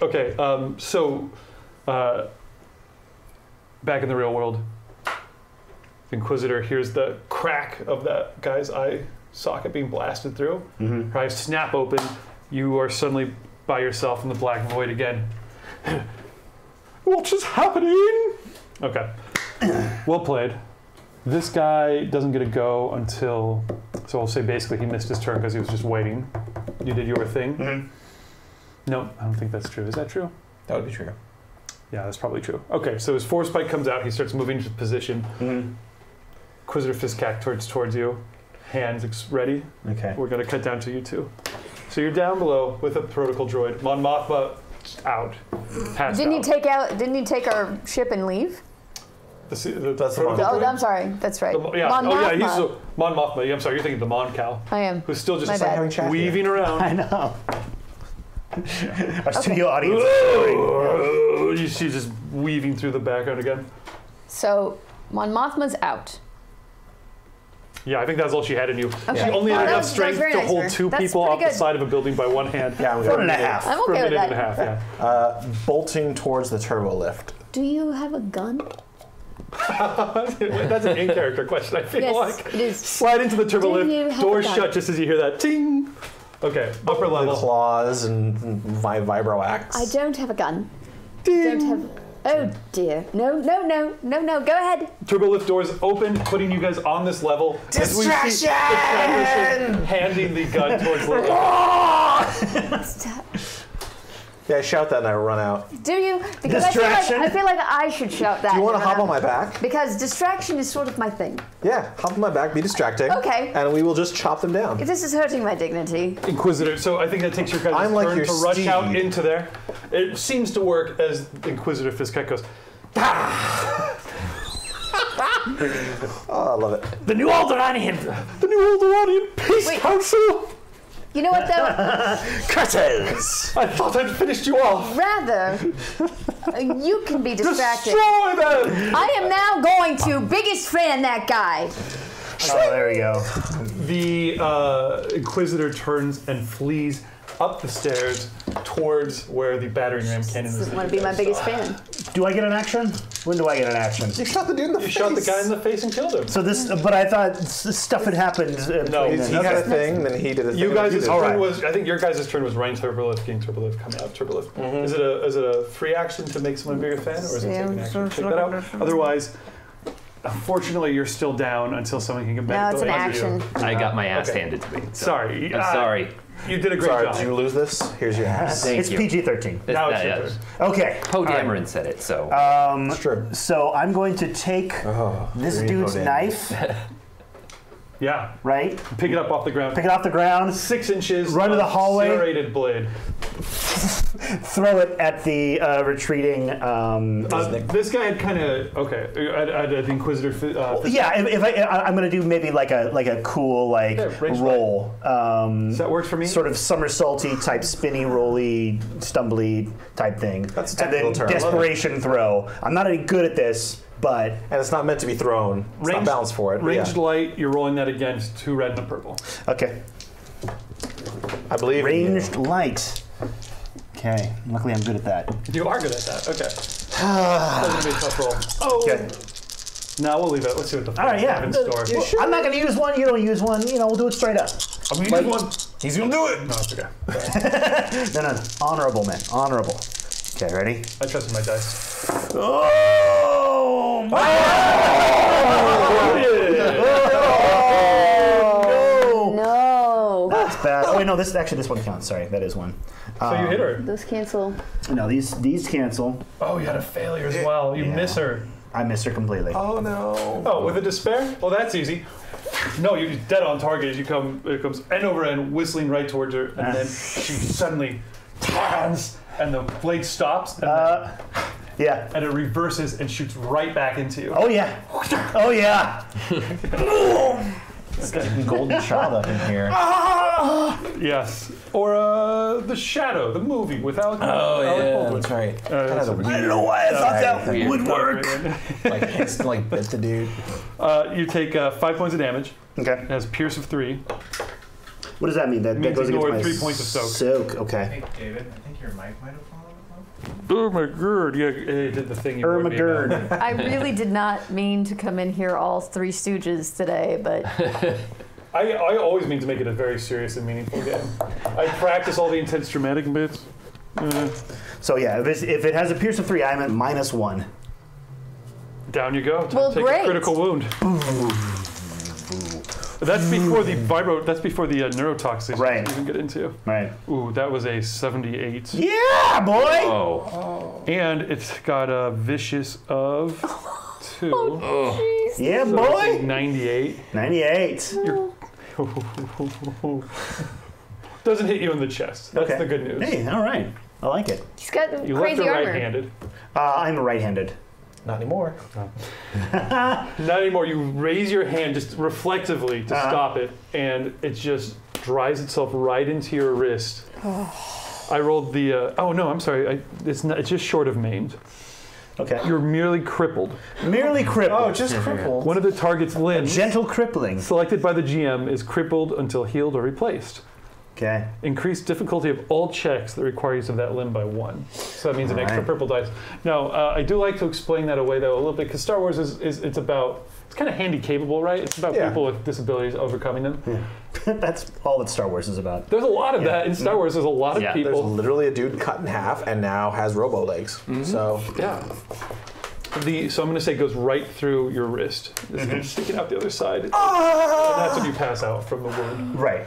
Okay, back in the real world, the Inquisitor hears the crack of that guy's eye socket being blasted through. Her eyes snap open. You are suddenly by yourself in the black void again. What is happening? Okay. Well played. This guy doesn't get a go until, so I'll say basically he missed his turn because he was just waiting. You did your thing. No, I don't think that's true. Is that true? That would be true. Yeah, that's probably true. Okay, so his force spike comes out. He starts moving into position. Inquisitor Fiskak towards you. Hands ready. Okay. We're going to cut down to you two. So you're down below with a protocol droid. Mon Mothma out. Passed Didn't out. he take our ship and leave? That's the the protocol Oh, droid? I'm sorry. That's right. Yeah. Mon Mothma. He's Mon Mothma. Yeah, I'm sorry. You're thinking of the Mon Cow. I am. Who's still My just bad. weaving around. I know. Our studio audience. Oh, you see just weaving through the background again. So Mon Mothma's out. Yeah, I think that's all she had in you. Okay. She only Well, had that enough was strength very to nice of hold her. two That's people pretty off the good. side of a building by one hand. Yeah, I'm For good. and a half. I'm For a okay with minute and a that. half, yeah. Bolting towards the turbo lift. Do you have a gun? That's an in-character question, I feel Yes, like. it is. Slide into the turbo Do you lift, have doors a gun? shut just as you hear that ting. Okay, upper The level. claws and vibro axe. I don't have a gun. Ding. Don't have. Oh dear. No. Go ahead. Turbo lift doors open, putting you guys on this level. As we see the transition, handing the gun towards Lily. Stop. Yeah, I shout that and I run out. Do you? Because Distraction. I feel like I should shout that. Do you want to and hop run on my out. back? Because distraction is sort of my thing. Yeah, hop on my back, be distracting. Okay. And we will just chop them down. If this is hurting my dignity. Inquisitor, so I think that takes your guys' I'm like turn your to rush steed. out into there. It seems to work as Inquisitor Fiskak goes, Oh, I love it. The new Alderaan Peace Wait. Council! You know what though? Curtains! I thought I'd finished you off. Rather, you can be distracted. Destroy them! I am now going to biggest fan that guy. Oh, there we go. The Inquisitor turns and flees up the stairs towards where the battering ram cannon is. Doesn't want to be my biggest fan. Do I get an action? When do I get an action? You shot the dude in the You face. shot the guy in the face and killed him. So this, but I thought stuff had happened. No, He had a thing, then he did a thing. You guys' did. turn was, I think your guys' turn was running turbolift, getting turbolift, coming out of turbolift. Is it a free action to make someone a bigger fan, or is it taking action? Check that out. Otherwise, unfortunately, you're still down until someone can get No, back. it's an action. I got my ass Okay. handed to me. So. Sorry. I'm sorry. You did a great Sorry, job. did you lose this? Here's your ass. Thank It's you. PG-13. Now it's That your is. turn. Okay. Poe Dameron said it, so. It's true. So I'm going to take this three dude's Poe Dameron. knife, Yeah. right? Pick it up off the ground. Pick it off the ground, 6 inches. Run to the of hallway. Serrated blade. throw it at the retreating. This guy had kind of at the Inquisitor. Yeah, if I'm gonna do maybe like a cool range roll. Does that work for me? Sort of somersaulty type, spinny, rolly, stumbly type thing. That's a and then technical term. desperation throw. I'm not any good at this, but And it's not meant to be thrown. It's not balanced for it. but Ranged yeah. light, you're rolling that against 2 red and a purple. okay. I believe in you. Ranged light. Okay. Luckily, I'm good at that. You are good at that. Okay. That's gonna be a tough roll. Oh. Okay. Now we'll leave it. Let's see what the All right. fuck Yeah. in store. I'm not gonna use one. You don't use one. You know, we'll do it straight up. I'm gonna use one. He's gonna do it. No, it's okay. No. Honorable, man. Honorable. Okay. Ready? I trust my dice. Oh! No! No. That's bad. Oh wait, no. This one counts. Sorry, that is one. So you hit her. Those cancel. No, these cancel. Oh, you had a failure as well. You miss her. I missed her completely. Oh no. Oh, with a despair? Well, that's easy. No, you're dead on target as it comes end over end, whistling right towards her, and then she suddenly turns, and the blade stops, and, Yeah. and it reverses and shoots right back into you. Oh yeah. Oh yeah. Golden child up in here. Yes. Or The Shadow, the movie with Alec Baldwin. that's right. I don't know why I thought that would work. Like instant, like bit the dude. You take 5 points of damage. Okay. It has Pierce of 3. What does that mean? That means goes against ignore my 3 points of soak. Soak. Okay. Hey, David, I think your mic might have fallen off. Oh my god! Yeah, it did the thing you warned me about. I really did not mean to come in here all Three Stooges today, but I always mean to make it a very serious and meaningful game. I practice all the intense dramatic bits. So yeah, if it has a Pierce of 3, I'm at -1. Down you go. Well, Take great. a critical wound. That's before the That's before the neurotoxins Right. you can get into. Right. Ooh, that was a 78. Yeah, boy. Oh. And it's got a vicious of 2. jeez. Yeah, So boy. it's a 98. 98. Doesn't hit you in the chest. That's the good news. Hey, all right. I like it. He's got You left crazy her armor. right-handed. I'm right-handed. Not anymore. Not anymore. You raise your hand just reflectively to stop it, and it just drives itself right into your wrist. I rolled the. Oh no, I'm sorry. It's not. It's just short of maimed. Okay. You're merely crippled. Merely crippled. Oh, just crippled. One of the target's limbs, Gentle crippling. selected by the GM, is crippled until healed or replaced. Okay. Increase difficulty of all checks that require use of that limb by 1. So that means an extra Alright. purple dice. Now, I do like to explain that away though a little bit, because Star Wars it's about, it's kind of handy-capable, right? It's about people with disabilities overcoming them. Yeah. That's all that Star Wars is about. There's a lot of that in Star Wars. There's a lot of Yeah. There's people. literally a dude cut in half and now has robo legs. So Yeah. So I'm going to say it goes right through your wrist. It's going to stick it out the other side. And that's when you pass out from the wound. Right.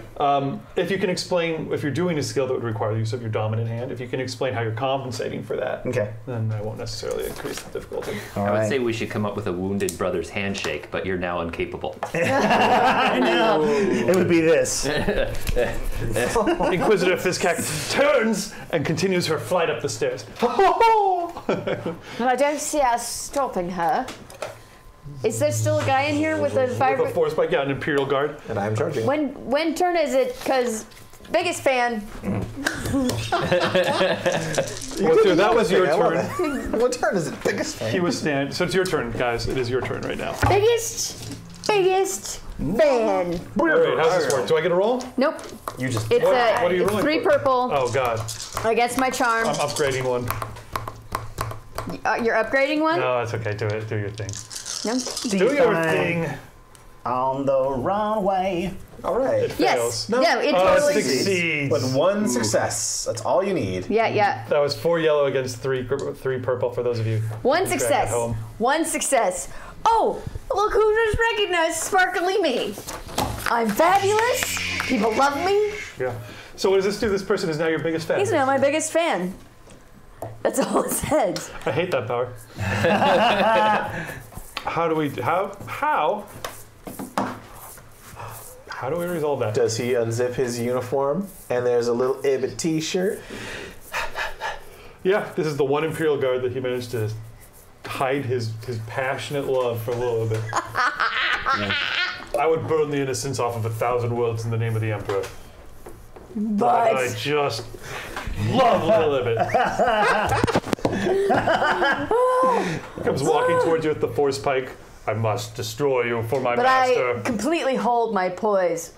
If you can explain, if you're doing a skill that would require the use of your dominant hand, if you can explain how you're compensating for that, Okay. then I won't necessarily increase the difficulty. All I would right. say we should come up with a wounded brother's handshake, but you're now incapable. I know. It would be this. Inquisitor Fizcac turns and continues her flight up the stairs. Well, I don't see us stopping her. Is there still a guy in here with a With a fire? force spike, yeah, an Imperial Guard. and I'm charging. When turn is it? Because biggest fan. That was your I love turn. it. What turn is it? Biggest fan. He was stand. So it's your turn, guys. It is your turn right now. Biggest fan. All right, how's this work? Do I get a roll? Nope. You just. It's What are you it's rolling 3 for? purple Oh God, against my charm. I'm upgrading one. You're upgrading one? No, that's okay. Do it. Do your thing. No. Do your thing. On the wrong way. All right. Yes. Fails. No. Yeah, it Oh, totally. it succeeds. But 1 success. That's all you need. Yeah. That was 4 yellow against 3 purple for those of you. One keeping track success. at home. One success. Oh, look who just recognized sparkly me. I'm fabulous. People love me. Yeah. So what does this do? This person is now your biggest fan. He's now my biggest fan. That's all it says. I hate that power. How do we resolve that? Does he unzip his uniform and there's a little Ibbot t-shirt? Yeah, this is the one Imperial Guard that he managed to hide his passionate love for a little bit. I would burn the innocence off of 1,000 worlds in the name of the Emperor. But I just love Lilibet. Comes walking towards you with the force pike. I must destroy you for my master. I completely hold my poise.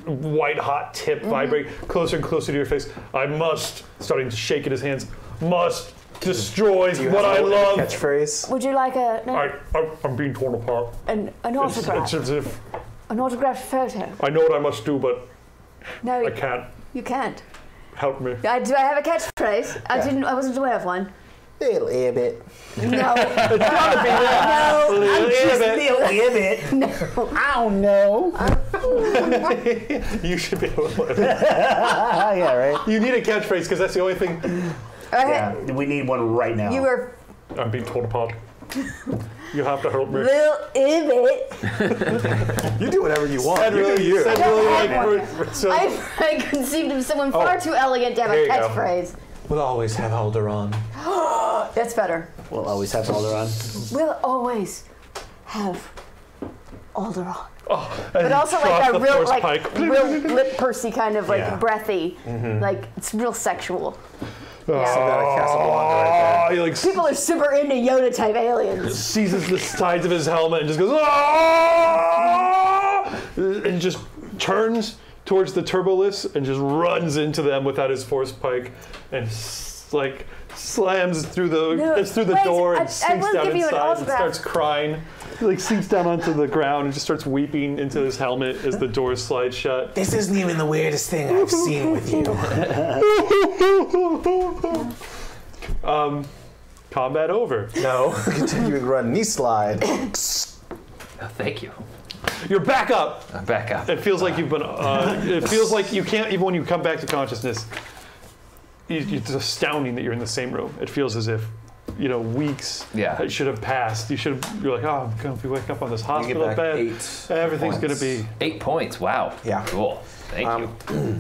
White hot tip vibrate closer and closer to your face. I must, starting to shake in his hands, must destroy what I love. Catchphrase. Would you like I'm being torn apart. an It's autograph? as if An autographed photo? I know what I must do, but No, I can't. you can't. Help me. Do I have a catchphrase? I wasn't aware of one. Little Ibbot. No. No. I'm just Little Ibbot. No. I don't know. You should be able to. Yeah, right. You need a catchphrase because that's the only thing. Yeah, we need one right now. You were I'm being torn apart. You have to help me. Lil Ibbot. You do whatever you want. Said You really, do you. said really like, so, I conceived of someone far too elegant to have there a you go. catchphrase. We'll always have Alderaan. That's better. We'll always have Alderaan. We'll always have Alderaan. But also like a real lip pursy kind of like breathy, like it's real sexual. Yeah. He like People are super into Yoda type aliens. seizes the sides of his helmet and just goes, "Ah!" and just turns towards the turboliths and just runs into them without his force pike and like slams through the door and sinks down inside and starts crying. He like sinks down onto the ground and just starts weeping into his helmet as the doors slide shut. This isn't even the weirdest thing I've seen with you. Combat over. No, continuing run, knee slide. Oh, thank you. You're back up. I'm back up. It feels like you've been. It feels like you can't even when you come back to consciousness. It's astounding that you're in the same room. It feels as if, weeks should have passed. You're like, oh, I'm gonna wake up on this hospital bed. 8 Everything's points. gonna be 8 points. Wow. Yeah. Cool. Thank you.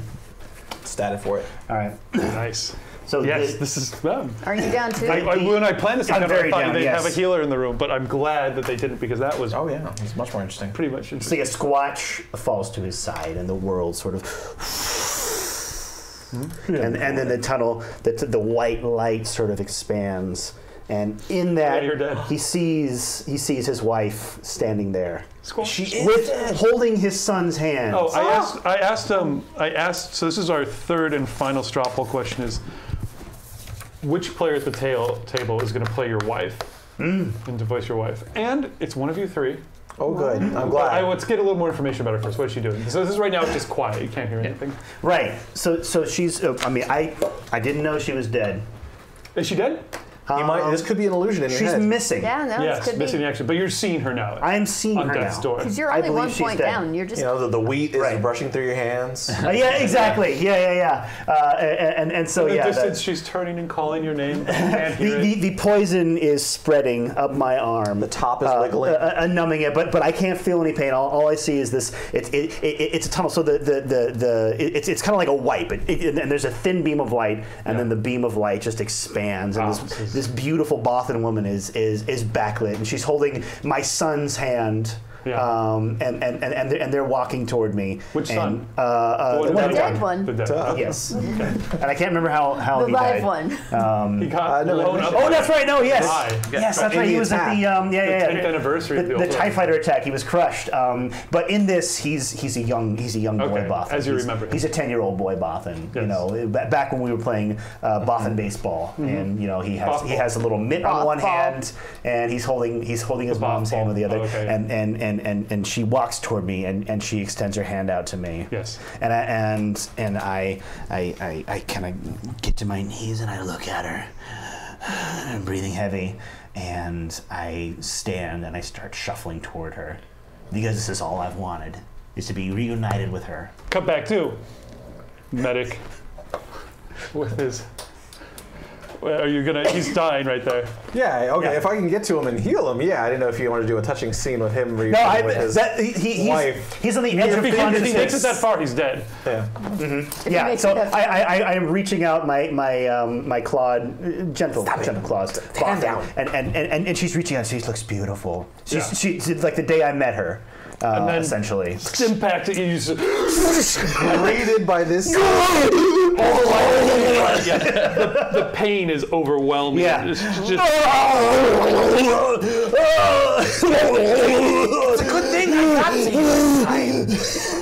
Stated for it. All right. nice. So Yes, this is. Are you down too? When I planned this, I thought very down, they'd yes. have a healer in the room, but I'm glad that they didn't because that was Oh yeah, it's much more interesting. pretty much. So a squatch falls to his side, and the world sort of, and then the tunnel, the white light sort of expands, and in that you're dead. he sees his wife standing there, She is dead. holding his son's hand. Oh, I asked. So this is our third and final straw poll question: is which player at the table is going to play your wife and to voice your wife? And it's one of you three. Oh, good. I'm glad. Let's get a little more information about her first. What is she doing? So this is right now. It's just quiet. You can't hear anything. Right. So she's. I didn't know she was dead. Is she dead? This could be an illusion in your She's head. missing. Yeah, no, this Yes, could missing be. in action. But you're seeing her now. I am seeing on her death's now. door. Because you're I only believe 1 she's point dead. down. You're just. The wheat is Right. brushing through your hands. Yeah, exactly. Yeah. And so In the yeah. distance, she's turning and calling your name. I can't hear it. The poison is spreading up my arm. The top is wiggling. Numbing it, but I can't feel any pain. All I see is this. It's a tunnel. So it's kind of like a wipe. And there's a thin beam of light, and then the beam of light just expands, and this beautiful Bothan woman is backlit, and she's holding my son's hand. Yeah. And they're walking toward me. Which son? The dead one. The dead one. Yes. And I can't remember how The he live died. one. He got blown up. Oh, that's right. No, yes. Hi. Yes, that's right. He was at the 10th anniversary of the the old TIE one. fighter attack. He was crushed. But in this, he's a young boy Okay, Bothan. as you remember him. He's a 10-year-old boy Bothan. Yes. Back when we were playing Bothan baseball, and he has a little mitt on one hand, and he's holding his mom's hand with the other, Okay. and she walks toward me, and she extends her hand out to me. Yes. And I kind of get to my knees and I look at her. I'm breathing heavy, and I stand and I start shuffling toward her because this is all I've wanted, is to be reunited with her. Cut back to medic with his. Are you gonna? He's dying right there. Yeah, okay. Yeah. If I can get to him and heal him, I didn't know if you want to do a touching scene with him with his wife. He's on the edge of If he consciousness. makes it that far, he's dead. Yeah. Yeah, so I am reaching out my clawed, gentle claws. Hand down. And she's reaching out. She looks beautiful. She's like the day I met her. And then essentially. Impact it. You just, Raided by this. the pain is overwhelming. Yeah. It's just, It's a good thing I got to you this time.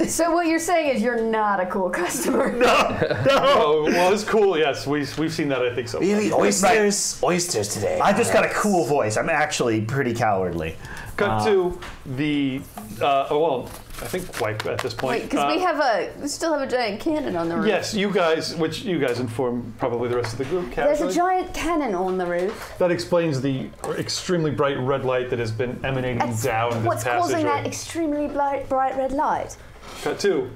So what you're saying is you're not a cool customer. oh, well, it's cool. Yes, we've seen that. I think so. Really, oysters today. I just got a cool voice. I'm actually pretty cowardly. Cut to the. I think wipe at this point. Wait, because we still have a giant cannon on the roof. Yes, which you guys inform probably the rest of the group. There's Casually. a giant cannon on the roof. That explains the extremely bright red light that has been emanating down this What's causing passageway. that extremely bright red light? Cut to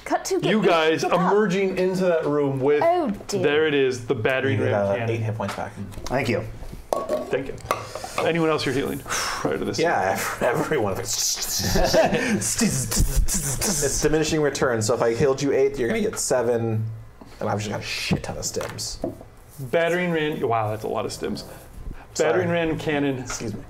Get you guys emerging into that room with. Oh dear. There it is, the battering ram cannon. 8 hit points back. Thank you. Thank you. Anyone else you're healing prior to this? Yeah, everyone. It's diminishing return, so if I healed you 8, you're going to get 7, and I've just got a shit ton of stims. Battering ram. Wow, that's a lot of stims. Battering ram cannon. Excuse me.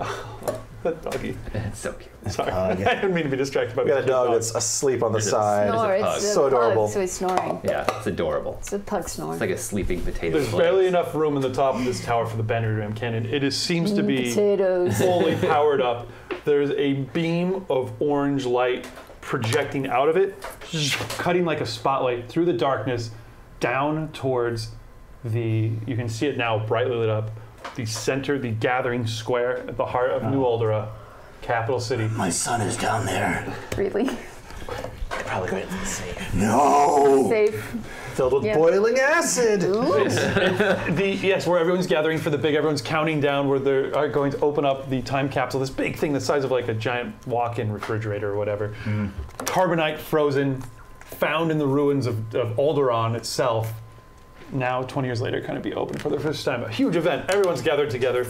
That doggy. It's so cute. Sorry, I didn't mean to be distracted by We got a dog that's asleep on the side. Snore. pug. It's a So pug, adorable. so he's snoring. Yeah, it's adorable. It's a pug snore. It's like a sleeping potato. There's barely enough room in the top of this tower for the battering ram cannon. It seems to be Potatoes. fully powered up. There's a beam of orange light projecting out of it, cutting like a spotlight through the darkness down towards you can see it now brightly lit up, the center, the gathering square at the heart of New Alderaan, capital city. My son is down there. Really? They're probably going to the safe. No! Safe. Filled with Yeah. boiling acid. Yes, where everyone's gathering for the big, everyone's counting down where they are going to open up the time capsule, this big thing the size of like a giant walk-in refrigerator or whatever. Carbonite frozen, found in the ruins of Alderaan itself. Now, 20 years later, kind of be open for the first time. A huge event. Everyone's gathered together.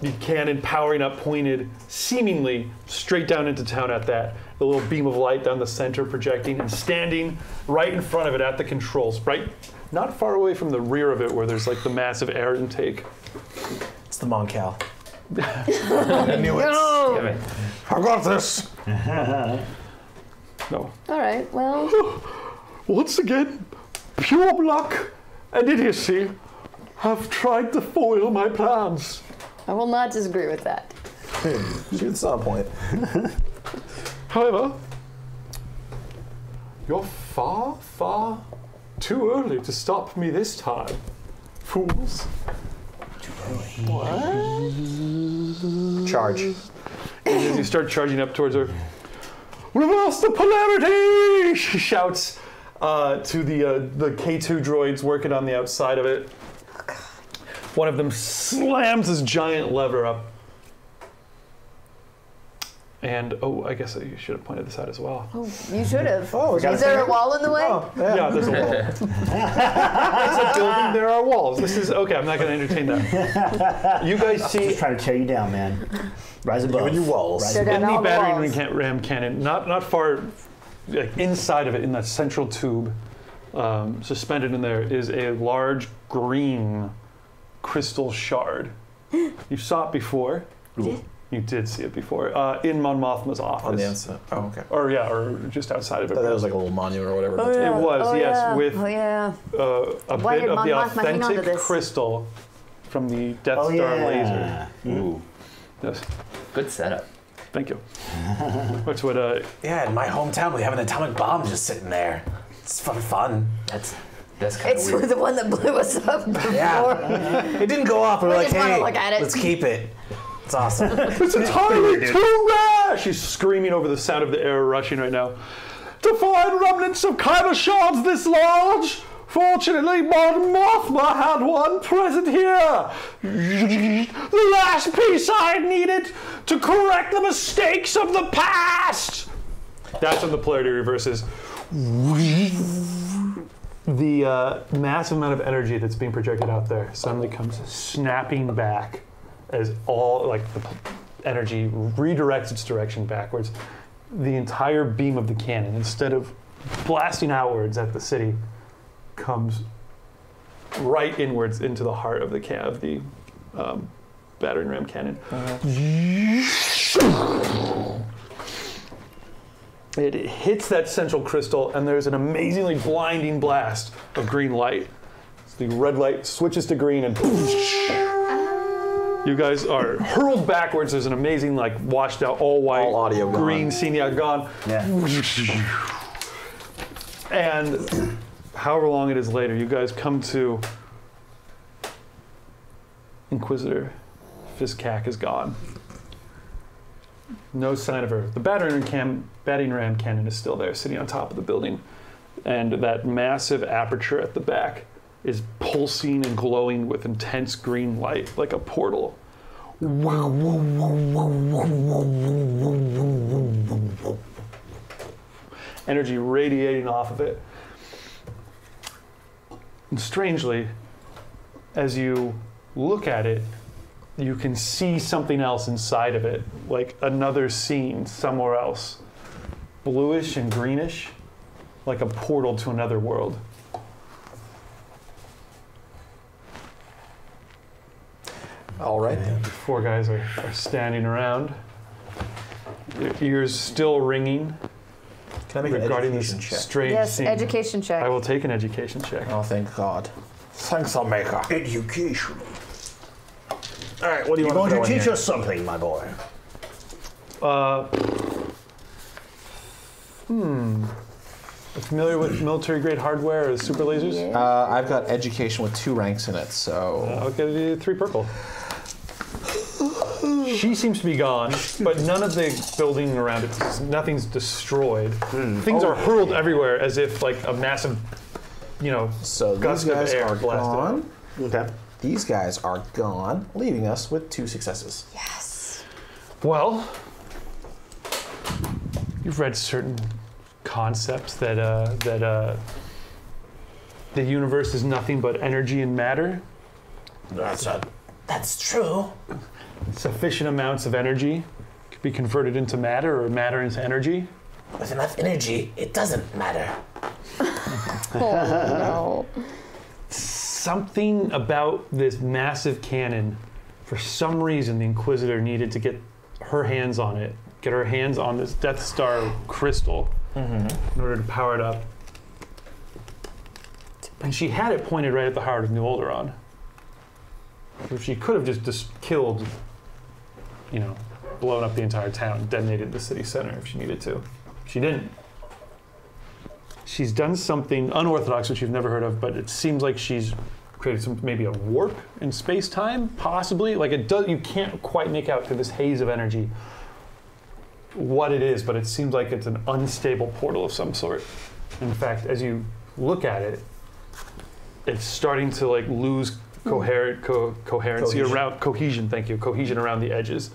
The cannon powering up, pointed seemingly straight down into town at that. The little beam of light down the center projecting, and standing right in front of it at the controls, right, not far away from the rear of it where there's like the massive air intake. It's the Moncal. I knew it. No. I got this. No. All right. Well, Once again, pure luck and idiocy have tried to foil my plans. I will not disagree with that. It's on point. However, you're far, far too early to stop me this time, fools. Charge. And as you start charging up towards her, reverse the polarity! She shouts to the K2 droids working on the outside of it. One of them slams this giant lever up. And, I guess I should have pointed this out as well. Oh, you should have. Oh, we got Is there a wall in the way? Oh, yeah. Yeah, there's a wall. It's a building, there are walls. This is, okay, I'm not going to entertain that. You guys see... Just trying to tear you down, man. Rise above. Giving you walls. Rise Tear above. down In the all the battering walls. ram cannon, not far, like inside of it, in that central tube, suspended in there, is a large green crystal shard. You saw it before. You did see it before in Mon Mothma's office. On the inside. Oh, okay. Or just outside of it. That was like a little monument or whatever. Oh, yeah. It was, Oh, yes, yeah. with Oh, yeah. a Why bit did of Mon the Mothma hang on to authentic this? crystal from the Death Oh, Star yeah. laser. Ooh, Yes, good setup. thank you. That's what Yeah, in my hometown, we have an atomic bomb just sitting there. It's fun. That's kind of It's weird. the one that blew us up before. Yeah. It didn't go off, but we're like, just wanna hey, look at it. let's keep it. It's awesome. It's entirely too rare! She's screaming over the sound of the air rushing right now. To find remnants of kyber shards this large? Fortunately, Mon Mothma had one present here. The last piece I needed to correct the mistakes of the past. That's when the polarity reverses. The massive amount of energy that's being projected out there suddenly comes snapping back as all, like, the energy redirects its direction backwards. The entire beam of the cannon, instead of blasting outwards at the city, comes right inwards into the heart of the battering ram cannon. It hits that central crystal, and there's an amazingly blinding blast of green light. So the red light switches to green, and you guys are hurled backwards. There's an amazing, like, washed out, all white, All audio gone. green scene, gone. Yeah. And however long it is later, you guys come to Inquisitor. Fiskak is gone. No sign of her. The battering ram cannon is still there, sitting on top of the building. And that massive aperture at the back is pulsing and glowing with intense green light, like a portal. Energy radiating off of it. And strangely, as you look at it, you can see something else inside of it, like another scene somewhere else. Bluish and greenish, like a portal to another world. All right then. The four guys are standing around. Their ears still ringing. Can I make an regarding education this check? strange Yes, scene. education check. I will take an education check. Oh, thank God. Thanks, Maker. Education. All right, what do you You're want going to to throw in teach here? us something, my boy. Familiar with military-grade hardware or super lasers? Yeah. I've got education with 2 ranks in it, so... I'll give you 3 purple. She seems to be gone, but none of the building around it, nothing's destroyed. Things are hurled everywhere as if like a massive, So these gust of guys air are blasted out. gone. Okay. These guys are gone, leaving us with 2 successes. Yes. Well, you've read certain concepts that the universe is nothing but energy and matter. That's true. Sufficient amounts of energy could be converted into matter, or matter into energy. With enough energy, it doesn't matter. Oh, no. Something about this massive cannon, for some reason, the Inquisitor needed to get her hands on it, get her hands on this Death Star crystal in order to power it up. And she had it pointed right at the heart of New Alderaan. So she could have just killed, blown up the entire town, detonated the city center if she needed to. She didn't. She's done something unorthodox, which you've never heard of, but it seems like she's created maybe a warp in space-time, possibly. Like you can't quite make out through this haze of energy what it is, but it seems like it's an unstable portal of some sort. In fact, as you look at it, it's starting to lose coherency around cohesion. Thank you, cohesion around the edges.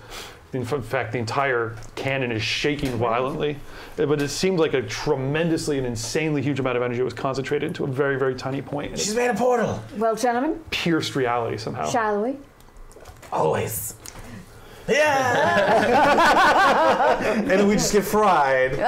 In fact, the entire cannon is shaking violently, but it seems like a tremendously and insanely huge amount of energy was concentrated into a very, very tiny point. And She's made a portal. Well, gentlemen, pierced reality somehow. shall we? Always. Yeah! And we just get fried. You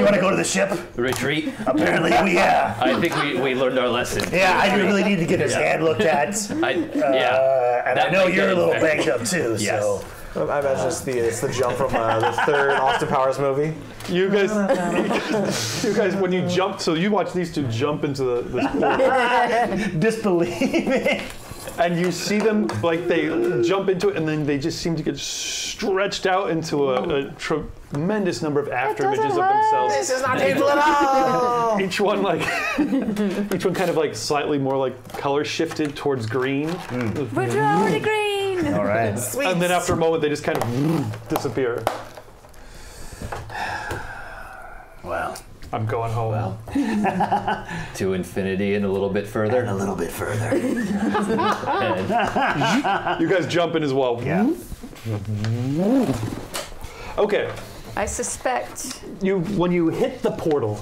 want to go to the ship? Retreat. Apparently, I think we learned our lesson. Yeah, I really need to get his hand looked at. And I know you're a little banged up too, Yes. so. I imagine it's the jump from the third Austin Powers movie. You guys, when you jump, so you watch these 2 jump into this portal. Disbelieving. And you see them, they jump into it, and then they just seem to get stretched out into a tremendous number of after images of themselves. This is not painful at all! Each one kind of slightly more color shifted towards green. We're already green. All right. Sweet. And then after a moment, they just kind of disappear. Well, I'm going home. To infinity and a little bit further. a little bit further. And You guys jump in as well. Yeah. Okay. I suspect. When you hit the portal,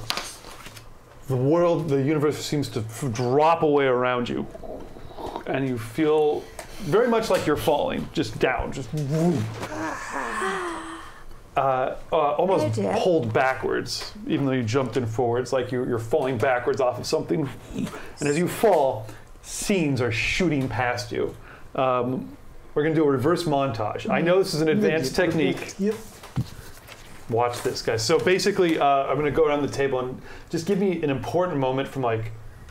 the universe seems to drop away around you, and you feel very much like you're falling, just down, almost pulled backwards, even though you jumped in forwards, like you're falling backwards off of something. And as you fall, scenes are shooting past you. We're going to do a reverse montage. I know this is an advanced technique. Yep. Watch this, guys. So basically, I'm going to go around the table and just give me an important moment from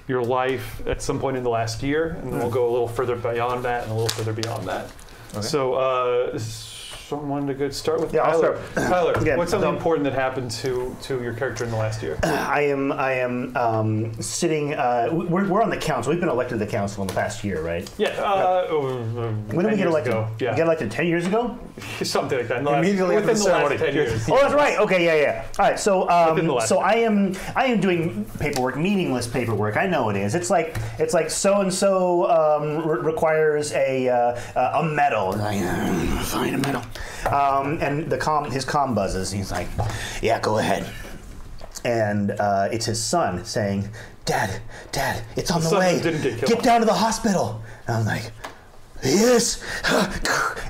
your life at some point in the last year, and then we'll go a little further beyond that and a little further beyond that. Okay. So someone to start with. Yeah, I'll Tyler. start. Tyler, Again, what's something important that happened to your character in the last year? I am sitting. We're on the council. We've been elected to the council in the past year, right? Yeah. When did we get elected? Yeah. We got elected 10 years ago? Something like that. Immediately after within the the last ceremony. 10 years. Oh, that's right. Okay, yeah. All right, so last I am doing paperwork, meaningless paperwork. I know it is. It's like so and so requires a medal. Find a medal. And his comm buzzes. He's like, "Yeah, go ahead." And it's his son saying, "Dad, it's on the way. Didn't get killed. Get down to the hospital." And I'm like, "Yes."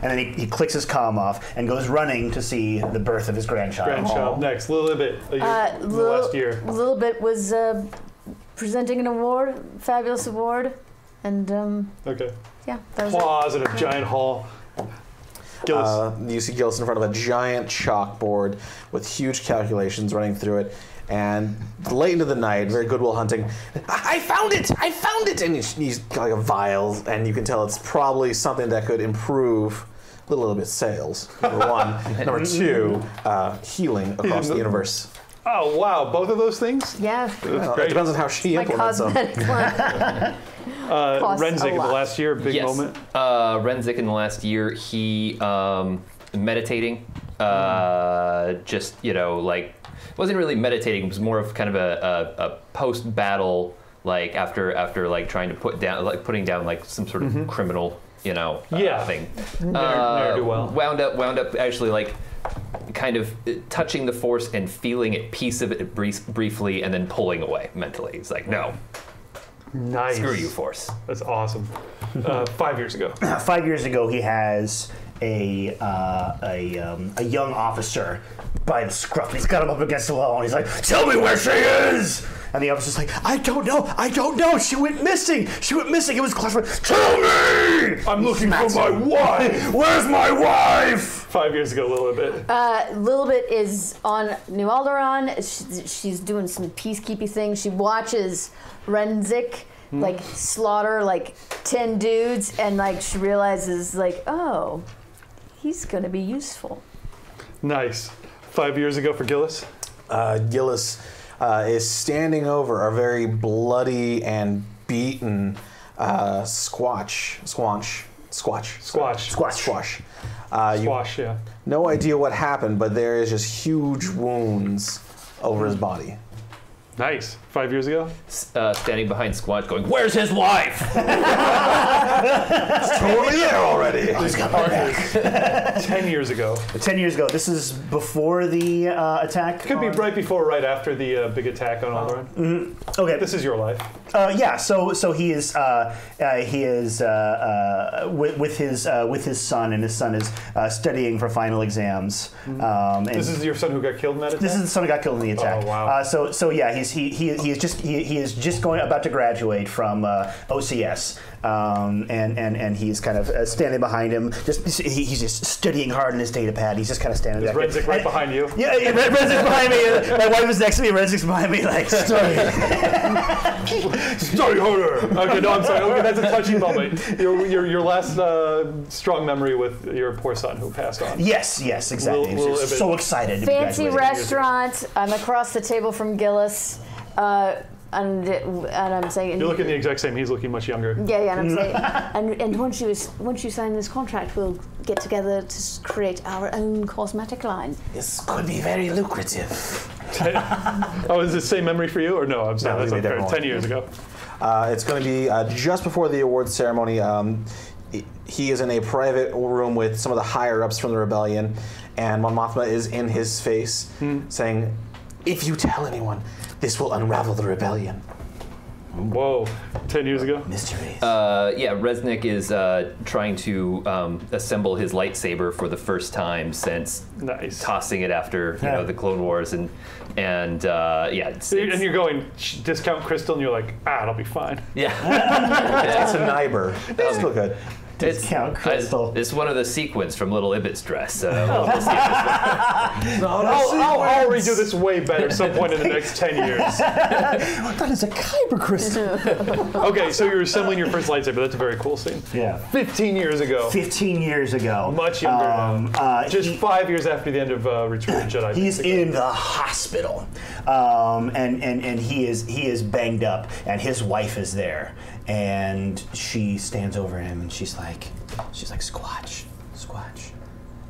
And then he clicks his comm off and goes running to see the birth of his grandchild. Next, little bit. Last year. Little bit was presenting an award, fabulous award. And Okay. yeah, that was it. Claws in a giant hall. Gillis. You see Gillis in front of a giant chalkboard with huge calculations running through it. And late into the night, very Goodwill Hunting, I found it! I found it! And he's got like a vial, and you can tell it's probably something that could improve a little bit sales, number one. Number two, healing across the universe. Oh, wow. Both of those things? Yeah. Well, it depends on how she implements them. Renzik in the last year, big moment. Renzik in the last year, he meditating. Just, like, it wasn't really meditating. It was more of kind of a post-battle, like after like trying to putting down like some sort of criminal, thing. Ne'er-do-well. Wound up actually like kind of touching the force and feeling a piece of it briefly, and then pulling away mentally. It's like, no. Nice. Screw you, force. That's awesome. 5 years ago. 5 years ago, he has a young officer by the scruff. And he's got him up against the wall, and he's like, "Tell me where she is!" And the officer's like, I don't know. She went missing. It was classified. Tell me! I'm looking for my wife. Where's my wife? 5 years ago, Lilibit. Lilibit is on New Alderaan. She's doing some peacekeeping things. She watches Renzik like slaughter like 10 dudes, and like she realizes like, oh, he's gonna be useful. Nice. 5 years ago for Gillis. Gillis is standing over a very bloody and beaten Squash. Yeah. No idea what happened, but there is just huge wounds over his body. Nice. 5 years ago? Standing behind Squatch going, "Where's his wife?" It's totally there already. He's got my back. 10 years ago. 10 years ago. This is before the attack? Could be right before or right after the big attack on Alderaan. Okay. This is your life. Yeah, so he is with his son, and his son is studying for final exams. And This is your son who got killed in that attack? This is the son who got killed in the attack. Oh, wow. So yeah, he is just about to graduate from OCS, and he's kind of standing behind him. He's just studying hard in his data pad. He's just kind of standing there. Is Renzik right behind you? Yeah, Renzik's behind me. My wife is next to me. Renzik's behind me, like study. Study harder. Okay, no, I'm sorry. Okay, that's a touchy moment. Your last strong memory with your poor son who passed on. Yes, exactly. He's so excited. To Fancy restaurant. I'm across the table from Gillis. And I'm saying, You're looking the exact same. He's looking much younger. Yeah, and I'm saying, and once you sign this contract, we'll get together to create our own cosmetic line. This could be very lucrative. Oh, is this the same memory for you, or no? I'm sorry, No, that's unfair. 10 years ago. It's going to be just before the awards ceremony. He is in a private room with some of the higher ups from the rebellion, and Mon Mothma is in his face, saying, "If you tell anyone, this will unravel the rebellion." Whoa, 10 years ago? Mysteries. Yeah, Resnick is trying to assemble his lightsaber for the first time since tossing it after the Clone Wars, and yeah. And you're going, discount crystal, and you're like, it'll be fine. Yeah. It's a Nyber. It's still good. Discount crystal. It's one of the sequins from Little Ibbot's dress. I'll redo this way better some point in the next 10 years. That is a kyber crystal. Okay, so you're assembling your first lightsaber. That's a very cool scene. Yeah. 15 years ago. 15 years ago. Much younger now. Just 5 years after the end of Return of the Jedi. He's in the hospital, and he is banged up, and his wife is there, and she stands over him, and she's like, Squatch,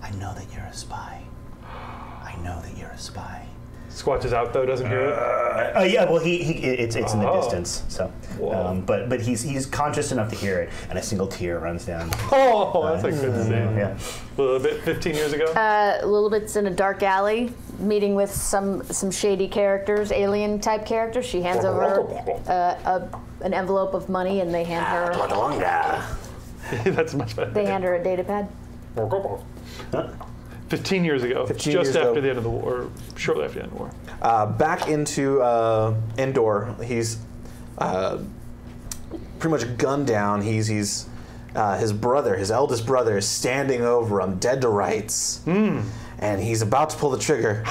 I know that you're a spy. Squatch is out though, doesn't hear it. Yeah, well, it's in the distance. So, but he's conscious enough to hear it, and a single tear runs down. Oh, that's a good scene. Yeah. A little bit, 15 years ago. Lilibit's in a dark alley, meeting with some shady characters, alien type characters. She hands over an envelope of money, and they hand her. That's much better. They hand her a data pad. 15 years ago, just after the end of the war, or shortly after the end of the war. Back into Endor, he's pretty much gunned down. He's his brother, his eldest brother, is standing over him, dead to rights. And he's about to pull the trigger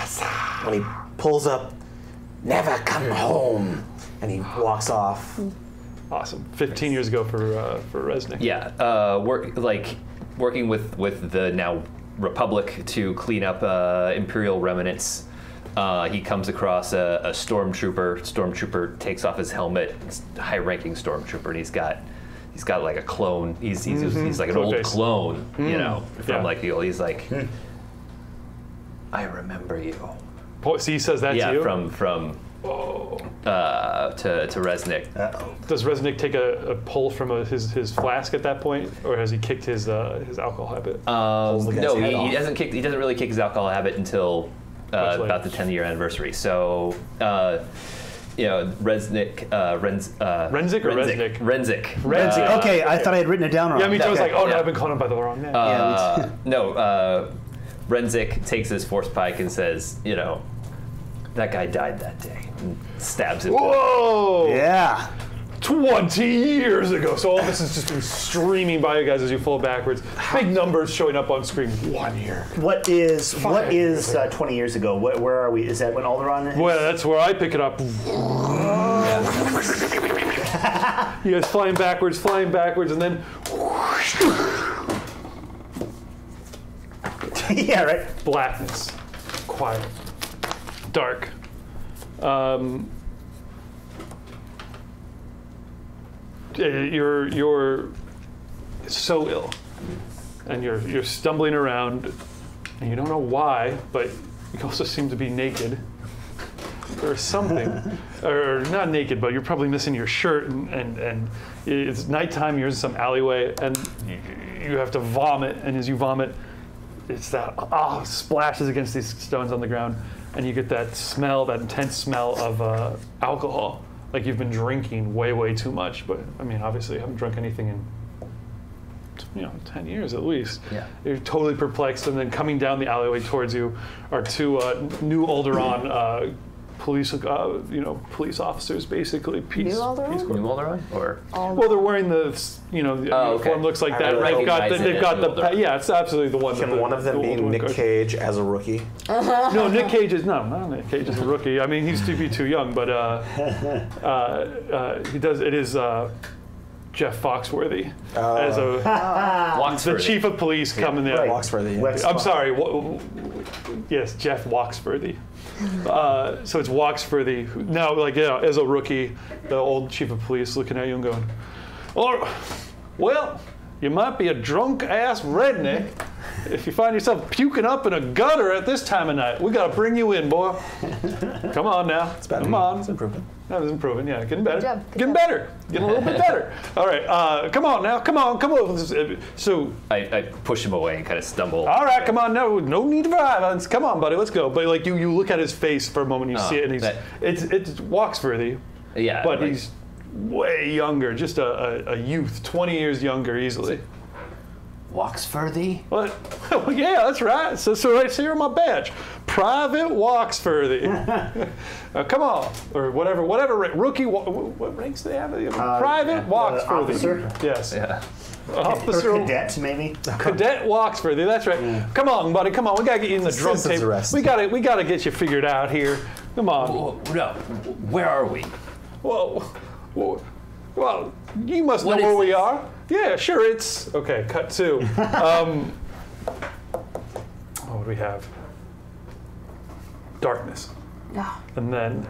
when he pulls up, "Never come home," and he walks off. Awesome. 15 years ago for Resnick. Yeah, working with the now Republic to clean up Imperial remnants. He comes across a stormtrooper. Stormtrooper takes off his helmet. It's a high-ranking stormtrooper, and he's got like a clone. He's like an old clone, you know, from like the old. He's like, I remember you. So he says that to you? Yeah, from to Resnick. Does Resnick take a pull from his flask at that point, or has he kicked his alcohol habit? No, he doesn't kick. He doesn't really kick his alcohol habit until about the 10-year anniversary. So. Resnick, Renzik or Resnick? Renzik. Okay, I thought I had written it down wrong. Yeah, me too. I was like, I've been calling him by the wrong name. Renzik takes his force pike and says, that guy died that day, and stabs him. Whoa! Yeah. 20 years ago. So all this has just been streaming by you guys as you fall backwards. Big numbers showing up on screen. 1 year. What is 20 years ago? Where are we? Is that when Alderaan is? Well, that's where I pick it up. You guys flying backwards, and then yeah, right. Blackness, quiet, dark. You're so ill, and you're stumbling around, and you don't know why, but you also seem to be naked or something, or not naked, but you're probably missing your shirt, and it's nighttime. You're in some alleyway, and you have to vomit, and as you vomit, it's that splashes against these stones on the ground, and you get that smell, that intense smell of alcohol. Like you've been drinking way, way too much. But I mean, obviously, you haven't drunk anything in 10 years at least. Yeah. You're totally perplexed, and then coming down the alleyway towards you are two new Alderaan police officers, basically. New Alderaan? Or? Well, they're wearing the uniform looks like that. They've got the it's absolutely the one. Can one of them be Nick Cage as a rookie? No, Nick Cage is not Nick Cage is a rookie. I mean, he's too young, but he does. It is Jeff Foxworthy as the chief of police coming there. Right. Foxworthy. Yeah. I'm sorry. Yes, Jeff Foxworthy. So it's Foxworthy. Now, as a rookie, the old chief of police looking at you and going, well, you might be a drunk-ass redneck. If you find yourself puking up in a gutter at this time of night, we got to bring you in, boy. Come on now. It's better. Come on. It's improving. That was improving, yeah. Getting better. Good job. Getting better. Getting a little bit better. All right. Come on now. Come on. So I push him away and kind of stumble. all right, come on. No need for violence. Come on, buddy. Let's go. But you look at his face for a moment. You see it, and it's Foxworthy. Yeah. But he's way younger. Just a youth. 20 years younger easily. Foxworthy? What? Well, yeah, that's right. So right here on my badge, Private Foxworthy. Come on, or whatever rookie. What ranks do they have? Private Foxworthy. Officer. Yes. Yeah. Officer. Or cadet, maybe. Cadet Foxworthy. That's right. Yeah. Come on, buddy. Come on. We gotta get you in the drunk tape. We gotta get you figured out here. Come on. No. Where are we? Well, you must know where we are. Yeah, sure. It's okay. Cut two. What do we have? Darkness. Yeah. And then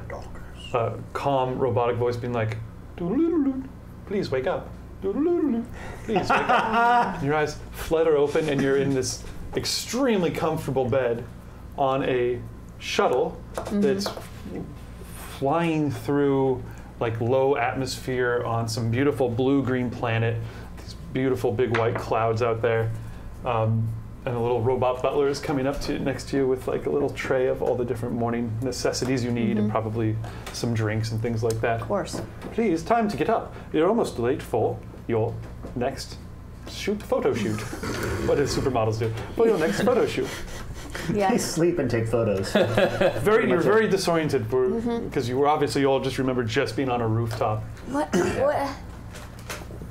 calm robotic voice being like, "Doo-doo-doo-doo. Please wake up. Doo-doo-doo-doo. Please wake up." And your eyes flutter open, and you're in this extremely comfortable bed on a shuttle that's flying through low atmosphere on some beautiful blue-green planet. These beautiful big white clouds out there. And a little robot butler is coming up next to you with a little tray of all the different morning necessities you need, and probably some drinks and things like that. Of course. Please, time to get up. You're almost late for your next photo shoot. What do supermodels do? For your next photo shoot. Yeah. They sleep and take photos. You're very disoriented because you all just remember just being on a rooftop. What?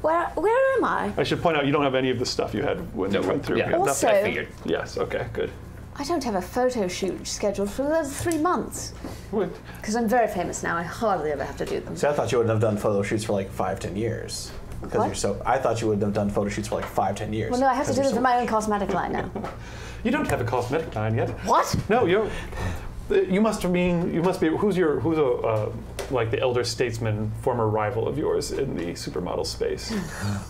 Where am I? I should point out you don't have any of the stuff you had when you went through. Yeah. here. Also- I figured. Yes. Okay. Good. I don't have a photo shoot scheduled for another 3 months. What? Because I'm very famous now. I hardly ever have to do them. See, I thought you would have done photo shoots for like 5-10 years. Because What? you're so. I thought you would have done photo shoots for like 5-10 years. Well, no, I have to do them for my own cosmetic line now. You don't have a cosmetic line yet. What? No, you must be. Who's like the elder statesman, former rival of yours in the supermodel space?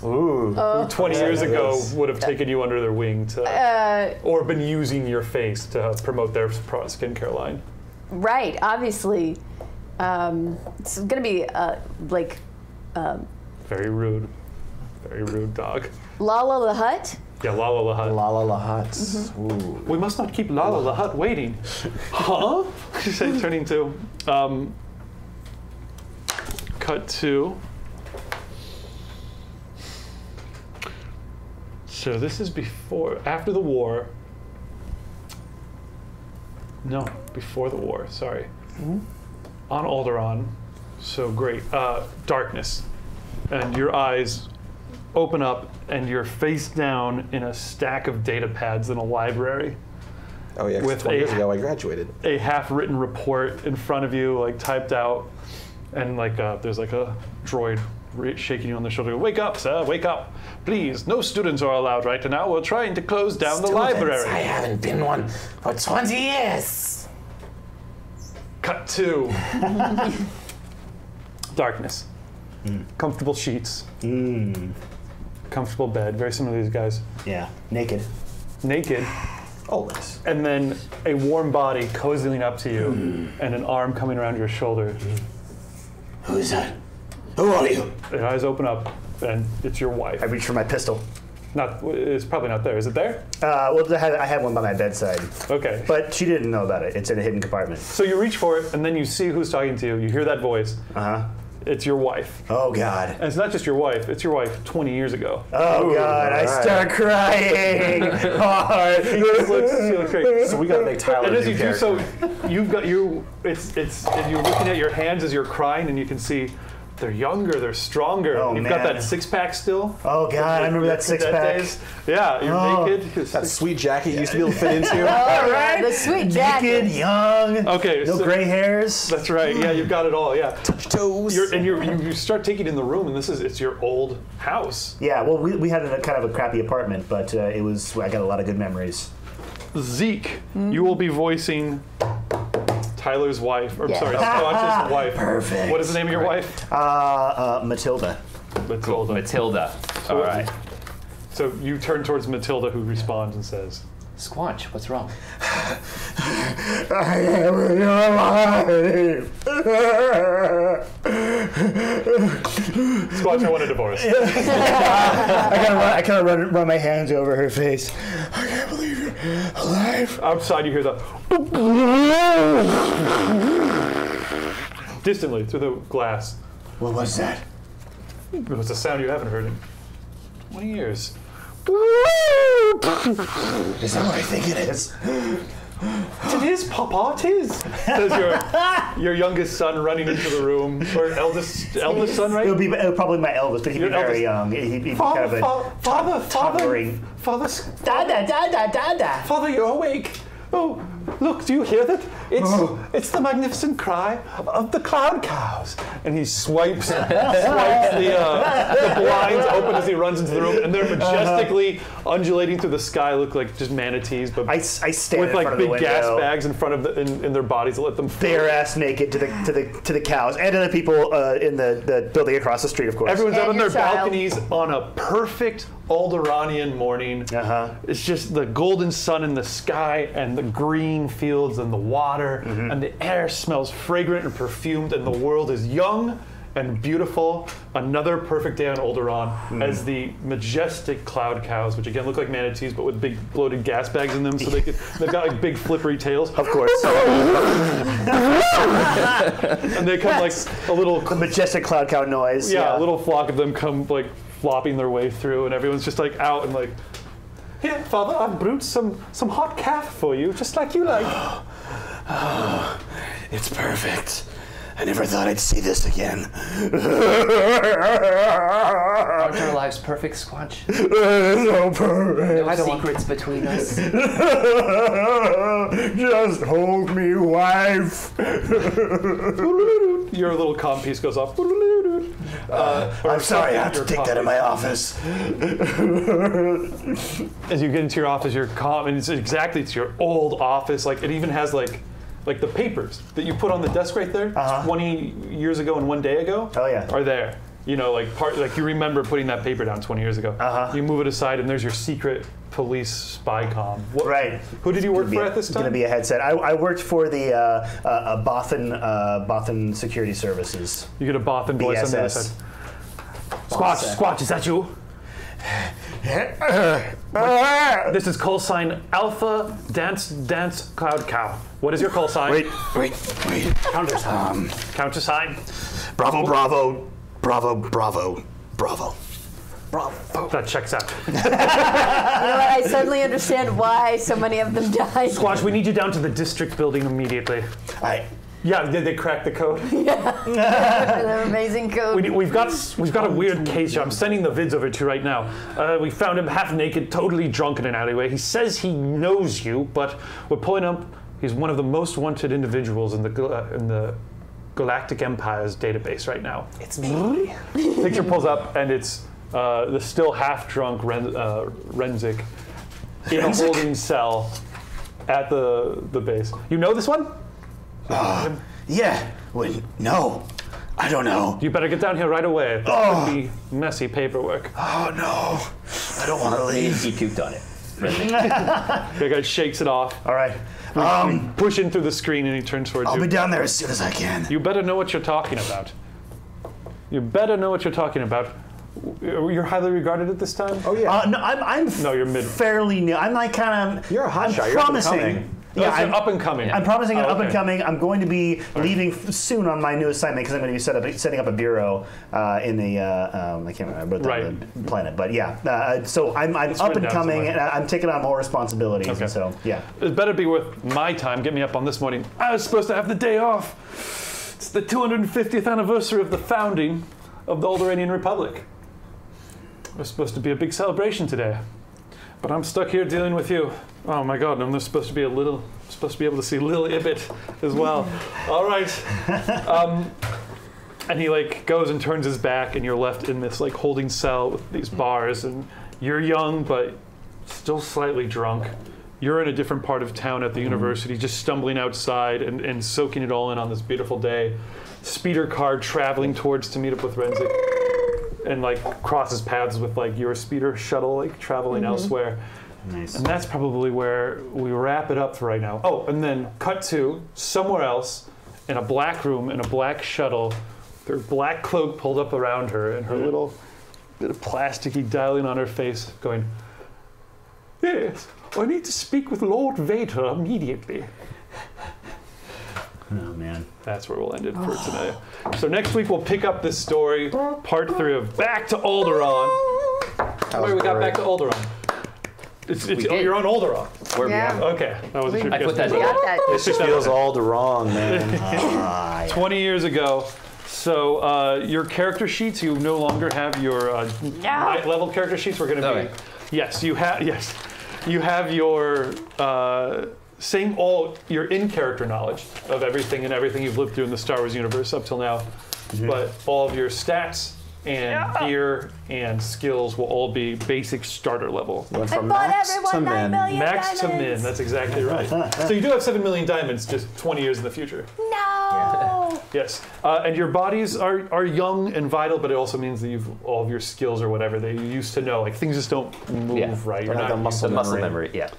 Ooh. 20 years ago would have taken you under their wing to, or been using your face to promote their skincare line. Right, obviously. It's going to be Very rude. Very rude dog. Lala the Hutt. Yeah, Lala the Hutt. Lala La Hutt. Ooh. We must not keep Lala the Hutt waiting. Huh? She said, turning to. Cut to. So this is after the war. No, before the war, sorry. On Alderaan. So great. Darkness. And your eyes open up and you're face down in a stack of data pads in a library. Oh yeah, 'cause with 20 years ago I graduated. A half-written report in front of you, like typed out, and like there's like a droid shaking you on the shoulder. Wake up, sir! Wake up, please! No students are allowed right now. We're trying to close down the library. I haven't been one for 20 years. Cut to darkness. Comfortable sheets. Comfortable bed. Very similar to these guys. Yeah, naked. Naked. Always. And then a warm body cozying up to you, and an arm coming around your shoulder. Who is that? Who are you? Your eyes open up, and it's your wife. I reach for my pistol. It's probably not there. Is it there? Well, I had one by my bedside. Okay. But she didn't know about it. It's in a hidden compartment. So you reach for it, and then you see who's talking to you. You hear that voice. Uh-huh. It's your wife. Oh, God. And it's not just your wife. It's your wife 20 years ago. Oh, God. I start crying hard. She looks great. So we gotta make Tyler And a as new you do character. so, you've got and you're looking at your hands as you're crying, and you can see they're younger, they're stronger. Oh, You've got man. that six-pack still. Oh, God. I remember that six-pack. days. Yeah, you're naked. That sweet jacket you used to be able to fit into. All right. The sweet jacket. Naked, young, Okay, no so- gray hairs. That's right. Yeah, you've got it all. Yeah. Touch toes. You start taking in the room, and it's your old house. Yeah, well, we had a kind of a crappy apartment, but I got a lot of good memories. Zeke, you will be voicing Tyler's wife, or Yes. sorry, Squatch's wife. Perfect. What is the name of your wife? Matilda. Matilda. Matilda. All right. So you turn towards Matilda, who responds and says, Squatch, what's wrong? I am your life. Squatch, I want a divorce. I kind of run my hands over her face. I can't believe you're alive. Outside, you hear the distantly through the glass. What was that? It was a sound you haven't heard in 20 years. Is that what I think it is? It is, Papa, it is. Says your youngest son running into the room, or eldest son, right? It would be probably my eldest, but he'd be Your very eldest- young. He'd be kind of a toddling. Father, you're awake. Oh, look, do you hear that? It's the magnificent cry of the cloud cows. And he swipes the blinds open as he runs into the room, and they're majestically undulating through the sky, look like just manatees, but I stand with in like front of the big gas window, bags in front of in their bodies that let them float. bare ass naked to the cows and to the people in the building across the street, of course. Everyone's And out on their your child. balconies on a perfect Alderaanian morning. It's just the golden sun in the sky and the green fields and the water, and the air smells fragrant and perfumed, and the world is young and beautiful. Another perfect day on Alderaan as the majestic cloud cows, which again look like manatees but with big bloated gas bags in them, so they've got like big flippery tails. Of course. And they come like a little The majestic cloud cow noise. a little flock of them come like flopping their way through, and everyone's just like out and like, here, Father, I've brewed some hot calf for you, just like you like. It's perfect. I never thought I'd see this again. Aren't our lives perfect, Squatch? So perfect. No secrets between us. Just hold me, wife. Your little comm piece goes off. I'm sorry, I have to take that in my office. As you get into your office, your comm, and it's your old office. Like it even has like the papers that you put on the desk right there 20 years ago and 1 day ago. Oh yeah. Are there. You know, like you remember putting that paper down 20 years ago. You move it aside, and there's your secret police spy comm. Right. Who did you work for at this time? It's going to be a headset. I worked for the Bothan Security Services. You get a Bothan voice on the other side. Squatch, is that you? This is call sign Alpha Dance Cloud Cow. What is your call sign? Wait. Countersign. Countersign. Bravo. That checks out. You know what? I suddenly understand why so many of them died. Squatch, we need you down to the district building immediately. Yeah, did they crack the code? They're amazing code. We've got a weird case here. I'm sending the vids over to you right now. We found him half naked, totally drunk in an alleyway. He says he knows you, but we're pulling up. He's one of the most wanted individuals in the Galactic Empire's database right now. It's me. Picture pulls up, and it's the still half-drunk Renzik in a holding cell at the base. You know this one? Yeah. Wait, no. I don't know. You better get down here right away. That could be messy paperwork. Oh, no. I don't want to leave. He puked on it. The guy shakes it off. All right. We push in through the screen, and he turns towards you. I'll be down there as soon as I can. You better know what you're talking about. You're highly regarded at this time? Oh, yeah. No, I'm you're mid. fairly new. I'm like kind of. You're a hot shot. You're promising. I'm up and coming. I'm promising an up and okay. coming. I'm going to be leaving soon on my new assignment because I'm going to be setting up a bureau in the I can't remember the planet, but yeah. So I'm up and coming, and I'm taking on more responsibilities. Okay. And so yeah, it better be worth my time. Get me up on this morning. I was supposed to have the day off. It's the 250th anniversary of the founding of the Alderaanian Republic. It was supposed to be a big celebration today, but I'm stuck here dealing with you. Oh my God! And I'm supposed to be able to see Lil Ibit as well. All right. And he goes and turns his back, and you're left in this holding cell with these bars, and you're young but still slightly drunk. You're in a different part of town at the university, just stumbling outside and soaking it all in on this beautiful day. Speeder car traveling towards to meet up with Renzik, and crosses paths with your speeder shuttle traveling elsewhere. Nice. And that's probably where we wrap it up for right now. Oh, and then cut to somewhere else in a black room in a black shuttle, her black cloak pulled up around her, and her little bit of plasticky dialing on her face, going, "Yes, I need to speak with Lord Vader immediately." Oh man, that's where we'll end it for today. So next week we'll pick up this story, part 3 of Back to Alderaan. Where we got Back to Alderaan? You're on Alderaan. Where we Yeah. are. Okay, that was a I put that We got that. This just feels all wrong, man. 20 years ago. So your character sheets, you no longer have your night level character sheets. We're going to be. Yes, you have. Yes, you have your your in-character knowledge of everything you've lived through in the Star Wars universe up till now. But all of your stats and gear and skills will all be basic starter level. Went I from bought max to everyone 9 min. million Max to min, diamonds. that's exactly right. So you do have 7 million diamonds, just 20 years in the future. No. Yes, and your bodies are young and vital, but it also means that all of your skills or whatever that you used to know, things just don't move right. You're Like a muscle memory, yeah.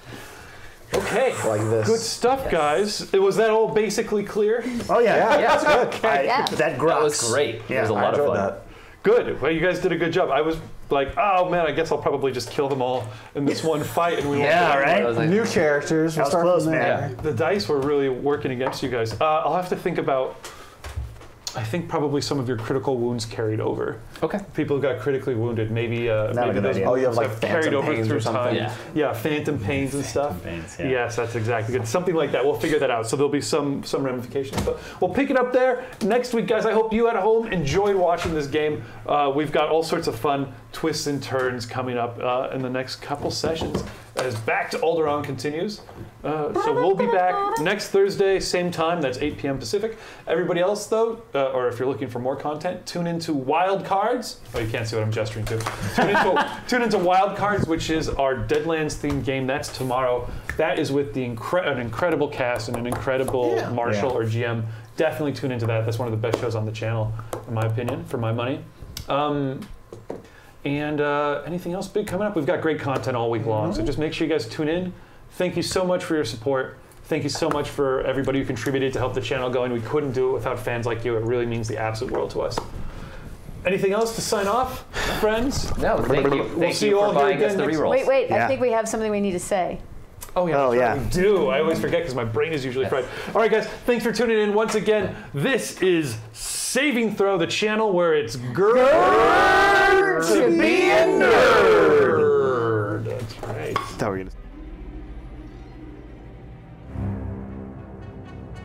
Okay, Like this. good stuff, guys. Was that all basically clear? Oh yeah, that's good. That That was great. Yeah, It was a lot of fun. That. Good. Well, you guys did a good job. I was like, oh man, I guess I'll probably just kill them all in this one fight, and we won't. Yeah, get right? I was like, New characters. We'll That was start close, from there. man. The dice were really working against you guys. I'll have to think about I think probably some of your critical wounds carried over. Okay. People who got critically wounded, maybe a good those idea. Oh, you have, like, have carried phantom over pains through or something? time. Yeah. Yeah, phantom pains and stuff. Pains, yeah. Yes, that's exactly good. Something like that. We'll figure that out. So there'll be some ramifications. But we'll pick it up there next week, guys. I hope you at home enjoyed watching this game. We've got all sorts of fun twists and turns coming up in the next couple sessions as Back to Alderaan continues. So we'll be back next Thursday, same time. That's 8 p.m. Pacific. Everybody else, though, or if you're looking for more content, tune into Wild Cards. Oh, you can't see what I'm gesturing to. Tune into Wild Cards, which is our Deadlands themed game. That's tomorrow. That is with the an incredible cast and an incredible Marshal or GM. Definitely tune into that. That's one of the best shows on the channel, in my opinion, for my money. And anything else big coming up? We've got great content all week long, so just make sure you guys tune in. Thank you so much for your support. Thank you so much for everybody who contributed to help the channel going. We couldn't do it without fans like you. It really means the absolute world to us. Anything else to sign off, friends? No, thank you. We'll see you you for all here buying us again the next- rerolls. Wait, Yeah. I think we have something we need to say. Oh, yeah. Oh, that's right, yeah. we do. I always forget because my brain is usually fried. All right, guys, thanks for tuning in once again. This is Saving Throw, the channel where it's good to be a nerd. That's right. That's how we're gonna.